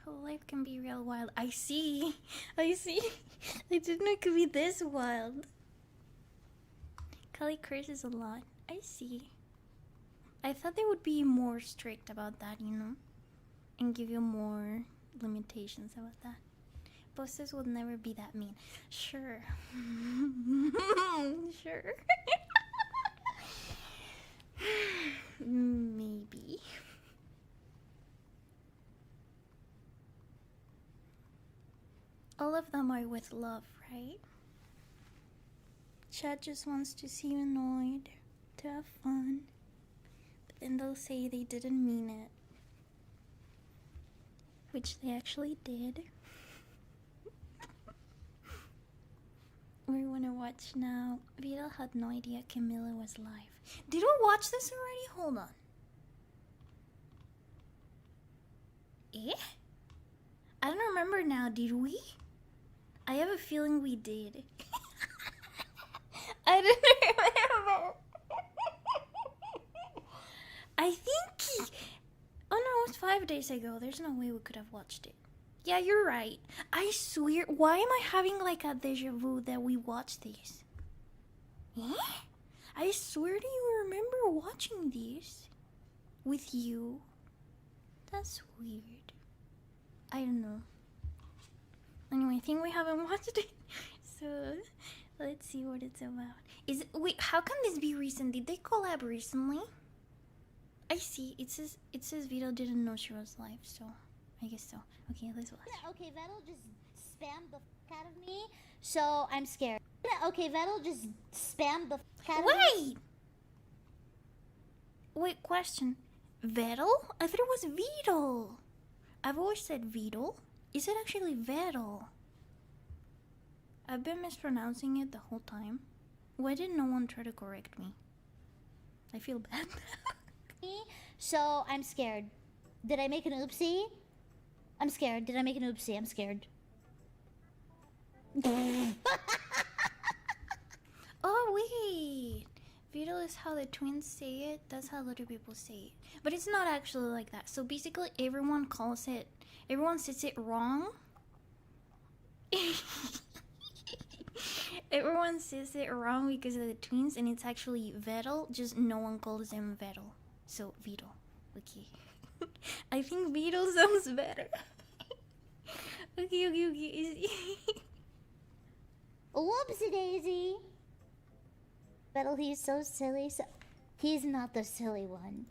Whole life can be real wild. I see. I didn't know it could be this wild. Kali curses a lot. I see. I thought they would be more strict about that, you know? And give you more limitations about that. Bosses will never be that mean. Sure. Sure. Maybe. All of them are with love, right? Chad just wants to see you annoyed, to have fun. But then they'll say they didn't mean it. which they actually did. We wanna watch now. Vito had no idea Camilla was live. Did we watch this already? Hold on. Eh? I don't remember now, did we? I have a feeling we did. I don't remember. I think... Oh no, it was 5 days ago. There's no way we could have watched it. Yeah, you're right. I swear, why am I having like a deja vu that we watched this? Eh? I swear to you remember watching this with you. That's weird. I don't know. Anyway, I think we haven't watched it. So, let's see what it's about. Wait, how can this be recent? Did they collab recently? I see. It says Vito didn't know she was live, so I guess so. Okay, let's watch. Okay, Vettel just spammed the f out of me, so I'm scared. Okay, Vettel just spammed the f out of me. Wait, question. Vettel? I thought it was Vito. I've always said Vito. Is it actually Vettel? I've been mispronouncing it the whole time. Why did no one try to correct me? I feel bad. So I'm scared. Did I make an oopsie? I'm scared. Did I make an oopsie? I'm scared. Oh, wait. Vito is how the twins say it. That's how little people say it. But it's not actually like that. So basically, everyone says it wrong. Everyone says it wrong because of the twins, and it's actually Vettel. Just no one calls him Vettel. So, Vito. Okay. I think Vito sounds better. Okay. Whoopsie daisy. Vettel, he's so silly. He's not the silly one.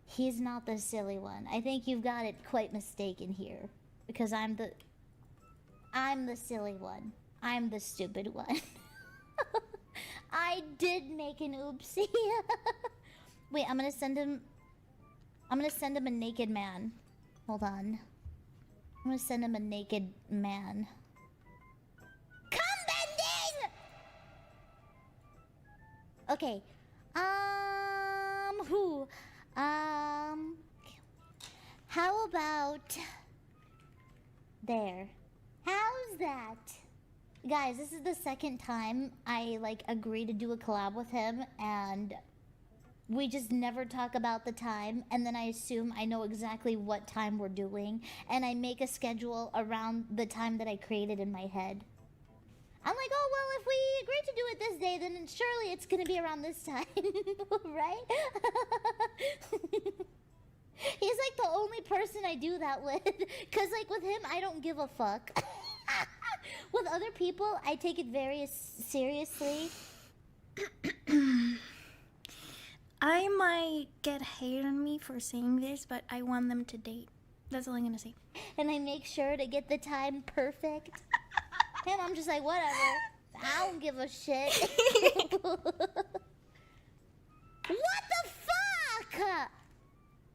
He's not the silly one. I think you've got it quite mistaken here. Because I'm the silly one. I'm the stupid one. I did make an oopsie. Wait, I'm gonna send him a naked man. Hold on. I'm gonna send him a naked man. Come bending! Okay. How about there? How's that? Guys, this is the second time I agree to do a collab with him, and we just never talk about the time, and then I assume I know exactly what time we're doing, and I make a schedule around the time that I created in my head. I'm like, oh, well, if we agree to do it this day, then surely it's gonna be around this time, right? He's like the only person I do that with, because with him, I don't give a fuck. With other people, I take it very seriously. I might get hate on me for saying this, but I want them to date. That's all I'm gonna say. And I make sure to get the time perfect. And I'm just like, whatever. I don't give a shit. What the fuck?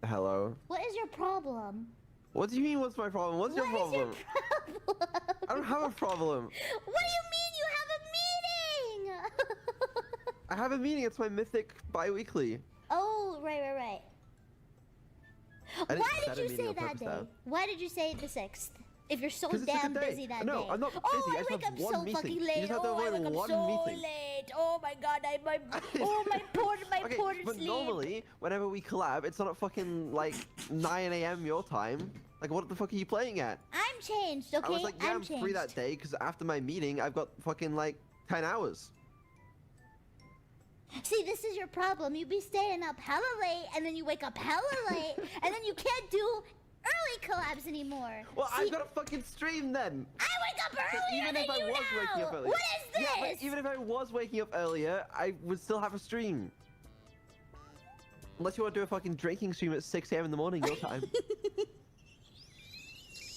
Hello. What is your problem? What do you mean, what's my problem? What's your problem? I don't have a problem. What do you mean you have a meeting? I have a meeting. It's my mythic bi-weekly. Oh, right. Why did you say that day? Why did you say the 6th? If you're so damn busy that day. No, I'm not busy. Oh, I wake up have so one meeting. fucking late. You just have to avoid I wake up one so meeting. late. Oh my god, my poor But sleep. normally, whenever we collab, it's not at fucking 9 a.m. your time. What the fuck are you playing at? I'm changed, okay? I was like, yeah, I'm free that day because after my meeting, I've got fucking 10 hours. See, this is your problem. You be staying up hella late, and then you wake up hella late, and then you can't do early collabs anymore. Well, See, I've got a fucking stream then. I wake up earlier Even than if I you was now. waking up earlier. What is this? Yeah, but even if I was waking up earlier, I would still have a stream. Unless you want to do a fucking drinking stream at 6 a.m. in the morning your time.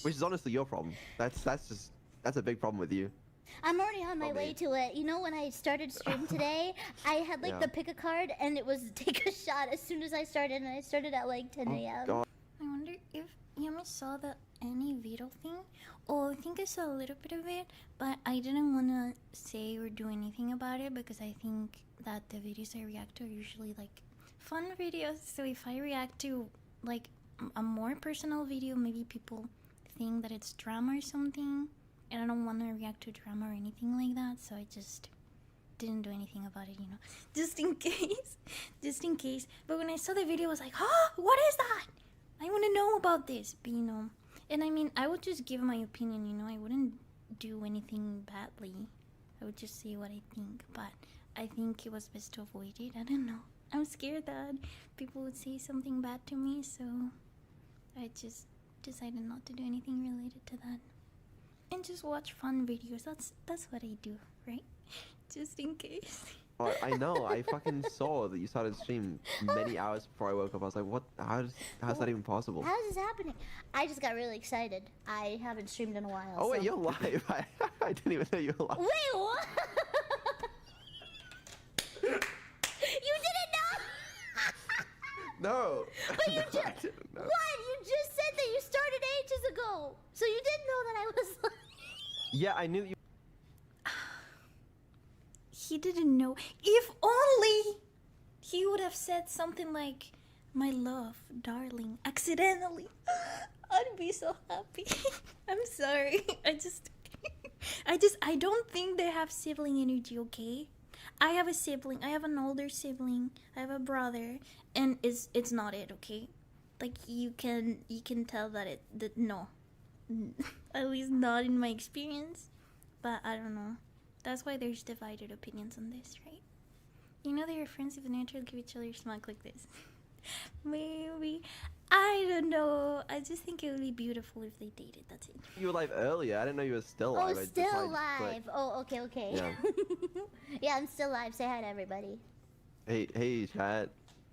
Which is honestly your problem. That's a big problem with you. I'm already on my way to it. You know, when I started stream today, I had the pick a card, and it was take a shot as soon as I started, and I started at 10 a.m. God. I wonder if Yami time I saw the any video thing, oh, I think I saw a little bit of it, but I didn't want to say or do anything about it because I think that the videos I react to are usually like fun videos. So if I react to like a more personal video, maybe people think that it's drama or something, and I don't want to react to drama or anything like that. So I just didn't do anything about it, you know, just in case. But when I saw the video, I was like, oh, what is that? I want to know about this, but you know, and I mean, I would just give my opinion, you know, I wouldn't do anything badly. I would just say what I think, but I think it was best to avoid it. I don't know. I'm scared that people would say something bad to me, so I just decided not to do anything related to that. And just watch fun videos. That's what I do, right? Just in case. Oh, I know. I fucking saw that you started stream many hours before I woke up. I was like, what? How's that even possible? How is this happening? I just got really excited. I haven't streamed in a while. Oh, wait, so. you're live. I didn't even know you were live. Wait, what? You didn't know? No. But you No, just... I didn't know. What? You just said that you started ages ago. So you didn't know that I was live. Yeah, I knew you. He didn't know. If only he would have said something like, my love, darling, accidentally. I'd be so happy. I'm sorry. I don't think they have sibling energy, okay? I have a sibling. I have an older sibling. I have a brother, and it's not it, okay? Like you can tell that no. At least not in my experience. But I don't know. That's why there's divided opinions on this, right? You know they are friends if they naturally give each other a smack like this. Maybe. I don't know. I just think it would be beautiful if they dated. That's it. You were live earlier. I didn't know you were still live. Oh, I still decided, live. Oh, okay. Yeah. Yeah, I'm still live. Say hi to everybody. Hey, chat.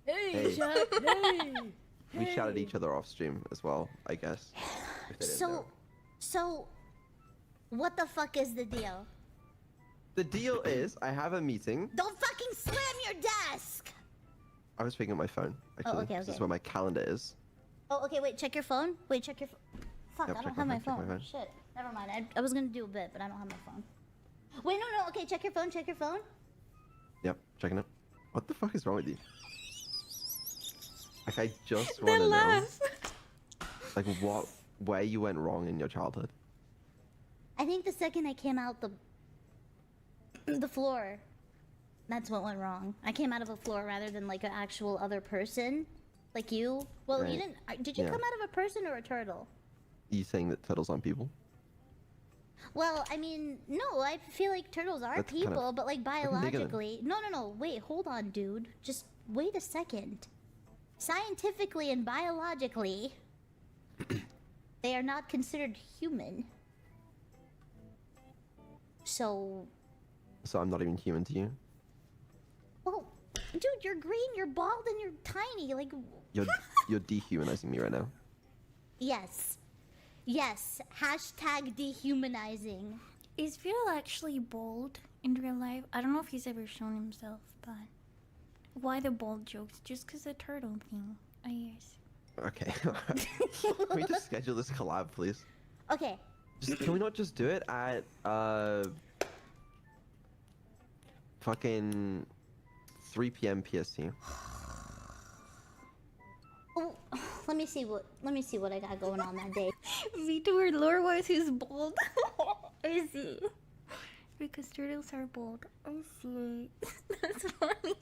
Hey, chat. Hey. We shouted each other off stream as well, I guess. if they didn't know. So, what the fuck is the deal? The deal is, I have a meeting. Don't fucking slam your desk! I was speaking on my phone, actually. Oh, okay. This is where my calendar is. Oh, okay, wait, check your phone. Wait, check your phone. Fuck, Yep, I don't check have my my phone, check phone. my phone. Shit, never mind. I was gonna do a bit, but I don't have my phone. Wait, no, okay, check your phone. Yep, checking it. What the fuck is wrong with you? Like, I just want to know, laugh. like, where you went wrong in your childhood. I think the second I came out the floor, that's what went wrong. I came out of a floor rather than like an actual other person, like you. Well, you Right. didn't. Did you Yeah. come out of a person or a turtle? You saying that turtles aren't people? Well, I mean, no. I feel like turtles are That's kind of people, but like negative. biologically. No. Wait, hold on, dude. Just wait a second. Scientifically and biologically, they are not considered human. So, So I'm not even human to you? well, dude, you're green, you're bald, and you're tiny. Like, You're dehumanizing me right now. yes. Hashtag dehumanizing. Is Phil actually bald in real life? I don't know if he's ever shown himself, but why the bald jokes? Just because the turtle thing, I guess. Okay. Can we just schedule this collab, please? Okay. Can we not just do it at fucking 3 p.m. PST? Oh, let me see what I got going on that day. VTuber lore-wise, who's bald? I see. Because turtles are bald. I see. That's funny.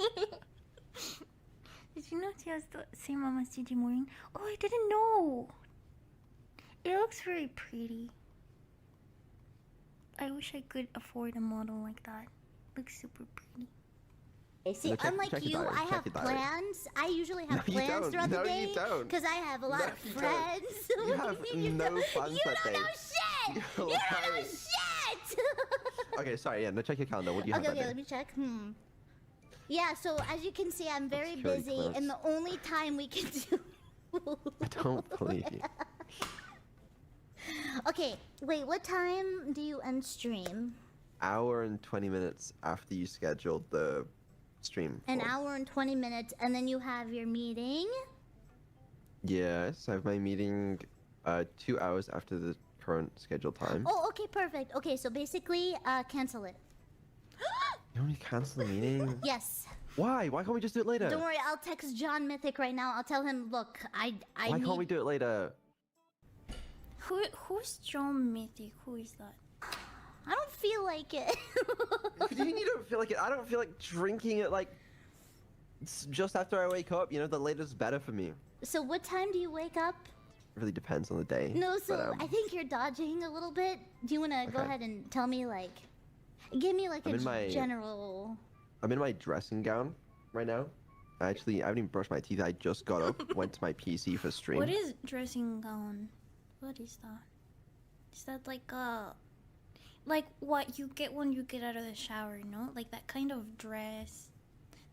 Did you know she has the same mom as Gigi Morning? Oh, I didn't know. It looks very pretty. I wish I could afford a model like that. Looks super pretty. See, No, check unlike your you, diary, I check have your diary. plans. I usually have No, you plans don't. throughout No, the day. you don't. Because I have a lot No, of you don't. friends. You have no plans You that don't day. know shit! You're You don't know lying. shit! Okay, sorry, yeah, no, check your calendar. What do you have Okay, that day? let me check. Yeah, so as you can see, I'm very Security busy, clearance. and the only time we can do... I don't believe you. Okay, wait, what time do you end stream? Hour and 20 minutes after you scheduled the stream. An for. hour and 20 minutes, and then you have your meeting? Yes, I have my meeting 2 hours after the current scheduled time. Oh, okay, perfect. Okay, so basically, cancel it. You want me to cancel the meeting? Yes. Why? Why can't we just do it later? Don't worry, I'll text John Mythic right now. I'll tell him, look, I Why need... can't we do it later? Who's John Mythic? Who is that? I don't feel like it. What do you mean you don't feel like it? I don't feel like drinking it like just after I wake up. You know, the later's better for me. So what time do you wake up? It really depends on the day. No, so but, I think you're dodging a little bit. Do you want to go Okay. ahead and tell me, like, give me like I'm a in my- general... I'm in my dressing gown right now. I haven't even brushed my teeth. I just got up, went to my PC for stream. What is dressing gown? What is that? Is that like what you get when you get out of the shower, you know? Like that kind of dress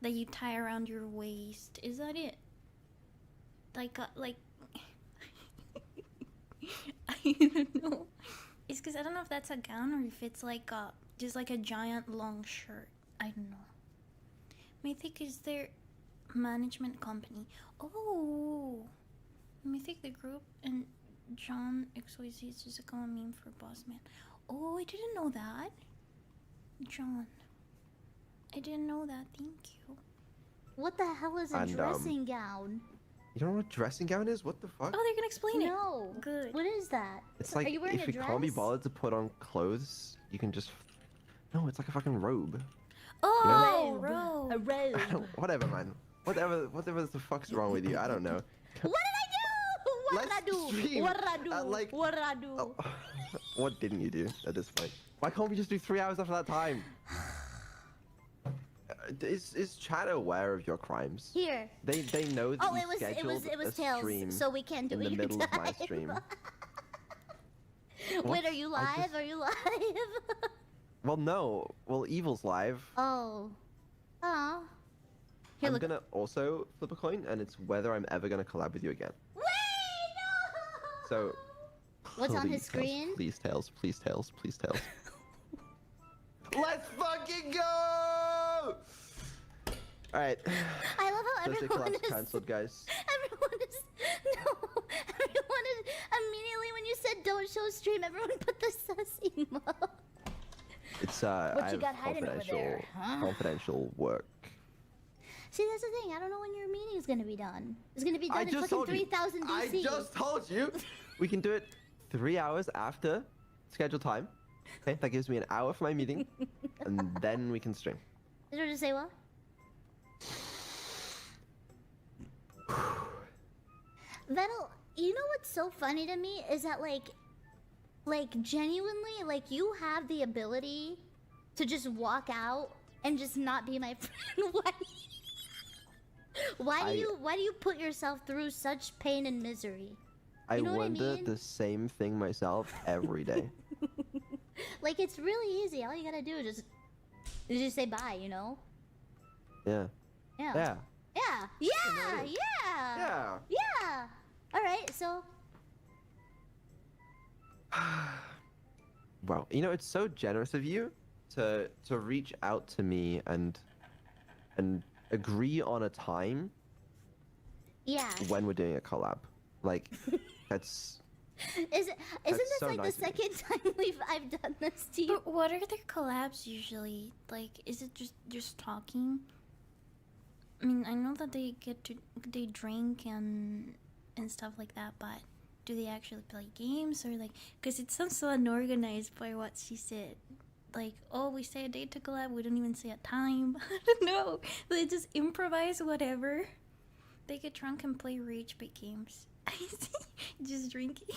that you tie around your waist. Is that it? Like I don't know. It's because I don't know if that's a gown or if it's like just like a giant long shirt. I don't know. Mythic is their management company. Oh, Mythic the group and John XYZ is just a common meme for boss man. Oh, I didn't know that. John, I didn't know that. Thank you. What the hell is a And, dressing gown? You don't know what dressing gown is? What the fuck? Oh, they're gonna explain it. No. Good. What is that? It's like Are you wearing if a you can't be dress? bothered to put on clothes, you can just. No, it's like a fucking robe. Oh, robe. A robe. Whatever, man. Whatever the fuck's wrong with you? I don't know. What did I do? stream. What did I do? Like- What did I do? What didn't you do at this point? Why can't we just do 3 hours after that time? Is chat aware of your crimes? Here. They know that Oh, you it was scheduled a a stream Tails, so we can't do in it the middle of my time. stream. Wait, What? are you I live? just- Are you live? Well, no. Well, Evil's live. Oh. Oh. Here, I'm look. gonna also flip a coin, and it's whether I'm ever gonna collab with you again. Wait, no! So. What's on his please, Tails, screen? Please, Tails. Please, Tails. Please, Tails. Let's fucking go! Alright. I love how Thursday everyone collab's is... cancelled, guys. Everyone is... No! Everyone is... Immediately when you said don't show stream, everyone put the sus emote. It's, What I you have got hiding over there, huh? confidential work. See, that's the thing. I don't know when your meeting is going to be done. It's going to be I done in just fucking told you. 3000 DC. I just told you. We can do it 3 hours after scheduled time. Okay, that gives me an hour for my meeting, and then we can stream. Did I just say what? Vettel, you know what's so funny to me is that like genuinely, like you have the ability to just walk out and just not be my friend. Why do you put yourself through such pain and misery? I You know what I wonder mean? the same thing myself every day. Like it's really easy. All you gotta do is just say bye. You know? Yeah. Yeah. Yeah. Yeah. Yeah. Yeah. Yeah. Yeah. All right. So. Wow. You know, it's so generous of you to reach out to me and agree on a time Yeah. when we're doing a collab. Like, that's Isn't this so like nice the of you. second time I've done this to you? But what are their collabs usually? Like, is it just talking? I mean, I know that they drink and stuff like that, but do they actually play games or like? Because it sounds so unorganized by what she said. Like, oh, we say a date to collab, we don't even say a time. I don't know. They just improvise whatever. They get drunk and play rage bait games. Just drinking.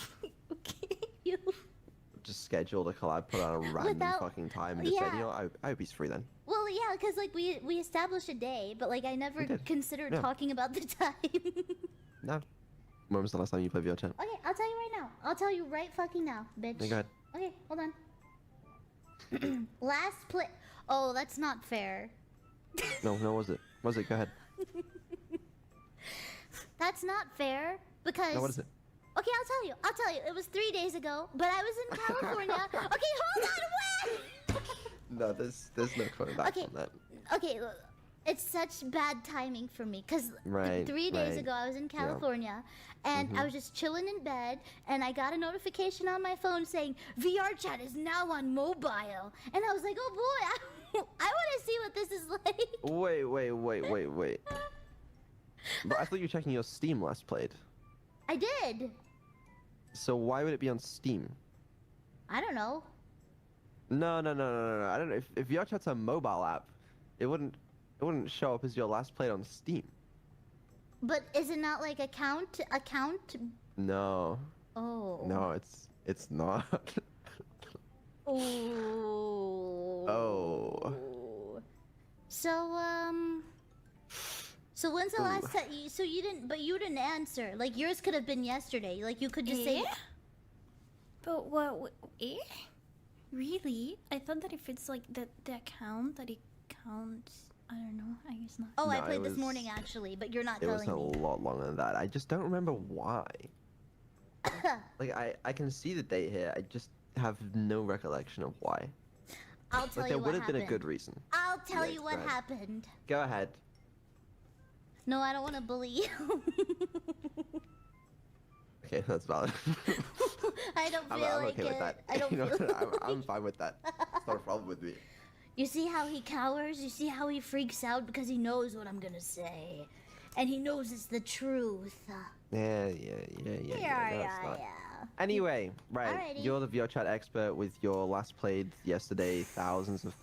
Okay. just scheduled a collab, put on a random fucking time, and just said, you know, I would be free then. Well, yeah, because like we established a day, but like I never considered Yeah. talking about the time. No. When was the last time you played VO10? Okay, I'll tell you right now. I'll tell you right fucking now, bitch. Okay, go ahead. Okay, hold on. Last play. Oh, that's not fair. No, was it? Was it? Go ahead. That's not fair because. No, what is it? Okay, I'll tell you. It was 3 days ago, but I was in California. Okay, hold on, wait. No, there's no coming back Okay. on that. Okay, It's such bad timing for me because Right, 3 days right. ago I was in Yeah. California and I Mhm. was just chilling in bed and I got a notification on my phone saying VR chat is now on mobile. And I was like, oh boy, I want to see what this is like. Wait. But I thought you were checking your Steam last played. I did. So why would it be on Steam? I don't know. No. I don't know. If VR chat's a mobile app, it wouldn't show up as your last played on Steam. But is it not like account? No. Oh. No, it's not. Oh. Oh. So when's the last time? So you didn't answer. Like yours could have been yesterday. Like you could just say. But what? Really? I thought that if it's like the account that it counts. I don't know. I guess not. Oh, I No, played it this was- morning actually, but you're not It was telling a me. lot longer than that. I just don't remember why. Like I can see the date here. I just have no recollection of why. I'll tell Like you there what would have happened. been a good reason. I'll tell Yeah, you what go ahead. happened. Go ahead. No, I don't want to bully you. Okay, that's valid. I don't feel I'm like okay it. with that. I don't You know, feel I'm fine with that. It's not a problem with me. You see how he cowers? You see how he freaks out because he knows what I'm gonna say. And he knows it's the truth. Yeah. No, it's not. yeah. Anyway, right. Alrighty. You're the VR chat expert with your last played yesterday, thousands of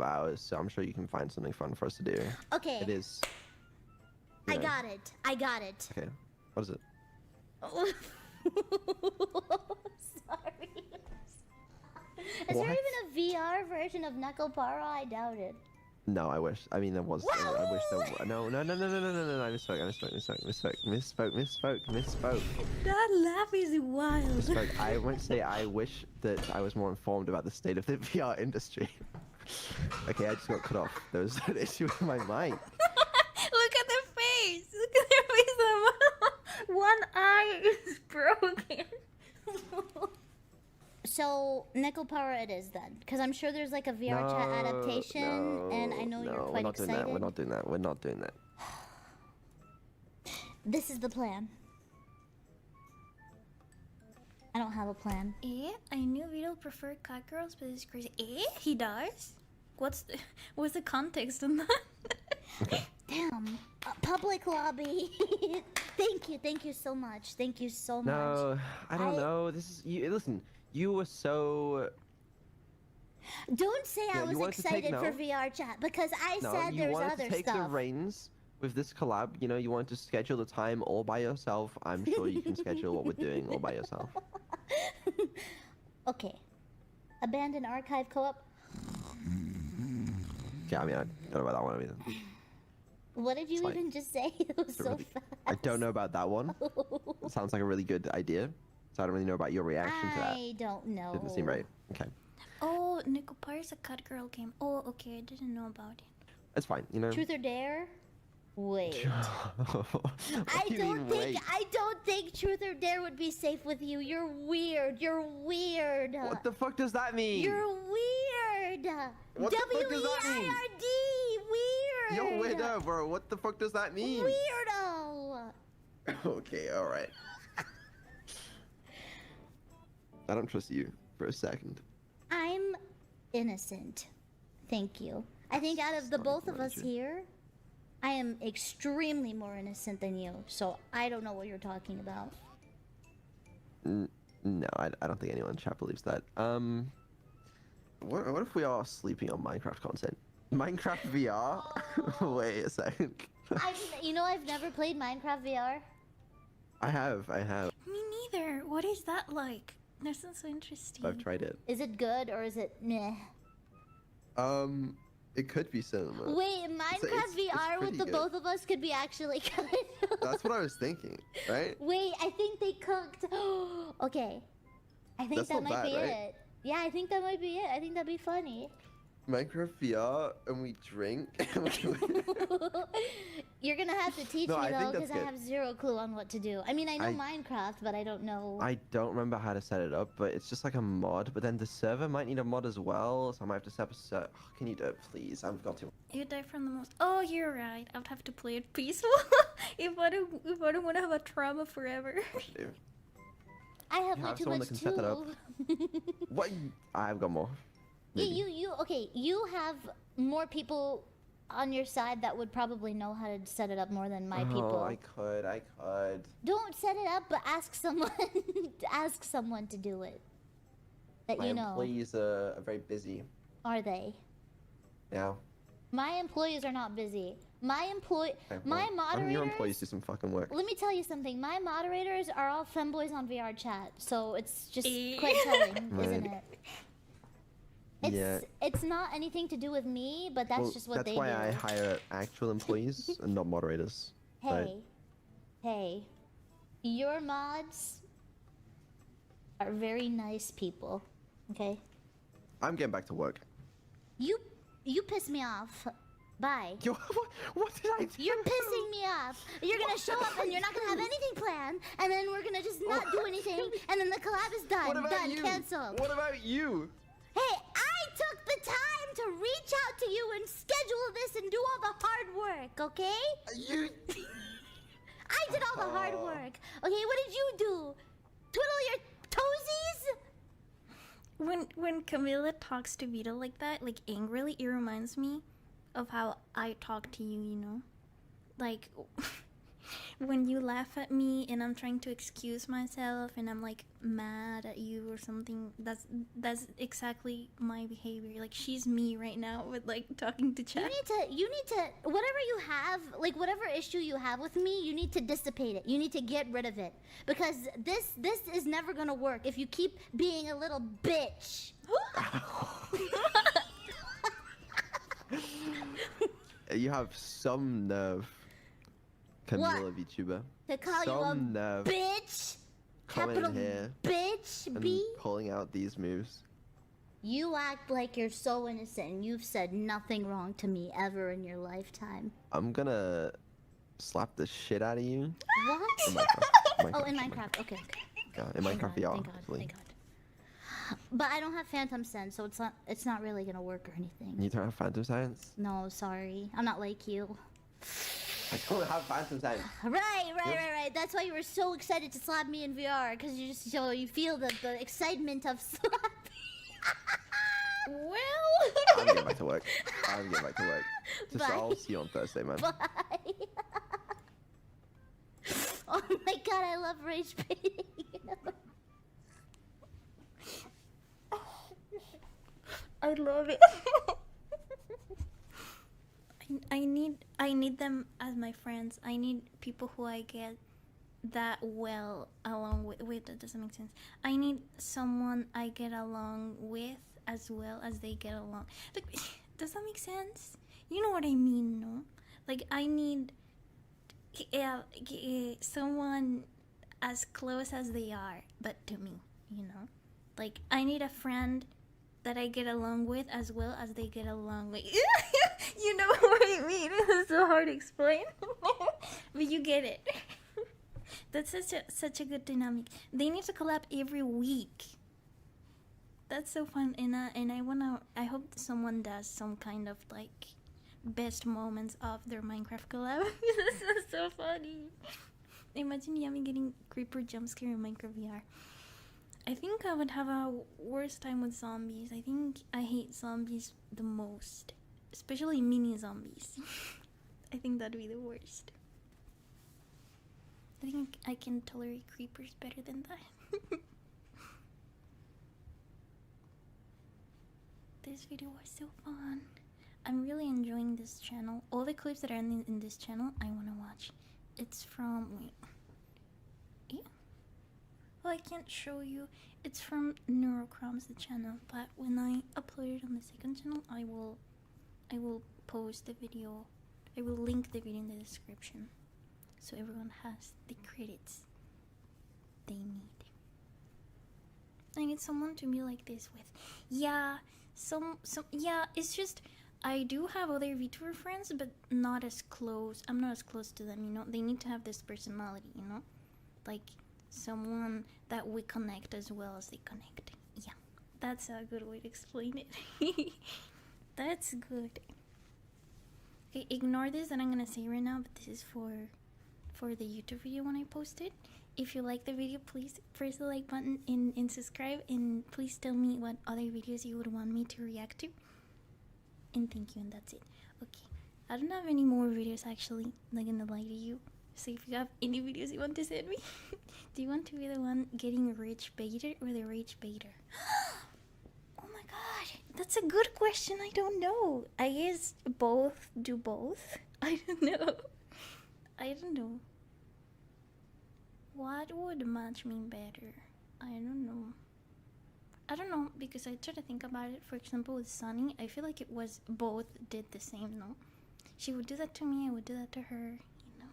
hours. So I'm sure you can find something fun for us to do. Okay. It is. you I know. got it. I got it. Okay. What is it? Sorry. Is there What? even a VR version of Nekopara? I doubt it. No, I wish. I mean, there was. I wish there were. No. I misspoke. That laugh is wild. Misspoke. I won't say I wish that I was more informed about the state of the VR industry. Okay, I just got cut off. There was an issue with my mic. Look at their face. Look at their face. One eye is broken. So, Nekopara it is then. Because I'm sure there's like a VR chat adaptation, and I know you're quite excited. We're not doing that. This is the plan. I don't have a plan. I knew Vito preferred cat girls, but it's crazy. He does? What's the context on that? Damn. Public lobby. Thank you so much. Thank you so much. No, I don't know. This is you. Listen, you were so. Don't say Yeah, I you was wanted to take- excited for no. VR chat because I No, said you there's wanted other to take the stuff. reins with this collab. You know, you wanted to schedule the time all by yourself. I'm sure you can schedule what we're doing all by yourself. Okay. Abandoned archive co-op. Yeah, I mean, I don't know about that one either. What did you It's like- even just say? It was It's a so really- fast. I don't know about that one. It sounds like a really good idea. So I don't really know about your reaction to that. I don't know. Didn't seem right. Okay. Oh, Nekopara's a cat girl game. Oh, okay. I didn't know about it. That's fine, you know. Truth or dare? Wait. What I do you don't mean, think wait? I don't think truth or dare would be safe with you. You're weird. You're weird. What the fuck does that mean? You're weird. What the fuck does that mean? W-E-I-R-D. Weird. You're weirdo, bro. What the fuck does that mean? Weirdo. Okay, alright. I don't trust you for a second. I'm innocent. Thank you. I think out of the both of us here, I am extremely more innocent than you. So I don't know what you're talking about. No, I don't think anyone in chat believes that. What if we are sleeping on Minecraft content? Minecraft VR? Wait a second. I've never played Minecraft VR. I have. Me neither. What is that like? That sounds so interesting. I've tried it. Is it good or is it meh? It could be similar. Wait, Minecraft VR with pretty the good. both of us could be actually good. That's what I was thinking, right? Wait, I think they cooked. Okay. I think That's that not might bad, be right? it. Yeah, I think that might be it. I think that'd be funny. Minecraft VR and we drink. You're gonna have to teach No, me I though, think that's because I good. have zero clue on what to do. I mean, I know Minecraft, but I don't know. I don't remember how to set it up, but it's just like a mod. But then the server might need a mod as well, so I might have to set up a server. Can you do it, please? I've got to. You die from the most. Oh, you're right. I would have to play it peaceful if I don't want to have a trauma forever. What should I do? I have You way have too someone much that can set that up. What? I've got more. Maybe. Okay, you have more people on your side that would probably know how to set it up more than my people. I could. Don't set it up, but ask someone ask someone to do it. That My you know. employees are very busy. Are they? Yeah. My employees are not busy. My Okay, my well, moderators. your employees do some fucking work. Let me tell you something. My moderators are all femboys on VR chat, so it's just quite telling, isn't it? It's not anything to do with me, but that's just what they do. That's why I hire actual employees and not moderators. Hey, your mods are very nice people, okay? I'm getting back to work. You piss me off. Bye. What did I do? You're pissing me off. You're gonna show up and you're not gonna have anything planned, and then we're gonna just not do anything, and then the collab is done. What about done. you? Canceled. What about you? Hey, I took the time to reach out to you and schedule this and do all the hard work, okay? I did all the hard work. Okay, what did you do? Twiddle your toesies? When Camilla talks to Vito like that, like angrily, it reminds me of how I talk to you, you know? Like, when you laugh at me and I'm trying to excuse myself and I'm like mad at you or something, that's exactly my behavior. Like, she's me right now with like talking to chat. You need to whatever you have, like whatever issue you have with me, you need to dissipate it. You need to get rid of it. Because this is never gonna work if you keep being a little bitch. You have some nerve, Camilla VTuber. To call some you a nerve bitch? coming Capital here bitch, and B? pulling out these moves. You act like you're so innocent and you've said nothing wrong to me ever in your lifetime. I'm gonna slap the shit out of you. What? In Minecraft. Oh, in Minecraft. Okay. Yeah, in Minecraft VR. Thank God. But I don't have phantom sense, so it's not really gonna work or anything. You don't have phantom science? No, sorry. I'm not like you. I don't have phantom science. Right. That's why you were so excited to slap me in VR, because you just you feel the excitement of slapping. Well. I'm getting back to work. Just I'll see you on Thursday, man. Bye. Oh my god, I love rage baiting. I love it. I need them as my friends. I need people who I get that well along with. Wait, that doesn't make sense. I need someone I get along with as well as they get along. Like, does that make sense? You know what I mean, no? Like, I need someone as close as they are, but to me, you know? Like, I need a friend that I get along with as well as they get along with. You know what I mean? It's so hard to explain. But you get it. That's such a good dynamic. They need to collab every week. That's so fun, and I hope someone does some kind of like best moments of their Minecraft collab. This is so funny. Imagine Yami getting creeper jumpscare in Minecraft VR. I think I would have a worse time with zombies. I think I hate zombies the most, especially mini zombies. I think that'd be the worst. I think I can tolerate creepers better than that. This video was so fun. I'm really enjoying this channel. All the clips that are in this channel, I want to watch. It's from... Wait. Yeah. Well, I can't show you. It's from Neurocroms, the channel. But when I upload it on the second channel, I will post the video. I will link the video in the description, so everyone has the credits they need. I need someone to be like this with. Yeah, yeah, it's just I do have other VTuber friends, but not as close. I'm not as close to them, you know. They need to have this personality, you know, like someone that we connect as well as they connect. Yeah, that's a good way to explain it. That's good. Okay, ignore this that I'm gonna say right now, but this is for the YouTube video when I post it. If you like the video, please press the like button and subscribe, and please tell me what other videos you would want me to react to. And thank you, and that's it. Okay, I don't have any more videos actually, not gonna lie to you. So if you have any videos you want to send me, do you want to be the one getting rich baiter or the rich baiter? Oh my god, that's a good question. I don't know. I guess both do both. I don't know. I don't know. What would match me better? I don't know. I don't know, because I try to think about it. For example, with Sunny, I feel like it was both did the same, no? She would do that to me, I would do that to her, you know?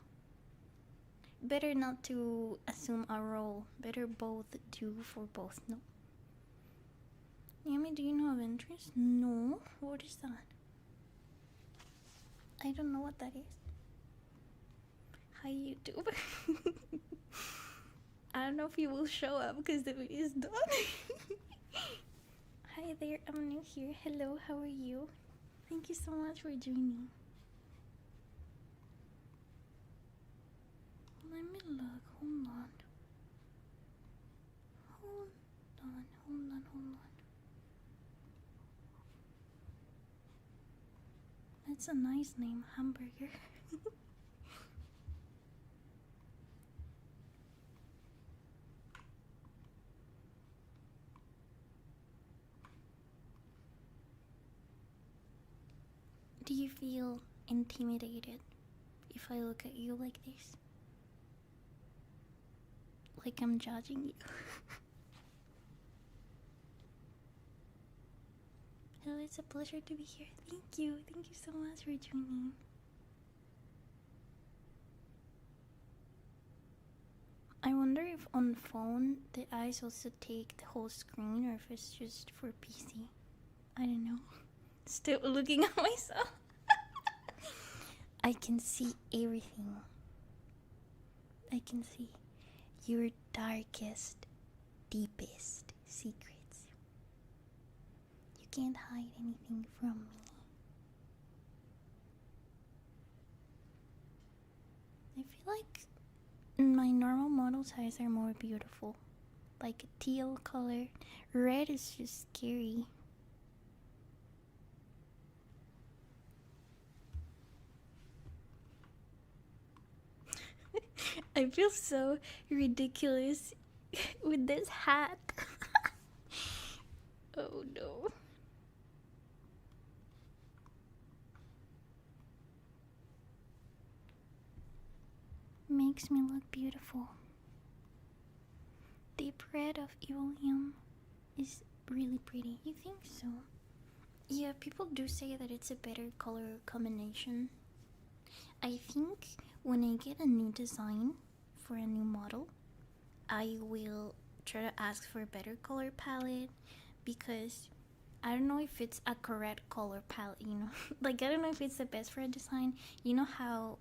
Better not to assume a role. Better both do for both, no? Yami, do you know of interest? No? What is that? I don't know what that is. Hi, YouTube. I don't know if you will show up because the video is done. Hi there, I'm new here. Hello, how are you? Thank you so much for joining. Let me look. Hold on. Hold on. That's a nice name, Hamburger. Do you feel intimidated if I look at you like this? Like I'm judging you? Hello, it's a pleasure to be here. Thank you so much for joining. I wonder if on phone the eyes also take the whole screen or if it's just for PC. I don't know. Still looking at myself. I can see everything. I can see your darkest, deepest secrets. You can't hide anything from me. I feel like my normal model's eyes are more beautiful. Like a teal color. Red is just scary. I feel so ridiculous with this hat. Oh no. Makes me look beautiful. Deep red of Evil Yami is really pretty. You think so? Yeah, people do say that it's a better color combination. I think when I get a new design for a new model, I will try to ask for a better color palette, because I don't know if it's a correct color palette, you know? Like, I don't know if it's the best for a design. You know how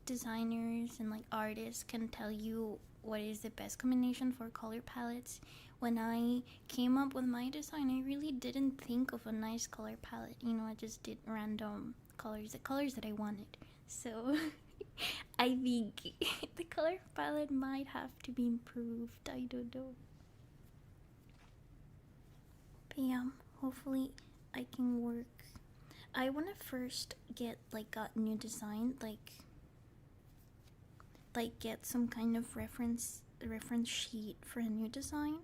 designers and like artists can tell you what is the best combination for color palettes? When I came up with my design, I really didn't think of a nice color palette. You know, I just did random colors, the colors that I wanted. So I think the color palette might have to be improved. I don't know. But yeah, hopefully I can work. I want to first get like a new design, like get some kind of reference sheet for a new design,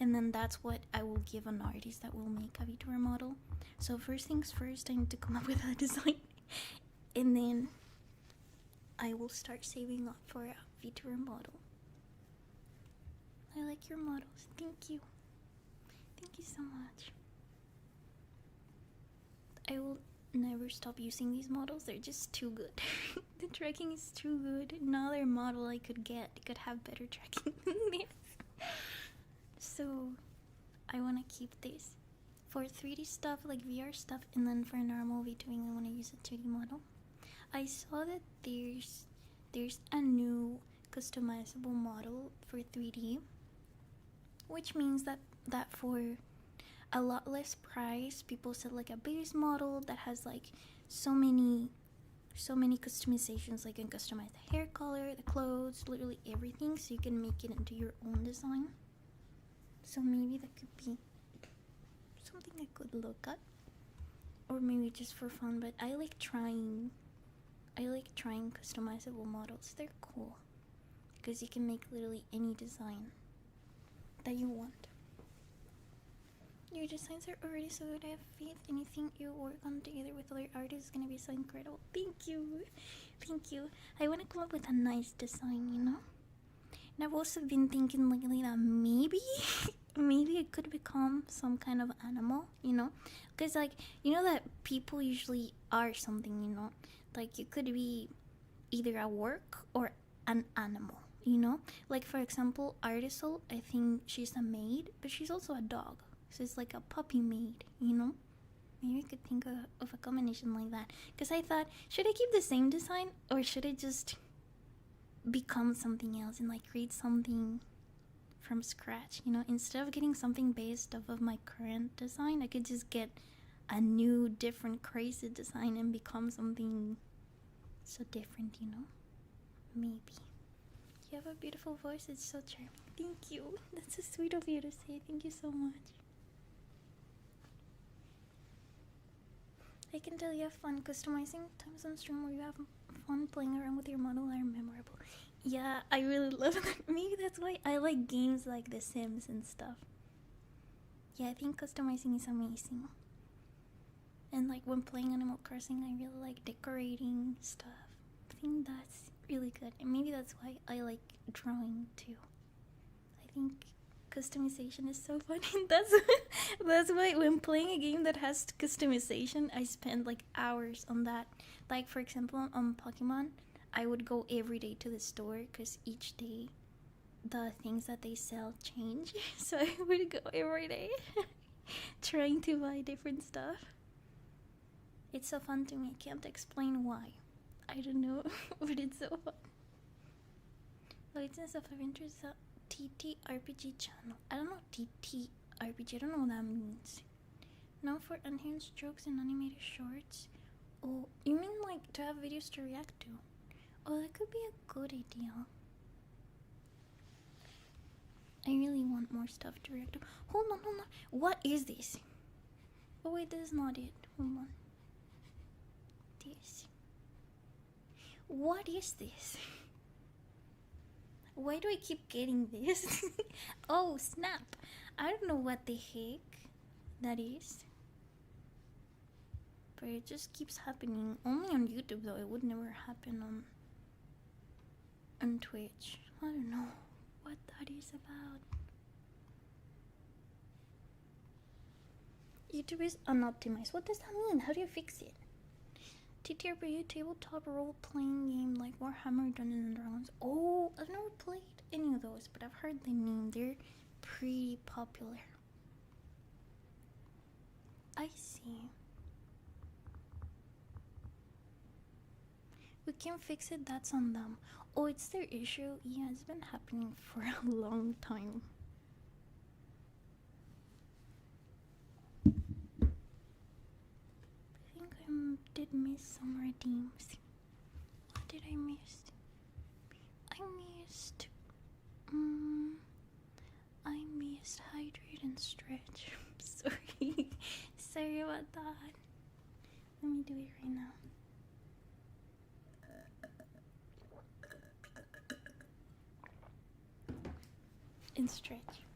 and then that's what I will give an artist that will make a VTuber model. So first things first, I need to come up with a design, and then I will start saving up for a VTuber model. I like your models. Thank you so much. I will never stop using these models. They're just too good. The tracking is too good. Another model I could get could have better tracking than this. So I want to keep this for 3D stuff, like VR stuff, and then for normal VTubing, I want to use a 2D model. I saw that there's a new customizable model for 3D, which means that for a lot less price, people sell like a base model that has like so many customizations. Like you can customize the hair color, the clothes, literally everything, so you can make it into your own design. So maybe that could be something I could look at, or maybe just for fun. But I like trying customizable models. They're cool because you can make literally any design that you want. Your designs are already so good. I have faith anything you work on together with other artists is gonna be so incredible. Thank you. I want to come up with a nice design, you know. And I've also been thinking lately that maybe it could become some kind of animal, you know, because like you know that people usually are something, you know, like you could be either a work or an animal, you know. Like for example, Artisol, I think she's a maid, but she's also a dog. So it's like a puppy maid, you know? Maybe I could think of a combination like that. Because I thought, should I keep the same design? Or should I just become something else and like create something from scratch, you know? Instead of getting something based off of my current design, I could just get a new, different, crazy design and become something so different, you know? Maybe. You have a beautiful voice, it's so charming. Thank you. That's so sweet of you to say. Thank you so much. I can tell you have fun customizing. Times on stream where you have fun playing around with your model are memorable. Yeah, I really love that. Maybe that's why I like games like The Sims and stuff. Yeah, I think customizing is amazing. And like when playing Animal Crossing, I really like decorating stuff. I think that's really good. And maybe that's why I like drawing too. I think customization is so fun. That's why when playing a game that has customization, I spend like hours on that. Like for example on Pokemon, I would go every day to the store because each day the things that they sell change. So I would go every day trying to buy different stuff. It's so fun to me. I can't explain why. I don't know, but it's so fun. Lightness of Adventures TTRPG channel. I don't know TTRPG. I don't know what that means. Now for enhanced jokes and animated shorts. Oh, you mean like to have videos to react to? Oh, that could be a good idea. I really want more stuff to react to. Hold on. What is this? Oh wait, this is not it. Hold on. This. What is this? Why do I keep getting this? Oh, snap. I don't know what the heck that is. But it just keeps happening. Only on YouTube though. It would never happen on Twitch. I don't know what that is about. YouTube is unoptimized. What does that mean? How do you fix it? TTRPG tabletop role-playing game like Warhammer Dungeons and Dragons. Oh, I've never played any of those, but I've heard the name. They're pretty popular. I see. We can fix it, that's on them. Oh, it's their issue? Yeah, it's been happening for a long time. Did miss some redeems. What did I miss? I missed hydrate and stretch. Sorry. Sorry about that. Let me do it right now. And stretch.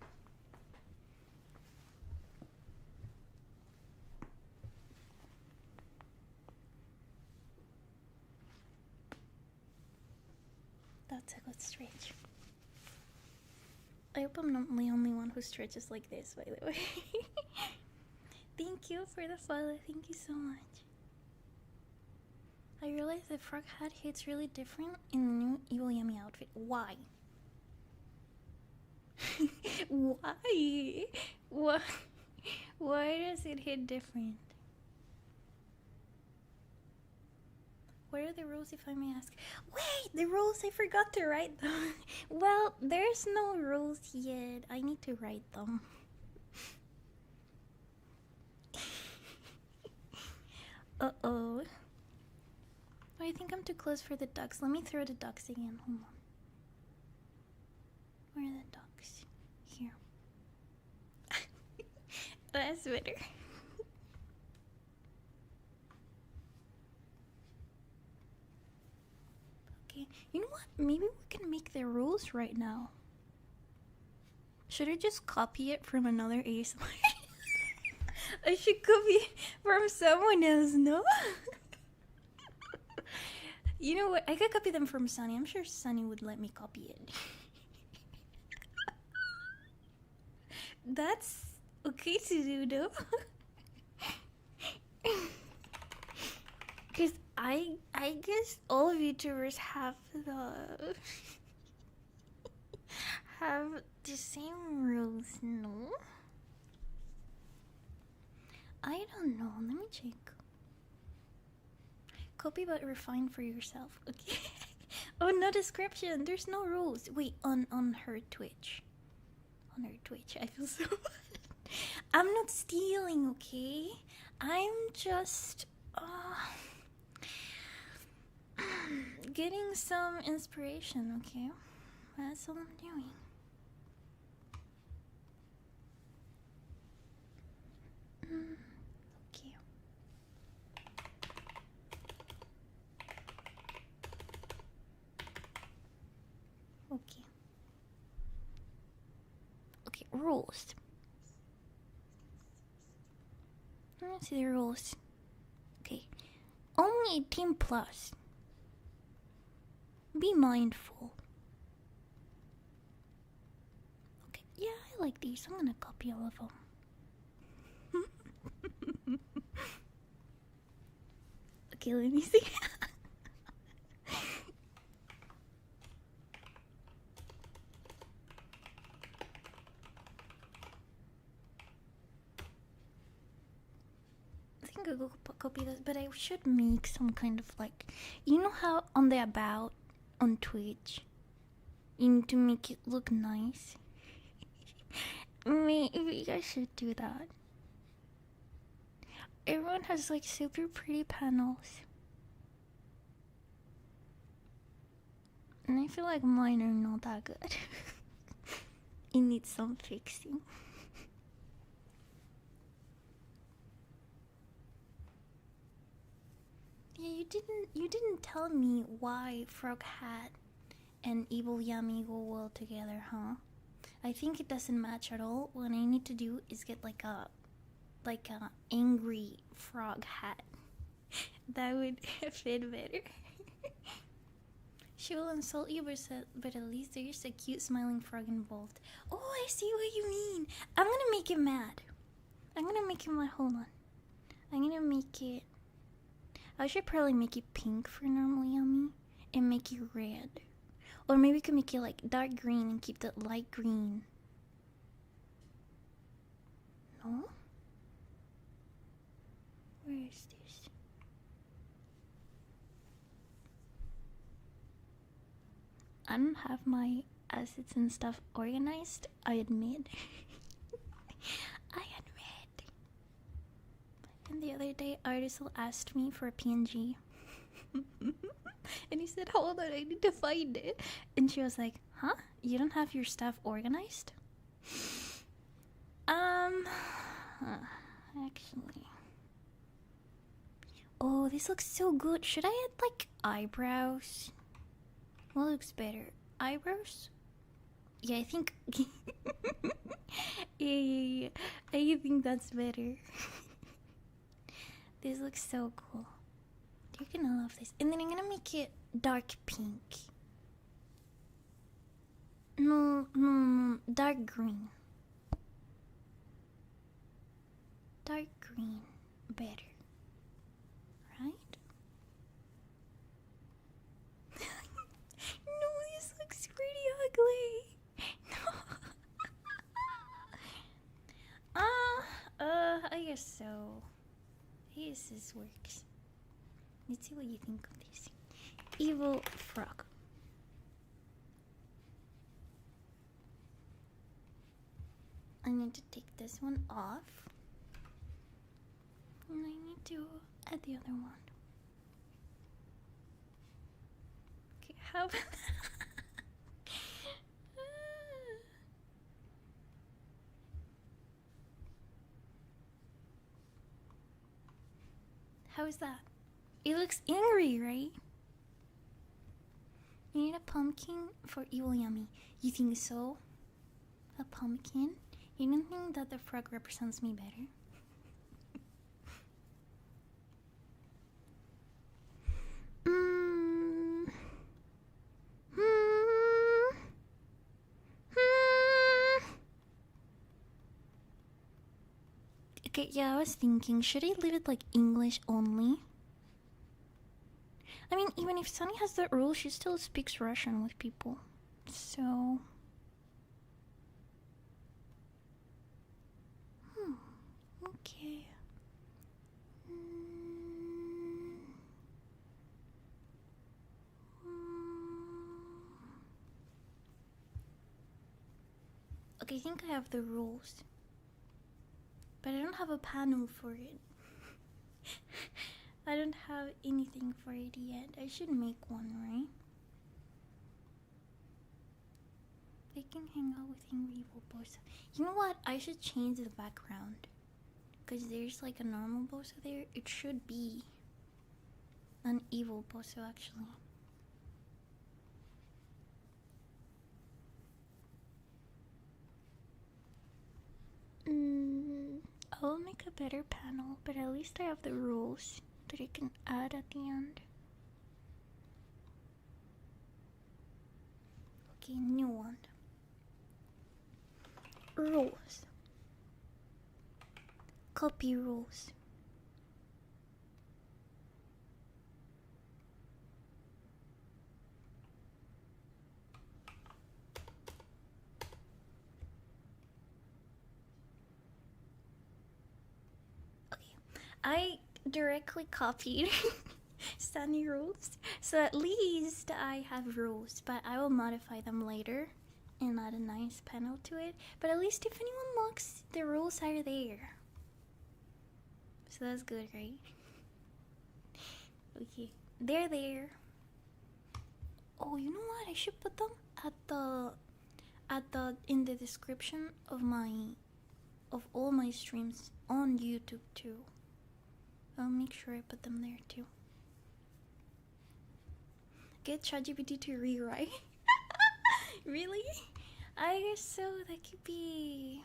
That's a good stretch. I hope I'm not the only one who stretches like this, by the way. Thank you for the follow. Thank you so much. I realized the frog hat hits really different in the new Evil Yami outfit. Why? Why? Why does it hit different? What are the rules, if I may ask? Wait, the rules, I forgot to write them. Well, there's no rules yet. I need to write them. Uh-oh. I think I'm too close for the ducks. Let me throw the ducks again. Hold on. Where are the ducks? Here. That's better. Okay, you know what? Maybe we can make the rules right now. Should I just copy it from another ASMR? I should copy it from someone else, no? You know what? I could copy them from Sunny. I'm sure Sunny would let me copy it. That's okay to do, though. Because I guess all of YouTubers have the same rules, no? I don't know. Let me check. Copy but refine for yourself. Okay. Oh, no description. There's no rules. Wait, on her Twitch. On her Twitch. I feel so bad. I'm not stealing, okay? I'm just getting some inspiration, okay? That's all I'm doing. Okay. Okay. Okay, rules. Let's see the rules. Okay. Only 18 plus. Be mindful. Okay, yeah, I like these. I'm gonna copy all of them. Okay, let me see. I think I'll go copy this, but I should make some kind of like, you know how on the about on Twitch, you need to make it look nice. Maybe I should do that. Everyone has like super pretty panels. And I feel like mine are not that good. It needs some fixing. Yeah, you didn't tell me why Frog Hat and Evil Yami go well together, huh? I think it doesn't match at all. What I need to do is get like a angry frog hat. That would fit better. She will insult you, but at least there's a cute smiling frog involved. Oh, I see what you mean. I'm gonna make it mad. I'm gonna make it mad. Hold on. I'm gonna make it. I should probably make it pink for normal Yummy and make it red. Or maybe we could make it like dark green and keep that light green. No? Where is this? I don't have my assets and stuff organized, I admit. I admit. And the other day, Artisel asked me for a PNG. And he said, hold on, I need to find it. And she was like, huh? You don't have your stuff organized? Actually. Oh, this looks so good. Should I add, like, eyebrows? What looks better? Eyebrows? Yeah, I think... yeah. I think that's better. This looks so cool. You're gonna love this. And then I'm gonna make it dark pink. No, dark green. Dark green. Better. Right? No, this looks pretty ugly. No. guess this works. Let's see what you think of this. Evil frog. I need to take this one off. And I need to add the other one. Okay, how about How is that? It looks angry, right? You need a pumpkin for Evil Yami. You think so? A pumpkin? You don't think that the frog represents me better? Okay, yeah, I was thinking, should I leave it like English only? I mean, even if Sunny has that rule, she still speaks Russian with people. So... okay. Okay, I think I have the rules. But I don't have a panel for it. I don't have anything for it yet. I should make one, right? They can hang out with Angry Evil Bosa. You know what? I should change the background. Because there's like a normal Bosa there. It should be an evil Bosa, actually. I'll make a better panel, but at least I have the rules that I can add at the end. Okay, new one. Rules. Copy rules. I directly copied Sunny rules, so at least I have rules, but I will modify them later and add a nice panel to it. But at least if anyone looks, the rules are there. So that's good, right? Okay, they're there. Oh, you know what? I should put them in the description of all my streams on YouTube too. I'll make sure I put them there too. Get ChatGPT to rewrite. Really? I guess so. That could be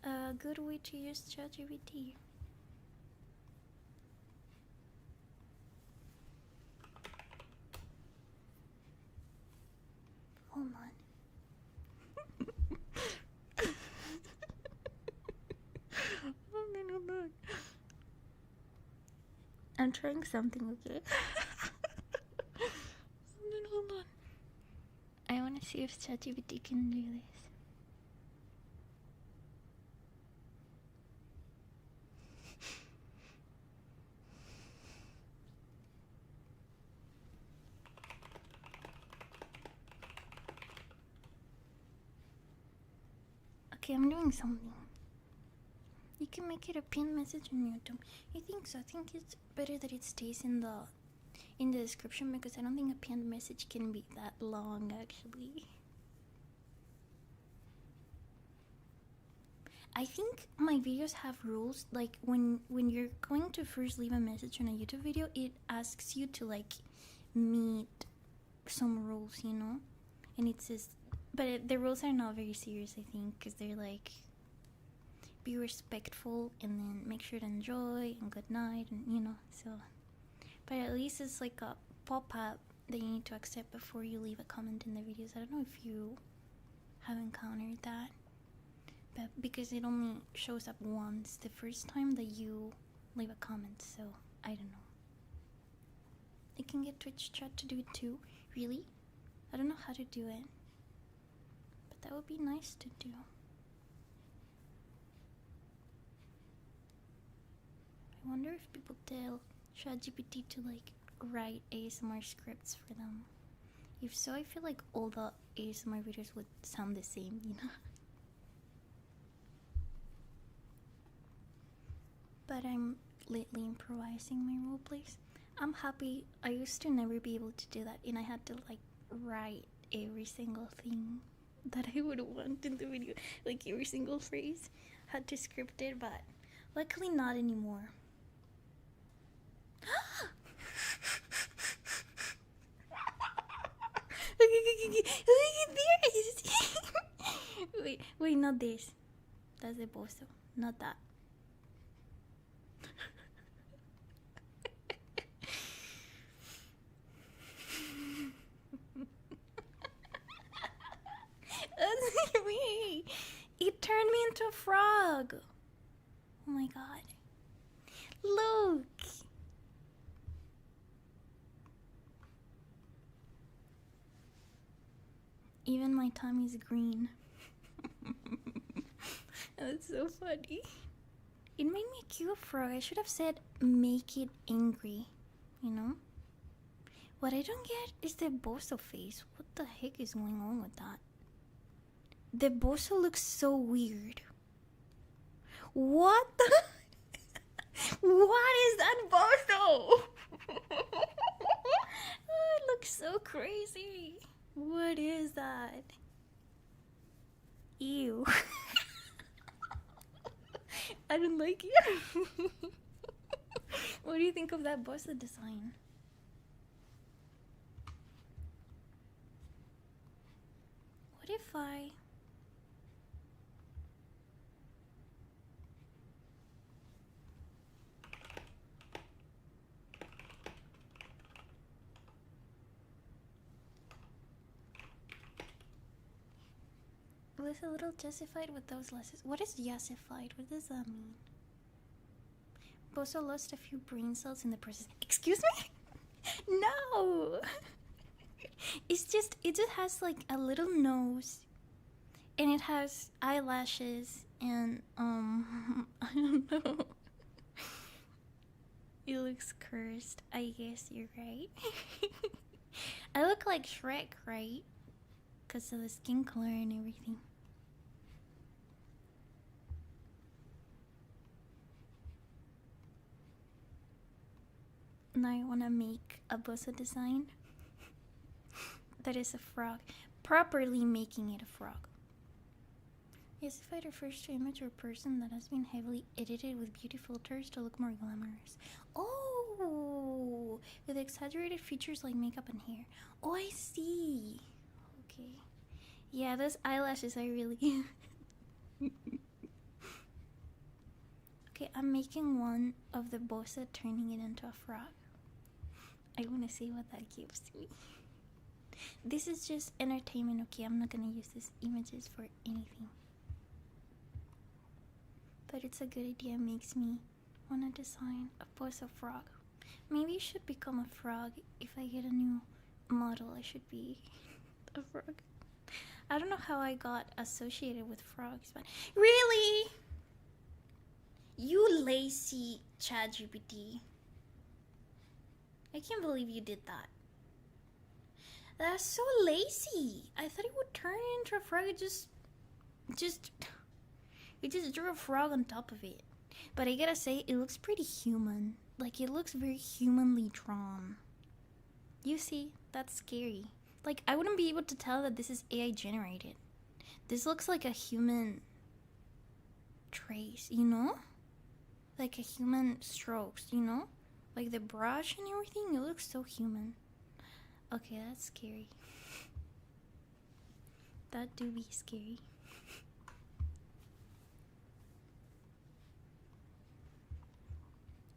a good way to use ChatGPT. Hold on. I'm trying something, okay? Hold on. I want to see if ChatGPT can do this. Okay, I'm doing something. You can make it a pinned message on YouTube. I think so. I think it's better that it stays in the description because I don't think a pinned message can be that long actually. I think my videos have rules, like when you're going to first leave a message on a YouTube video, it asks you to like meet some rules, you know? And it says, but the rules are not very serious, I think, because they're like, be respectful and then make sure to enjoy and good night and you know, so. But at least it's like a pop-up that you need to accept before you leave a comment in the videos. I don't know if you have encountered that, but because it only shows up once the first time that you leave a comment, so I don't know. I can get Twitch chat to do it too. Really? I don't know how to do it, but that would be nice to do. I wonder if people tell ChatGPT to like write ASMR scripts for them. If so, I feel like all the ASMR videos would sound the same, you know? But I'm lately improvising my roleplays. I'm happy. I used to never be able to do that, and I had to like write every single thing that I would want in the video, like every single phrase. Had to script it, but luckily not anymore. Wait, not this. That's the boso, not that. That's me. It turned me into a frog. Oh my god. Look. Even my tongue is green. That's so funny. It made me a cute frog. I should have said make it angry, you know? What I don't get is the boso face. What the heck is going on with that? The boso looks so weird. What the? What is that boso? Oh, it looks so crazy. What is that? Ew. I don't like it. What do you think of that boso design? What if I... was a little justified with those lessons. What is justified? What does that mean? Boso lost a few brain cells in the process. Excuse me? No! It just has like a little nose. And it has eyelashes and, I don't know. It looks cursed. I guess you're right. I look like Shrek, right? Because of the skin color and everything. Now I want to make a boso design that is a frog. Properly making it a frog. Yes, if I refers to image or person that has been heavily edited with beauty filters to look more glamorous. Oh, with exaggerated features like makeup and hair. Oh, I see. Okay. Yeah, those eyelashes are really... Okay, I'm making one of the bosa, turning it into a frog. I want to see what that gives me. This is just entertainment, okay? I'm not gonna use these images for anything. But it's a good idea. It makes me want to design a bosa frog. Maybe I should become a frog. If I get a new model, I should be a frog. I don't know how I got associated with frogs, but... Really? You lazy ChatGPT. I can't believe you did that. That's so lazy. I thought it would turn into a frog. It just drew a frog on top of it. But I gotta say, it looks pretty human. Like, it looks very humanly drawn. You see? That's scary. Like, I wouldn't be able to tell that this is AI generated. This looks like a human trace, you know? Like a human strokes, you know? Like the brush and everything, it looks so human. Okay, that's scary. That do be scary.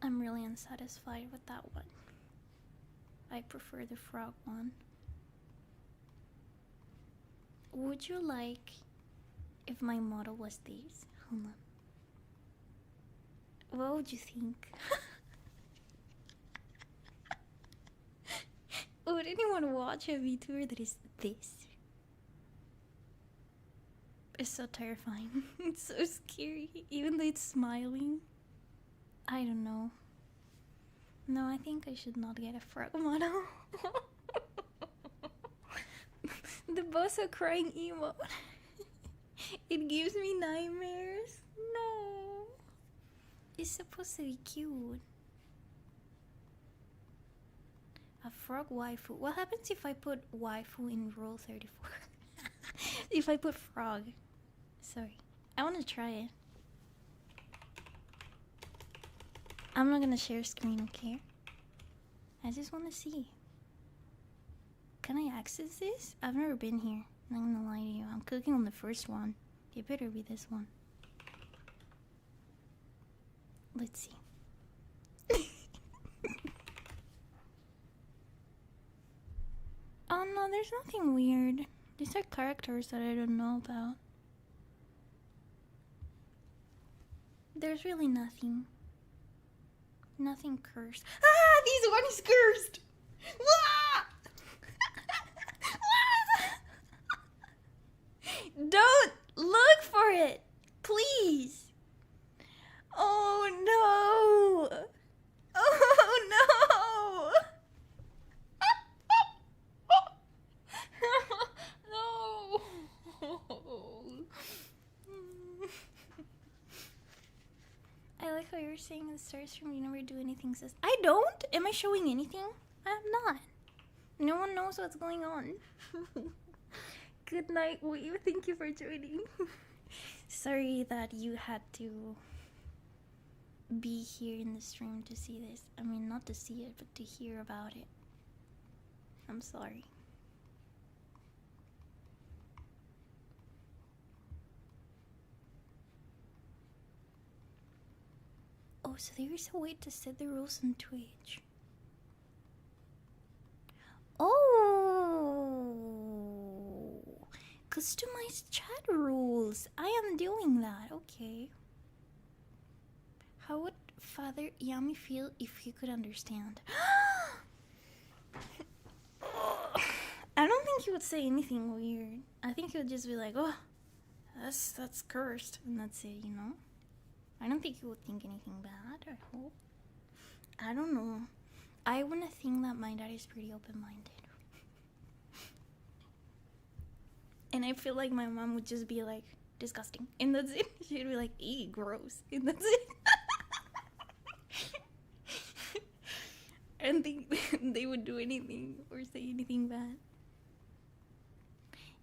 I'm really unsatisfied with that one. I prefer the frog one. Would you like if my model was this? Hold on. What would you think? Would anyone watch a VTuber that is this? It's so terrifying. It's so scary, even though it's smiling. I don't know. No, I think I should not get a frog model. The bossa crying emote. It gives me nightmares. No. It's supposed to be cute. A frog waifu. What happens if I put waifu in Rule 34? If I put frog. Sorry. I want to try it. I'm not gonna share screen, okay? I just want to see. Can I access this? I've never been here. I'm not gonna lie to you. I'm clicking on the first one. It better be this one. Let's see. Oh no, there's nothing weird. These are characters that I don't know about. There's really nothing. Nothing cursed. Ah! This one is cursed! Ah! Don't look for it! Please! Oh no! Oh no! No! I like how you're saying the stars from you never do anything, sis. I don't? Am I showing anything? I'm not. No one knows what's going on. Good night, Weave. Thank you for joining. Sorry that you had to be here in the stream to see this. I mean, not to see it, but to hear about it. I'm sorry. Oh, so there is a way to set the rules on Twitch. Oh, customized chat rules. I am doing that. Okay. How would Father Yami feel if he could understand? I don't think he would say anything weird. I think he would just be like, "Oh, that's cursed," and that's it, you know. I don't think he would think anything bad, I hope. I don't know. I want to think that my dad is pretty open-minded. And I feel like my mom would just be like, disgusting. And that's it. She'd be like, eee, gross. And that's it. I don't think they would do anything or say anything bad.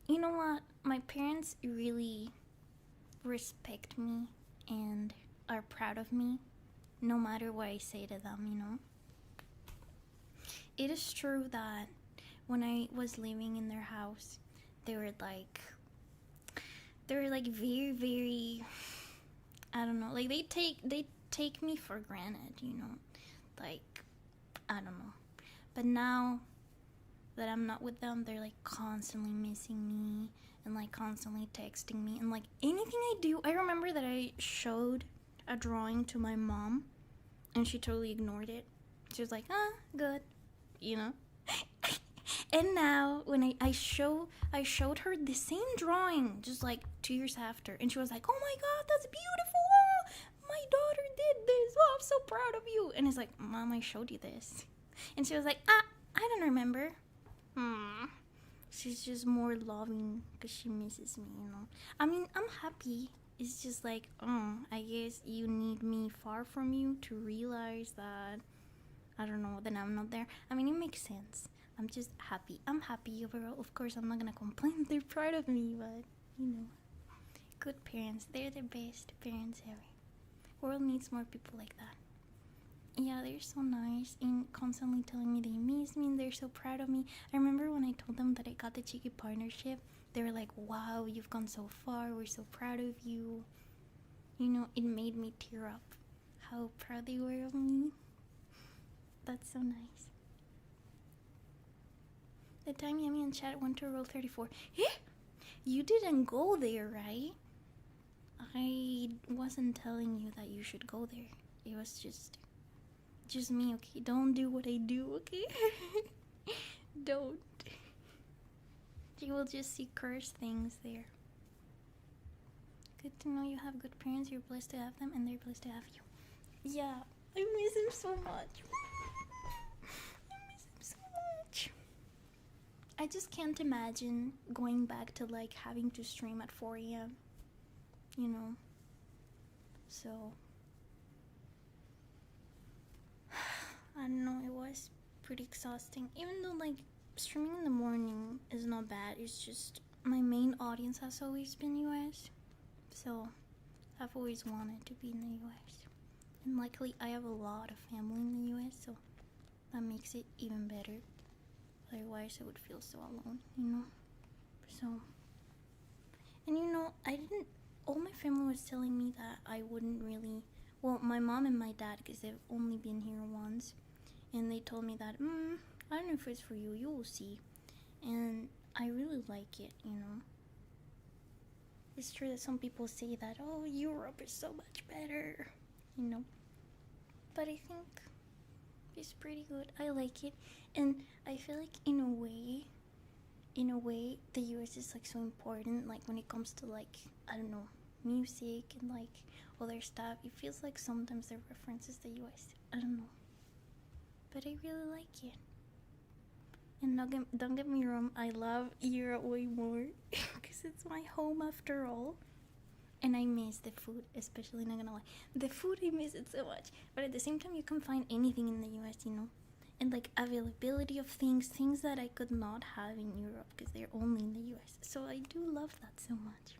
You know what? My parents really respect me and are proud of me, no matter what I say to them, you know? It is true that when I was living in their house, they were like very, very, I don't know, like they take me for granted, you know? Like, I don't know. But now that I'm not with them, they're like constantly missing me and like constantly texting me, and like anything I do, I remember that I showed a drawing to my mom and she totally ignored it. She was like, good, you know. And now when I showed her the same drawing just like 2 years after, and she was like, oh my god, that's beautiful, my daughter did this, I'm so proud of you. And it's like, Mom, I showed you this. And she was like, I don't remember. She's just more loving because she misses me, you know. I mean, I'm happy. It's just like, I guess you need me far from you to realize that, I don't know, that I'm not there. I mean, it makes sense. I'm just happy. I'm happy overall. Of course, I'm not gonna complain. They're proud of me, but, you know. Good parents. They're the best parents ever. World needs more people like that. Yeah, they're so nice and constantly telling me they miss me and they're so proud of me. I remember when I told them that I got the Cheeky partnership, they were like, wow, you've gone so far, we're so proud of you. You know, it made me tear up how proud they were of me. That's so nice. The time Yami and chat went to Rule 34. You didn't go there, right? I wasn't telling you that you should go there. It was just me, okay? Don't do what I do, okay? Don't. You will just see cursed things there. Good to know you have good parents. You're blessed to have them, and they're blessed to have you. Yeah, I miss him so much. I miss him so much. I just can't imagine going back to like having to stream at 4 a.m. You know? So I don't know, it was pretty exhausting. Even though like streaming in the morning is not bad, it's just my main audience has always been US. So I've always wanted to be in the US. And luckily I have a lot of family in the US, so that makes it even better. Otherwise I would feel so alone, you know? So, and you know, all my family was telling me that I wouldn't really, well, my mom and my dad, because they've only been here once, and they told me that, I don't know if it's for you, you will see. And I really like it, you know? It's true that some people say that, oh, Europe is so much better, you know? But I think it's pretty good. I like it. And I feel like in a way, the US is like so important, like when it comes to like, I don't know, music and like other stuff. It feels like sometimes the references the US. I don't know. But I really like it. And don't get me wrong, I love Europe way more because it's my home after all. And I miss the food, especially, not gonna lie. The food, I miss it so much. But at the same time, you can find anything in the US, you know? And like availability of things that I could not have in Europe because they're only in the US. So I do love that so much.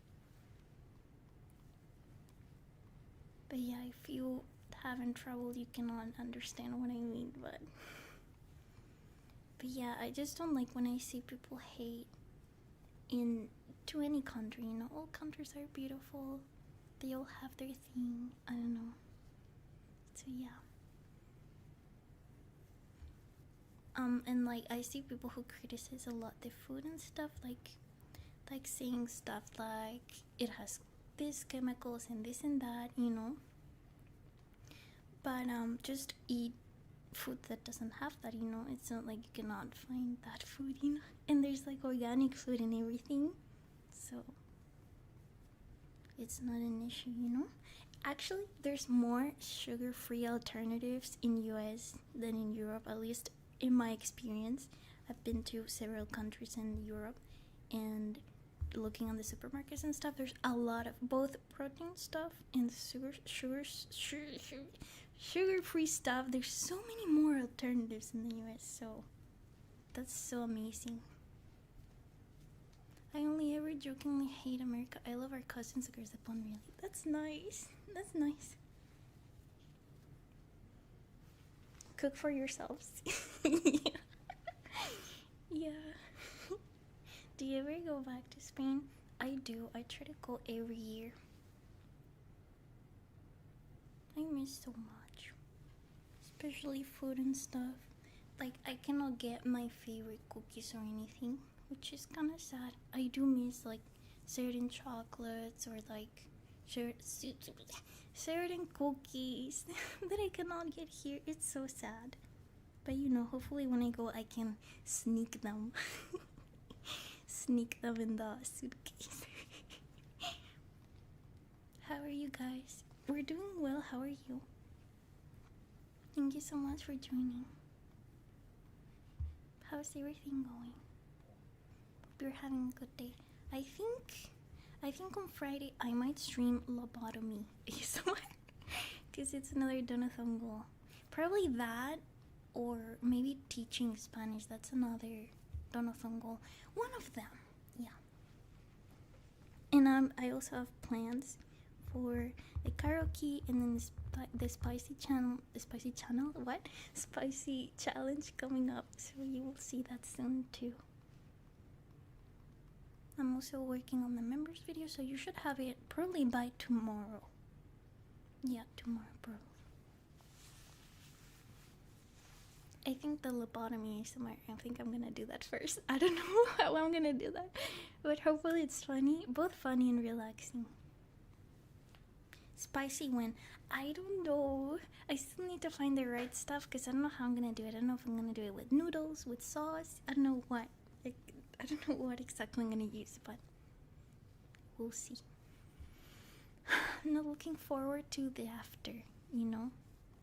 But yeah, if you haven't traveled, you cannot understand what I mean, but yeah, I just don't like when I see people hate to any country, you know. All countries are beautiful, they all have their thing, I don't know. So yeah. And like I see people who criticize a lot the food and stuff, like saying stuff like it has these chemicals and this and that, you know. But just eat food that doesn't have that, you know. It's not like you cannot find that food, you know. And there's like organic food and everything, so it's not an issue, you know. Actually, there's more sugar-free alternatives in US than in Europe, at least in my experience. I've been to several countries in Europe, and looking on the supermarkets and stuff, there's a lot of both protein stuff and sugar-free stuff. There's so many more alternatives in the US, so that's so amazing. I only ever jokingly hate America. I love our cousins across the pond, really. That's nice. That's nice. Cook for yourselves. Yeah. Yeah. Do you ever go back to Spain? I do. I try to go every year. I miss so much. Especially food and stuff. Like, I cannot get my favorite cookies or anything, which is kind of sad. I do miss like certain chocolates or like certain cookies that I cannot get here. It's so sad. But you know, hopefully when I go I can sneak them. Sneak them in the suitcase. How are you guys? We're doing well. How are you? Thank you so much for joining. How's everything going? Hope you're having a good day. I think on Friday I might stream lobotomy because it's another donathon goal. Probably that, or maybe teaching Spanish. That's another donathon goal. One of them, yeah. And I also have plans for the karaoke and then the spicy challenge coming up. So you will see that soon too. I'm also working on the members video, so you should have it probably by tomorrow. Yeah, tomorrow probably. I think the lobotomy ASMR, I think I'm gonna do that first. I don't know how I'm gonna do that, but hopefully it's funny, both funny and relaxing. Spicy when, I don't know. I still need to find the right stuff because I don't know how I'm gonna do it. I don't know if I'm gonna do it with noodles, with sauce. I don't know what. I don't know what exactly I'm gonna use, but we'll see. I'm not looking forward to the after, you know?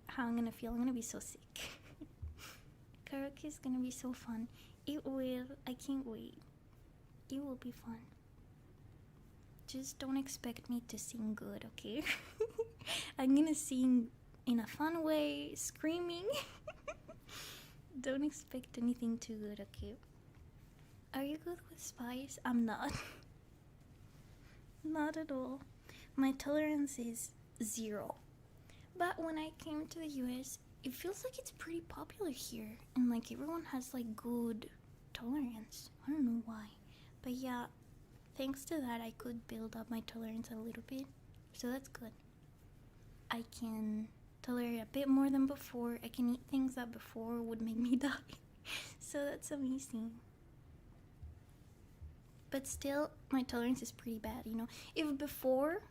how I'm gonna feel. I'm gonna be so sick. Karaoke is gonna be so fun. It will. I can't wait. It will be fun. Just don't expect me to sing good, okay? I'm gonna sing in a fun way, screaming. Don't expect anything too good, okay? Are you good with spice? I'm not. Not at all. My tolerance is 0. But when I came to the US, it feels like it's pretty popular here. And like everyone has like good tolerance. I don't know why. But yeah, thanks to that, I could build up my tolerance a little bit. So that's good. I can tolerate a bit more than before. I can eat things that before would make me die. So that's amazing. But still, my tolerance is pretty bad, you know. If before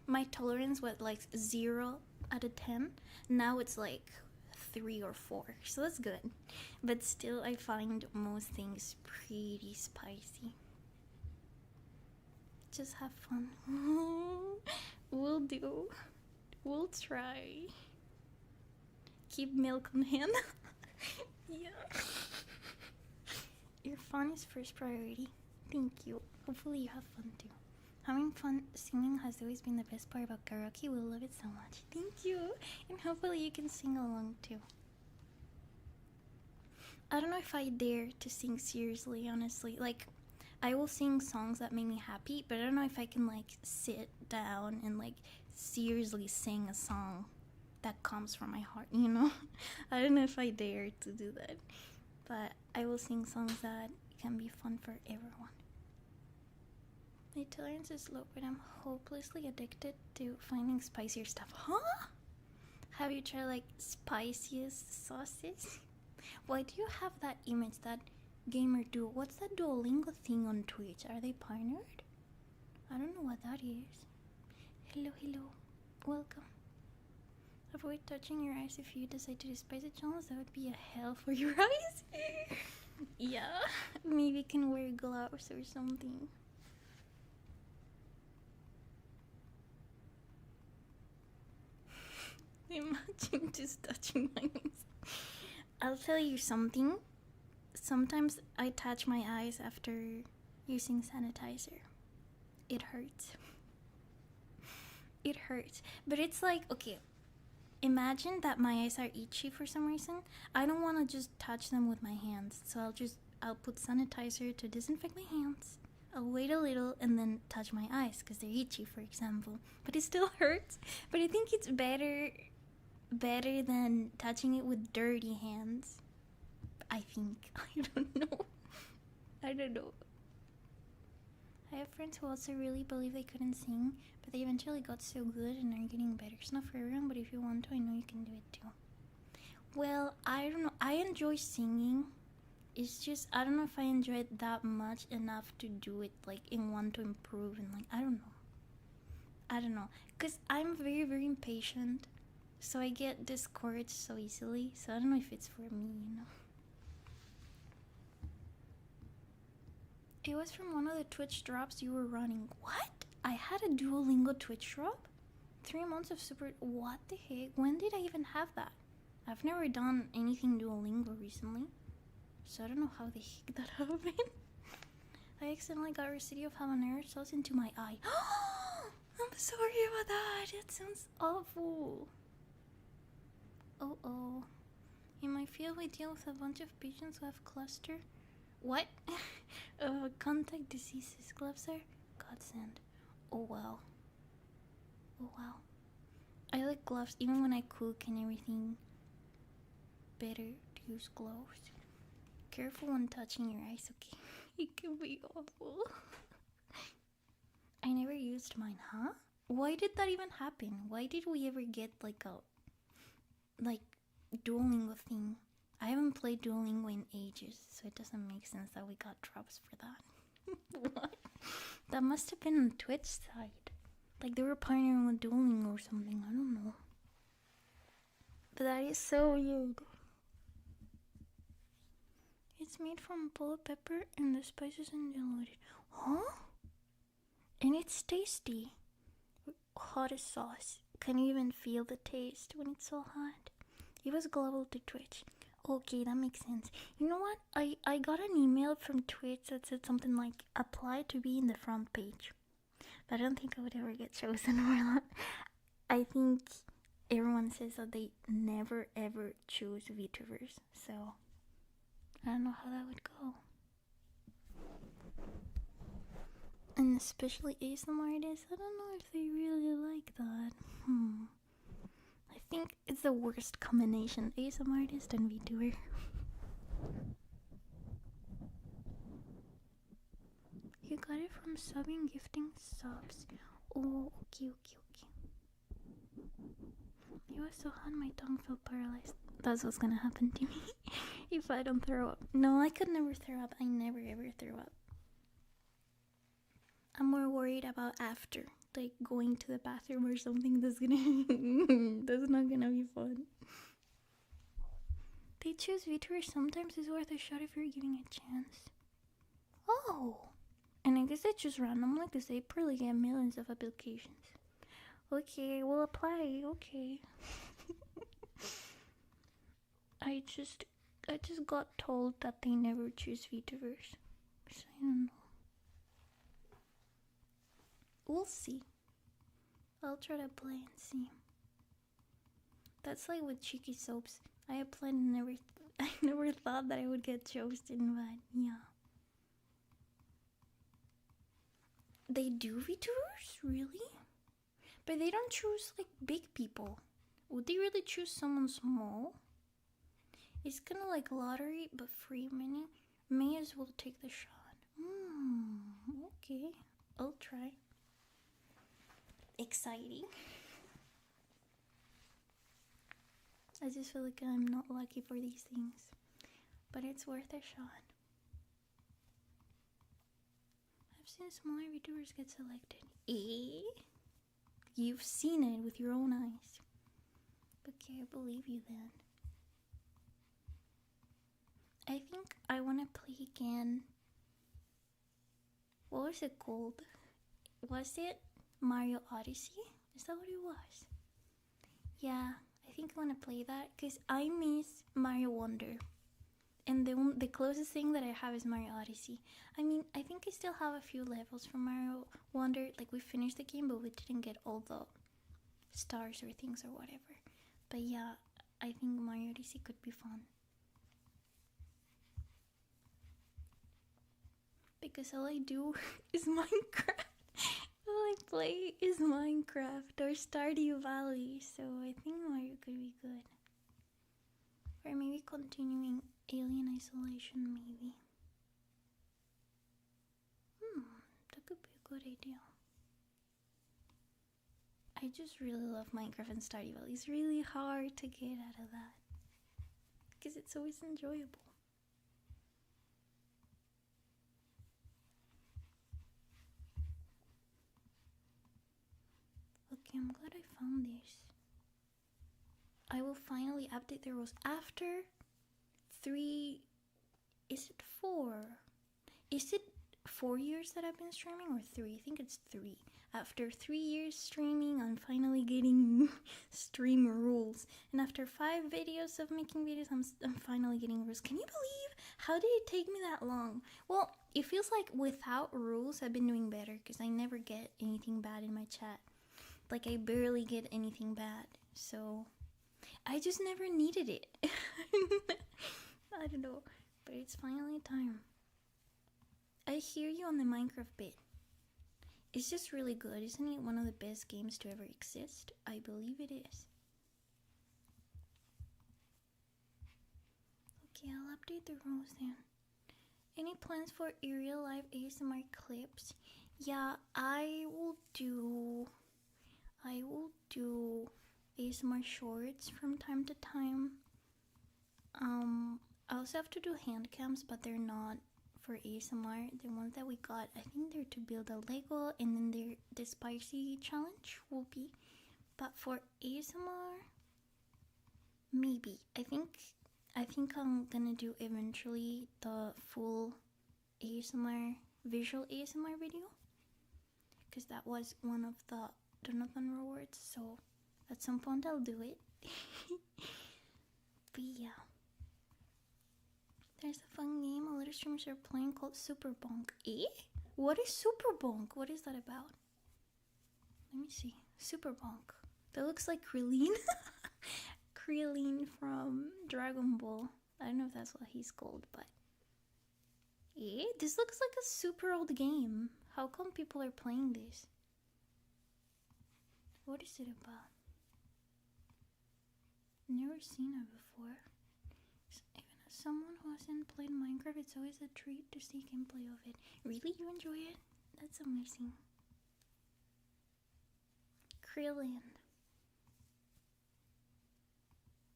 my tolerance was like 0 out of 10, now it's like 3 or 4. So that's good. But still, I find most things pretty spicy. Just have fun. We'll do. We'll try. Keep milk on hand. Yeah. Your fun is first priority. Thank you. Hopefully you have fun too. Having fun singing has always been the best part about karaoke. We'll love it so much. Thank you. And hopefully you can sing along too. I don't know if I dare to sing seriously, honestly. Like, I will sing songs that make me happy, but I don't know if I can like sit down and like seriously sing a song that comes from my heart, you know? I don't know if I dare to do that. But I will sing songs that can be fun for everyone. My tolerance is low, but I'm hopelessly addicted to finding spicier stuff. Huh? Have you tried like spiciest sauces? Why do you have that image, that gamer duo? What's that Duolingo thing on Twitch? Are they partnered? I don't know what that is. Hello, hello. Welcome. Avoid touching your eyes if you decide to do spicy channels. That would be a hell for your eyes. Yeah. Maybe you can wear gloves or something. Imagine just touching my eyes. I'll tell you something. Sometimes I touch my eyes after using sanitizer. It hurts. It hurts. But it's like, okay, imagine that my eyes are itchy for some reason. I don't want to just touch them with my hands. So I'll put sanitizer to disinfect my hands. I'll wait a little and then touch my eyes because they're itchy, for example. But it still hurts. But I think it's better than touching it with dirty hands. I think. I don't know. I don't know. I have friends who also really believe they couldn't sing, but they eventually got so good and are getting better. It's not for everyone, but if you want to, I know you can do it too. Well, I don't know. I enjoy singing. It's just, I don't know if I enjoy it that much enough to do it, like, and want to improve, and, like, I don't know. Because I'm very, very impatient, so I get discouraged so easily, so I don't know if it's for me, you know. It was from one of the Twitch drops you were running. What? I had a Duolingo Twitch drop? 3 months of super... What the heck? When did I even have that? I've never done anything Duolingo recently, so I don't know how the heck that happened. I accidentally got residue of habanero sauce into my eye. I'm sorry about that. That sounds awful. Oh. In my field, we deal with a bunch of patients who have cluster. What? Contact diseases. Gloves are godsend. Oh wow. I like gloves even when I cook and everything. Better to use gloves. Careful when touching your eyes, okay? It can be awful. I never used mine, huh? Why did that even happen? Why did we ever get like a Duolingo thing? I haven't played Duolingo in ages, so it doesn't make sense that we got drops for that. What? That must have been on Twitch side. Like they were partnering with Duolingo or something, I don't know. But that is so weird. It's made from bullet pepper and the spices and diluted. Huh? And it's tasty. Hottest sauce. Can you even feel the taste when it's so hot? It was global to Twitch. Okay, that makes sense. You know what? I got an email from Twitch that said something like apply to be in the front page. But I don't think I would ever get chosen for that. I think everyone says that they never ever choose VTubers, so I don't know how that would go. And especially ASMR artists, I don't know if they really like that. I think it's the worst combination, ASMR artist and VTuber. You got it from subbing, gifting subs. Oh, okay. It was so hot, my tongue felt paralyzed. That's what's gonna happen to me if I don't throw up. No, I could never throw up. I never ever throw up. I'm more worried about after, like going to the bathroom or something. That's not gonna be fun. They choose VTubers. Sometimes it's worth a shot if you're giving a chance. Oh, and I guess they choose randomly because they probably get millions of applications. Okay, we'll apply. Okay. I just got told that they never choose VTubers, so I don't know. We'll see. I'll try to play and see. That's like with cheeky soaps. I applied and I never thought that I would get chosen, but yeah. They do VTubers? Really? But they don't choose like big people. Would they really choose someone small? It's kind of like lottery, but free money. May as well take the shot. Okay. I'll try. Exciting. I just feel like I'm not lucky for these things. But it's worth a shot. I've seen smaller VTubers get selected. You've seen it with your own eyes. Okay, I believe you then. I think I want to play again. What was it called? Was it Mario Odyssey? Is that what it was? Yeah, I think I want to play that because I miss Mario Wonder. And the closest thing that I have is Mario Odyssey. I mean, I think I still have a few levels from Mario Wonder. Like, we finished the game, but we didn't get all the stars or things or whatever. But yeah, I think Mario Odyssey could be fun. Because all I do is Minecraft. All I play is Minecraft or Stardew Valley. So I think Mario could be good. Or maybe continuing Alien Isolation, maybe. That could be a good idea. I just really love Minecraft and Stardew Valley. It's really hard to get out of that. Because it's always enjoyable. Okay, I'm glad I found this. I will finally update the rules after 3... Is it 4? Is it 4 years that I've been streaming or 3? I think it's 3. After 3 years streaming, I'm finally getting stream rules. And after 5 videos of making videos, I'm finally getting rules. Can you believe? How did it take me that long? Well, it feels like without rules, I've been doing better because I never get anything bad in my chat. Like, I barely get anything bad. So, I just never needed it. I don't know. But it's finally time. I hear you on the Minecraft bit. It's just really good. Isn't it one of the best games to ever exist? I believe it is. Okay, I'll update the rules then. Any plans for real life ASMR clips? Yeah, I will do ASMR shorts from time to time. I also have to do hand cams, but they're not for ASMR. The ones that we got, I think they're to build a Lego, and then the spicy challenge will be. But for ASMR, maybe. I think I'm gonna do eventually the full ASMR, visual ASMR video. Because that was one of the 'Donovan' rewards, so at some point I'll do it. But yeah. There's a fun game a lot of streamers are playing called Super Bonk. Eh? What is Super Bonk? What is that about? Let me see. Super Bonk. That looks like Krillin. Krillin from Dragon Ball. I don't know if that's what he's called, but... Eh? This looks like a super old game. How come people are playing this? What is it about? Never seen it before. Even as someone who hasn't played Minecraft, it's always a treat to see gameplay of it. Really? You enjoy it? That's amazing. Krillin.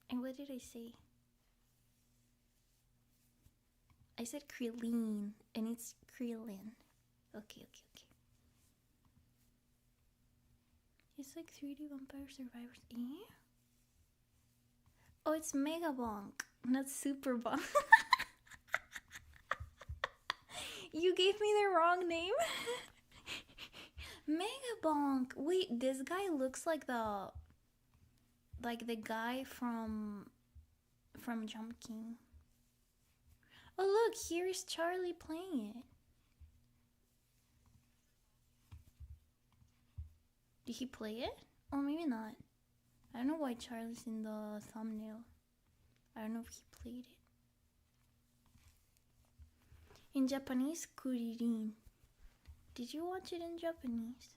And what did I say? I said Krillin, and it's Krillin. Okay. It's like 3D Vampire Survivors. Eh? Oh, it's Mega Bonk, not Super Bonk. You gave me the wrong name. Mega Bonk. Wait, this guy looks like the guy from Jump King. Oh look, here's Charlie playing it. Did he play it? Oh, maybe not. I don't know why Charlie's in the thumbnail. I don't know if he played it. In Japanese, kuririn. Did you watch it in Japanese?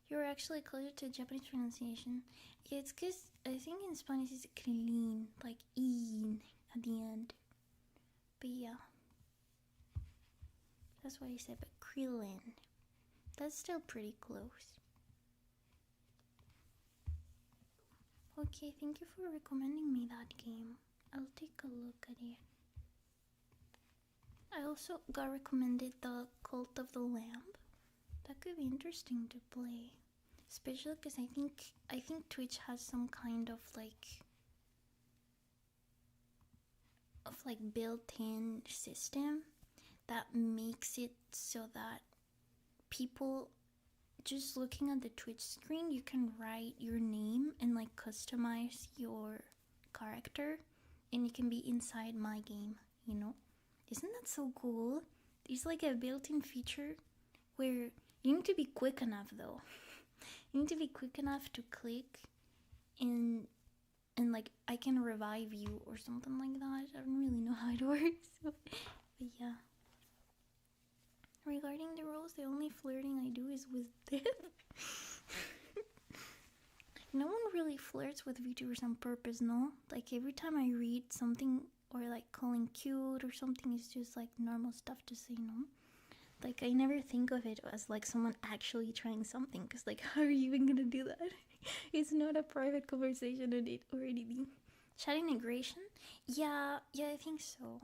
You're actually closer to Japanese pronunciation. Yeah, it's because I think in Spanish it's krillin, like in at the end. But yeah. That's what I said, but krillin. That's still pretty close. Okay, thank you for recommending me that game. I'll take a look at it. I also got recommended the Cult of the Lamb. That could be interesting to play. Especially because I think Twitch has some kind of built-in system that makes it so that people just looking at the Twitch screen, you can write your name and customize your character, and it can be inside my game, you know? Isn't that so cool? It's like a built-in feature where you need to be quick enough though. You need to be quick enough to click and I can revive you or something like that. I don't really know how it works. But yeah. Regarding the rules, the only flirting I do is with death. No one really flirts with VTubers on purpose, no? Every time I read something or calling cute or something, it's just normal stuff to say, no? I never think of it as someone actually trying something, because how are you even gonna do that? It's not a private conversation on it or anything. Chat integration? Yeah, I think so.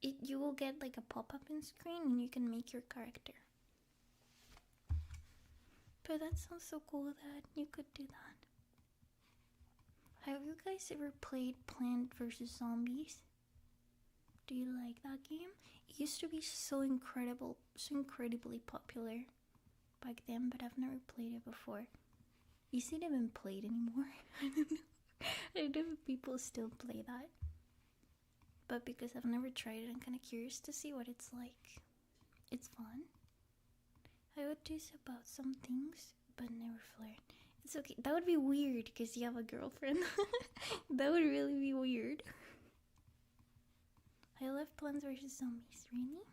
You will get a pop-up in screen and you can make your character. But that sounds so cool that you could do that. Have you guys ever played Plant vs. Zombies? Do you like that game? It used to be so incredibly popular back then, but I've never played it before. Is it even played anymore? I don't know. I don't know if people still play that. But because I've never tried it, I'm kind of curious to see what it's like. It's fun. I would tease about some things, but never flirt. It's okay. That would be weird because you have a girlfriend. That would really be weird. I love Plants vs. Zombies. Really?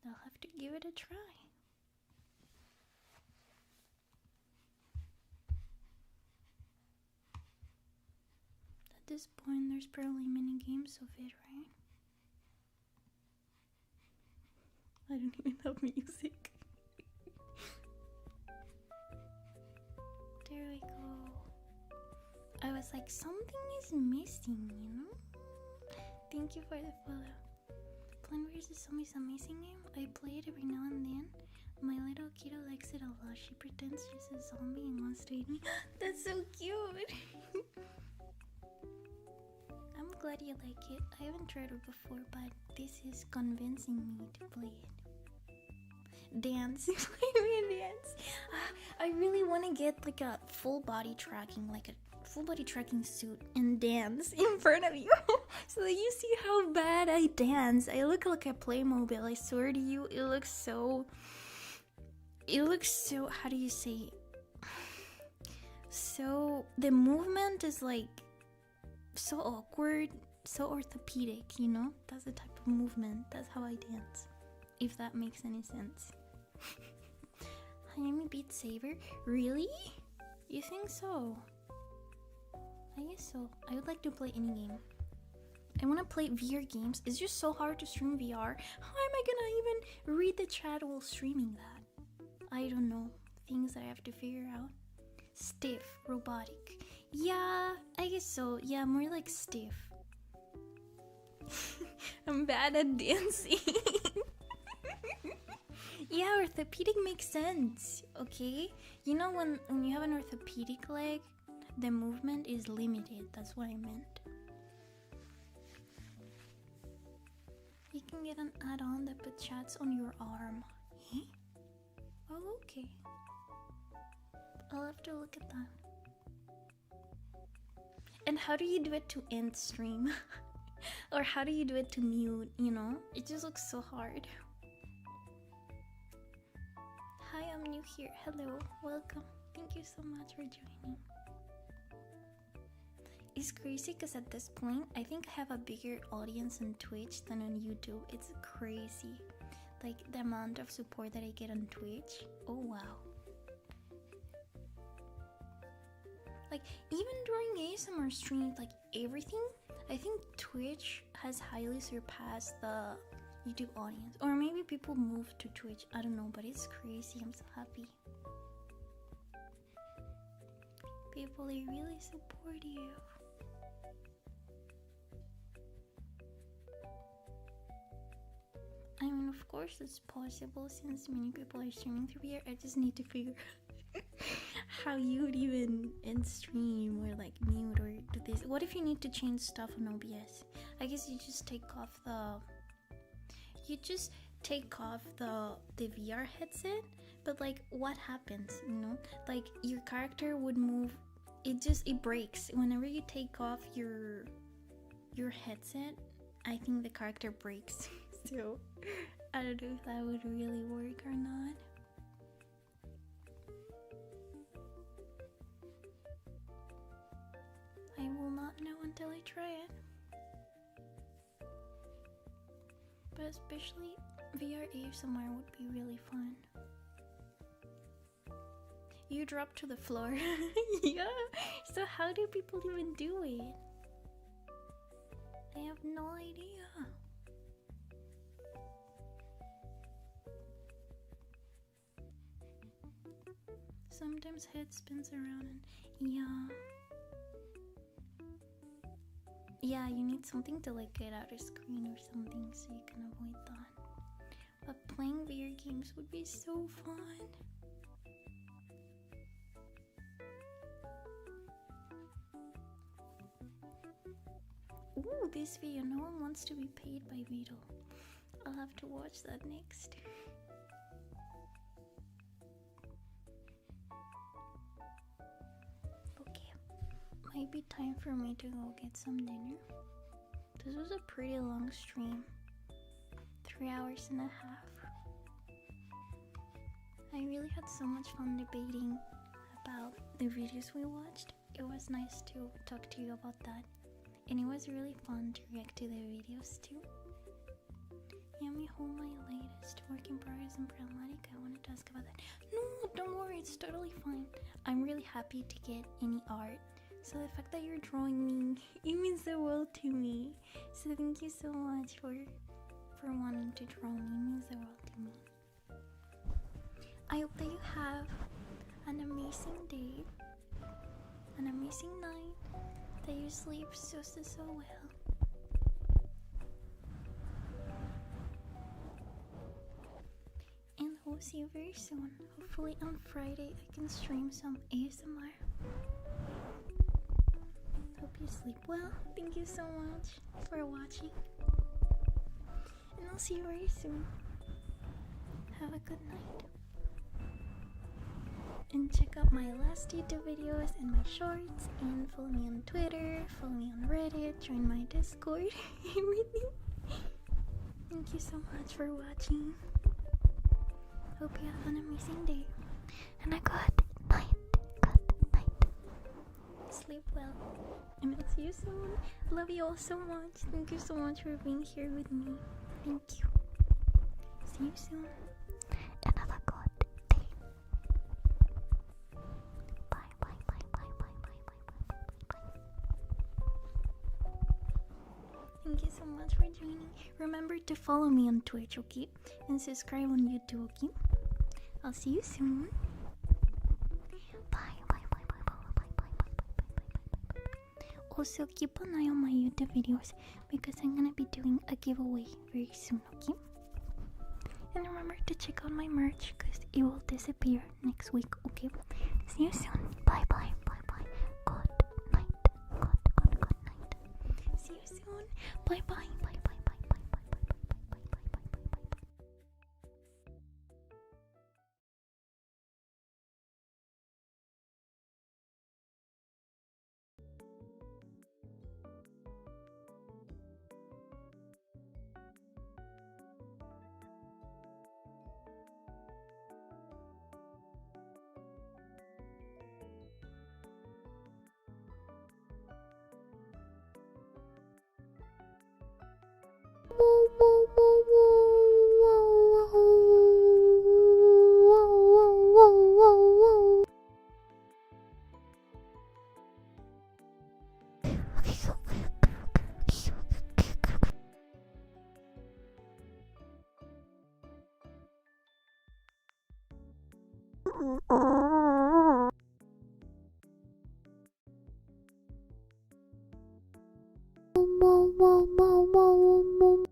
I'll have to give it a try. At this point, there's probably many games of it, right? I don't even have music. There we go. I was like, something is missing, you know? Thank you for the follow. Plant vs. Zombies is an amazing game. I play it every now and then. My little kiddo likes it a lot. She pretends she's a zombie and wants to eat me. That's so cute! I'm glad you like it. I haven't tried it before, but this is convincing me to play it. dance. Play me a dance. I really want to get like a full body tracking, like a full body tracking suit and dance in front of you. So that you see how bad I dance. I look like a Playmobil, I swear to you. It looks so, how do you say? So, the movement is like so awkward, so orthopedic, you know? That's the type of movement. That's how I dance. If that makes any sense. Hayami Beat Saber? Really? You think so? I guess so. I would like to play any game. I want to play VR games. It's just so hard to stream VR. How am I gonna even read the chat while streaming that? I don't know. Things that I have to figure out. Stiff, robotic. Yeah, I guess so. Yeah, more like stiff. I'm bad at dancing. Yeah, orthopedic makes sense, okay? You know when you have an orthopedic leg, the movement is limited. That's what I meant. You can get an add-on that puts chats on your arm. Eh? Oh, okay. I'll have to look at that. And how do you do it to end stream? Or how do you do it to mute, you know? It just looks so hard. Hi, I'm new here. Hello, welcome. Thank you so much for joining. It's crazy because at this point, I think I have a bigger audience on Twitch than on YouTube. It's crazy. Like, the amount of support that I get on Twitch. Oh, wow. Like, even during ASMR streams, like, everything, I think Twitch has highly surpassed the YouTube audience. Or maybe people move to Twitch. I don't know, but it's crazy. I'm so happy. People are really supportive. I mean, of course it's possible since many people are streaming through here. I just need to figure out how you would even end stream or like mute or do this. What if you need to change stuff on OBS? I guess you just take off the VR headset, but like what happens, you know? Like your character would move, it breaks whenever you take off your headset. I think the character breaks. So I don't know if that would really work or not. I will not know until I try it. But especially VR ASMR would be really fun. You drop to the floor. Yeah. So how do people even do it? I have no idea. Sometimes head spins around and yeah, you need something to like get out of screen or something so you can avoid that. But playing VR games would be so fun. Ooh, this video, no one wants to be paid by Beetle. I'll have to watch that next. Might be time for me to go get some dinner. This was a pretty long stream. 3 hours and a half. I really had so much fun debating about the videos we watched. It was nice to talk to you about that. And it was really fun to react to the videos too. Yami, hold my latest work in progress and problematic. I wanted to ask about that. No, don't worry, it's totally fine. I'm really happy to get any art. So the fact that you're drawing me, it means the world to me. So thank you so much for wanting to draw me. It means the world to me. I hope that you have an amazing day, an amazing night, that you sleep so well. And we'll see you very soon. Hopefully on Friday I can stream some ASMR. Hope you sleep well. Thank you so much for watching. And I'll see you very soon. Have a good night. And check out my last YouTube videos and my shorts. And follow me on Twitter, follow me on Reddit, join my Discord, everything. Thank you so much for watching. Hope you have an amazing day. And a good night. Good night. Sleep well. And I'll see you soon. Love you all so much. Thank you so much for being here with me. Thank you. See you soon. And have a good day. Bye, bye, bye, bye, bye, bye, bye, bye, bye. Thank you so much for joining. Remember to follow me on Twitch, okay? And subscribe on YouTube, okay? I'll see you soon. Bye, bye, bye, bye, bye, bye, bye, bye, bye, bye, bye. Also, keep an eye on my YouTube videos because I'm gonna be doing a giveaway very soon, okay? And remember to check out my merch because it will disappear next week, okay? See you soon. Bye, bye, bye, bye. Good night. Good night. See you soon. Bye, bye, bye, bye, bye, bye, bye, bye, bye, bye, bye, bye, bye, bye, bye.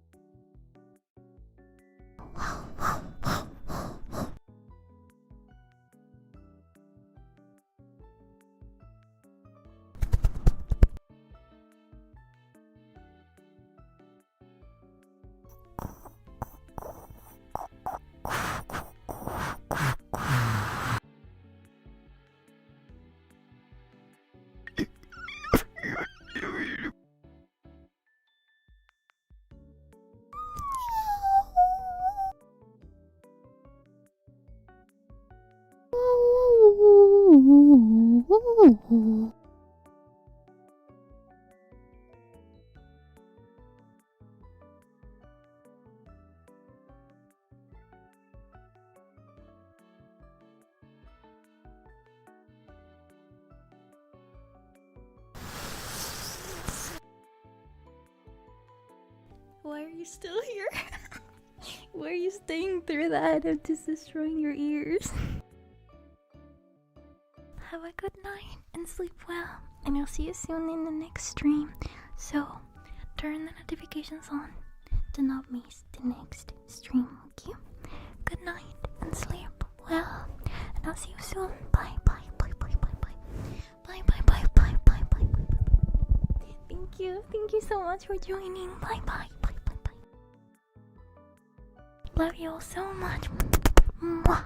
Why are you still here? Why are you staying through that? I'm just destroying your ears. Have a good night and sleep well. And I'll see you soon in the next stream. So, turn the notifications on to not miss the next stream, okay? Good night and sleep well. And I'll see you soon. Bye, bye, bye, bye, bye, bye. Bye, bye, bye, bye, bye, bye, bye. Thank you. Thank you so much for joining. Bye, bye, bye, bye, bye. Love you all so much. Mwah.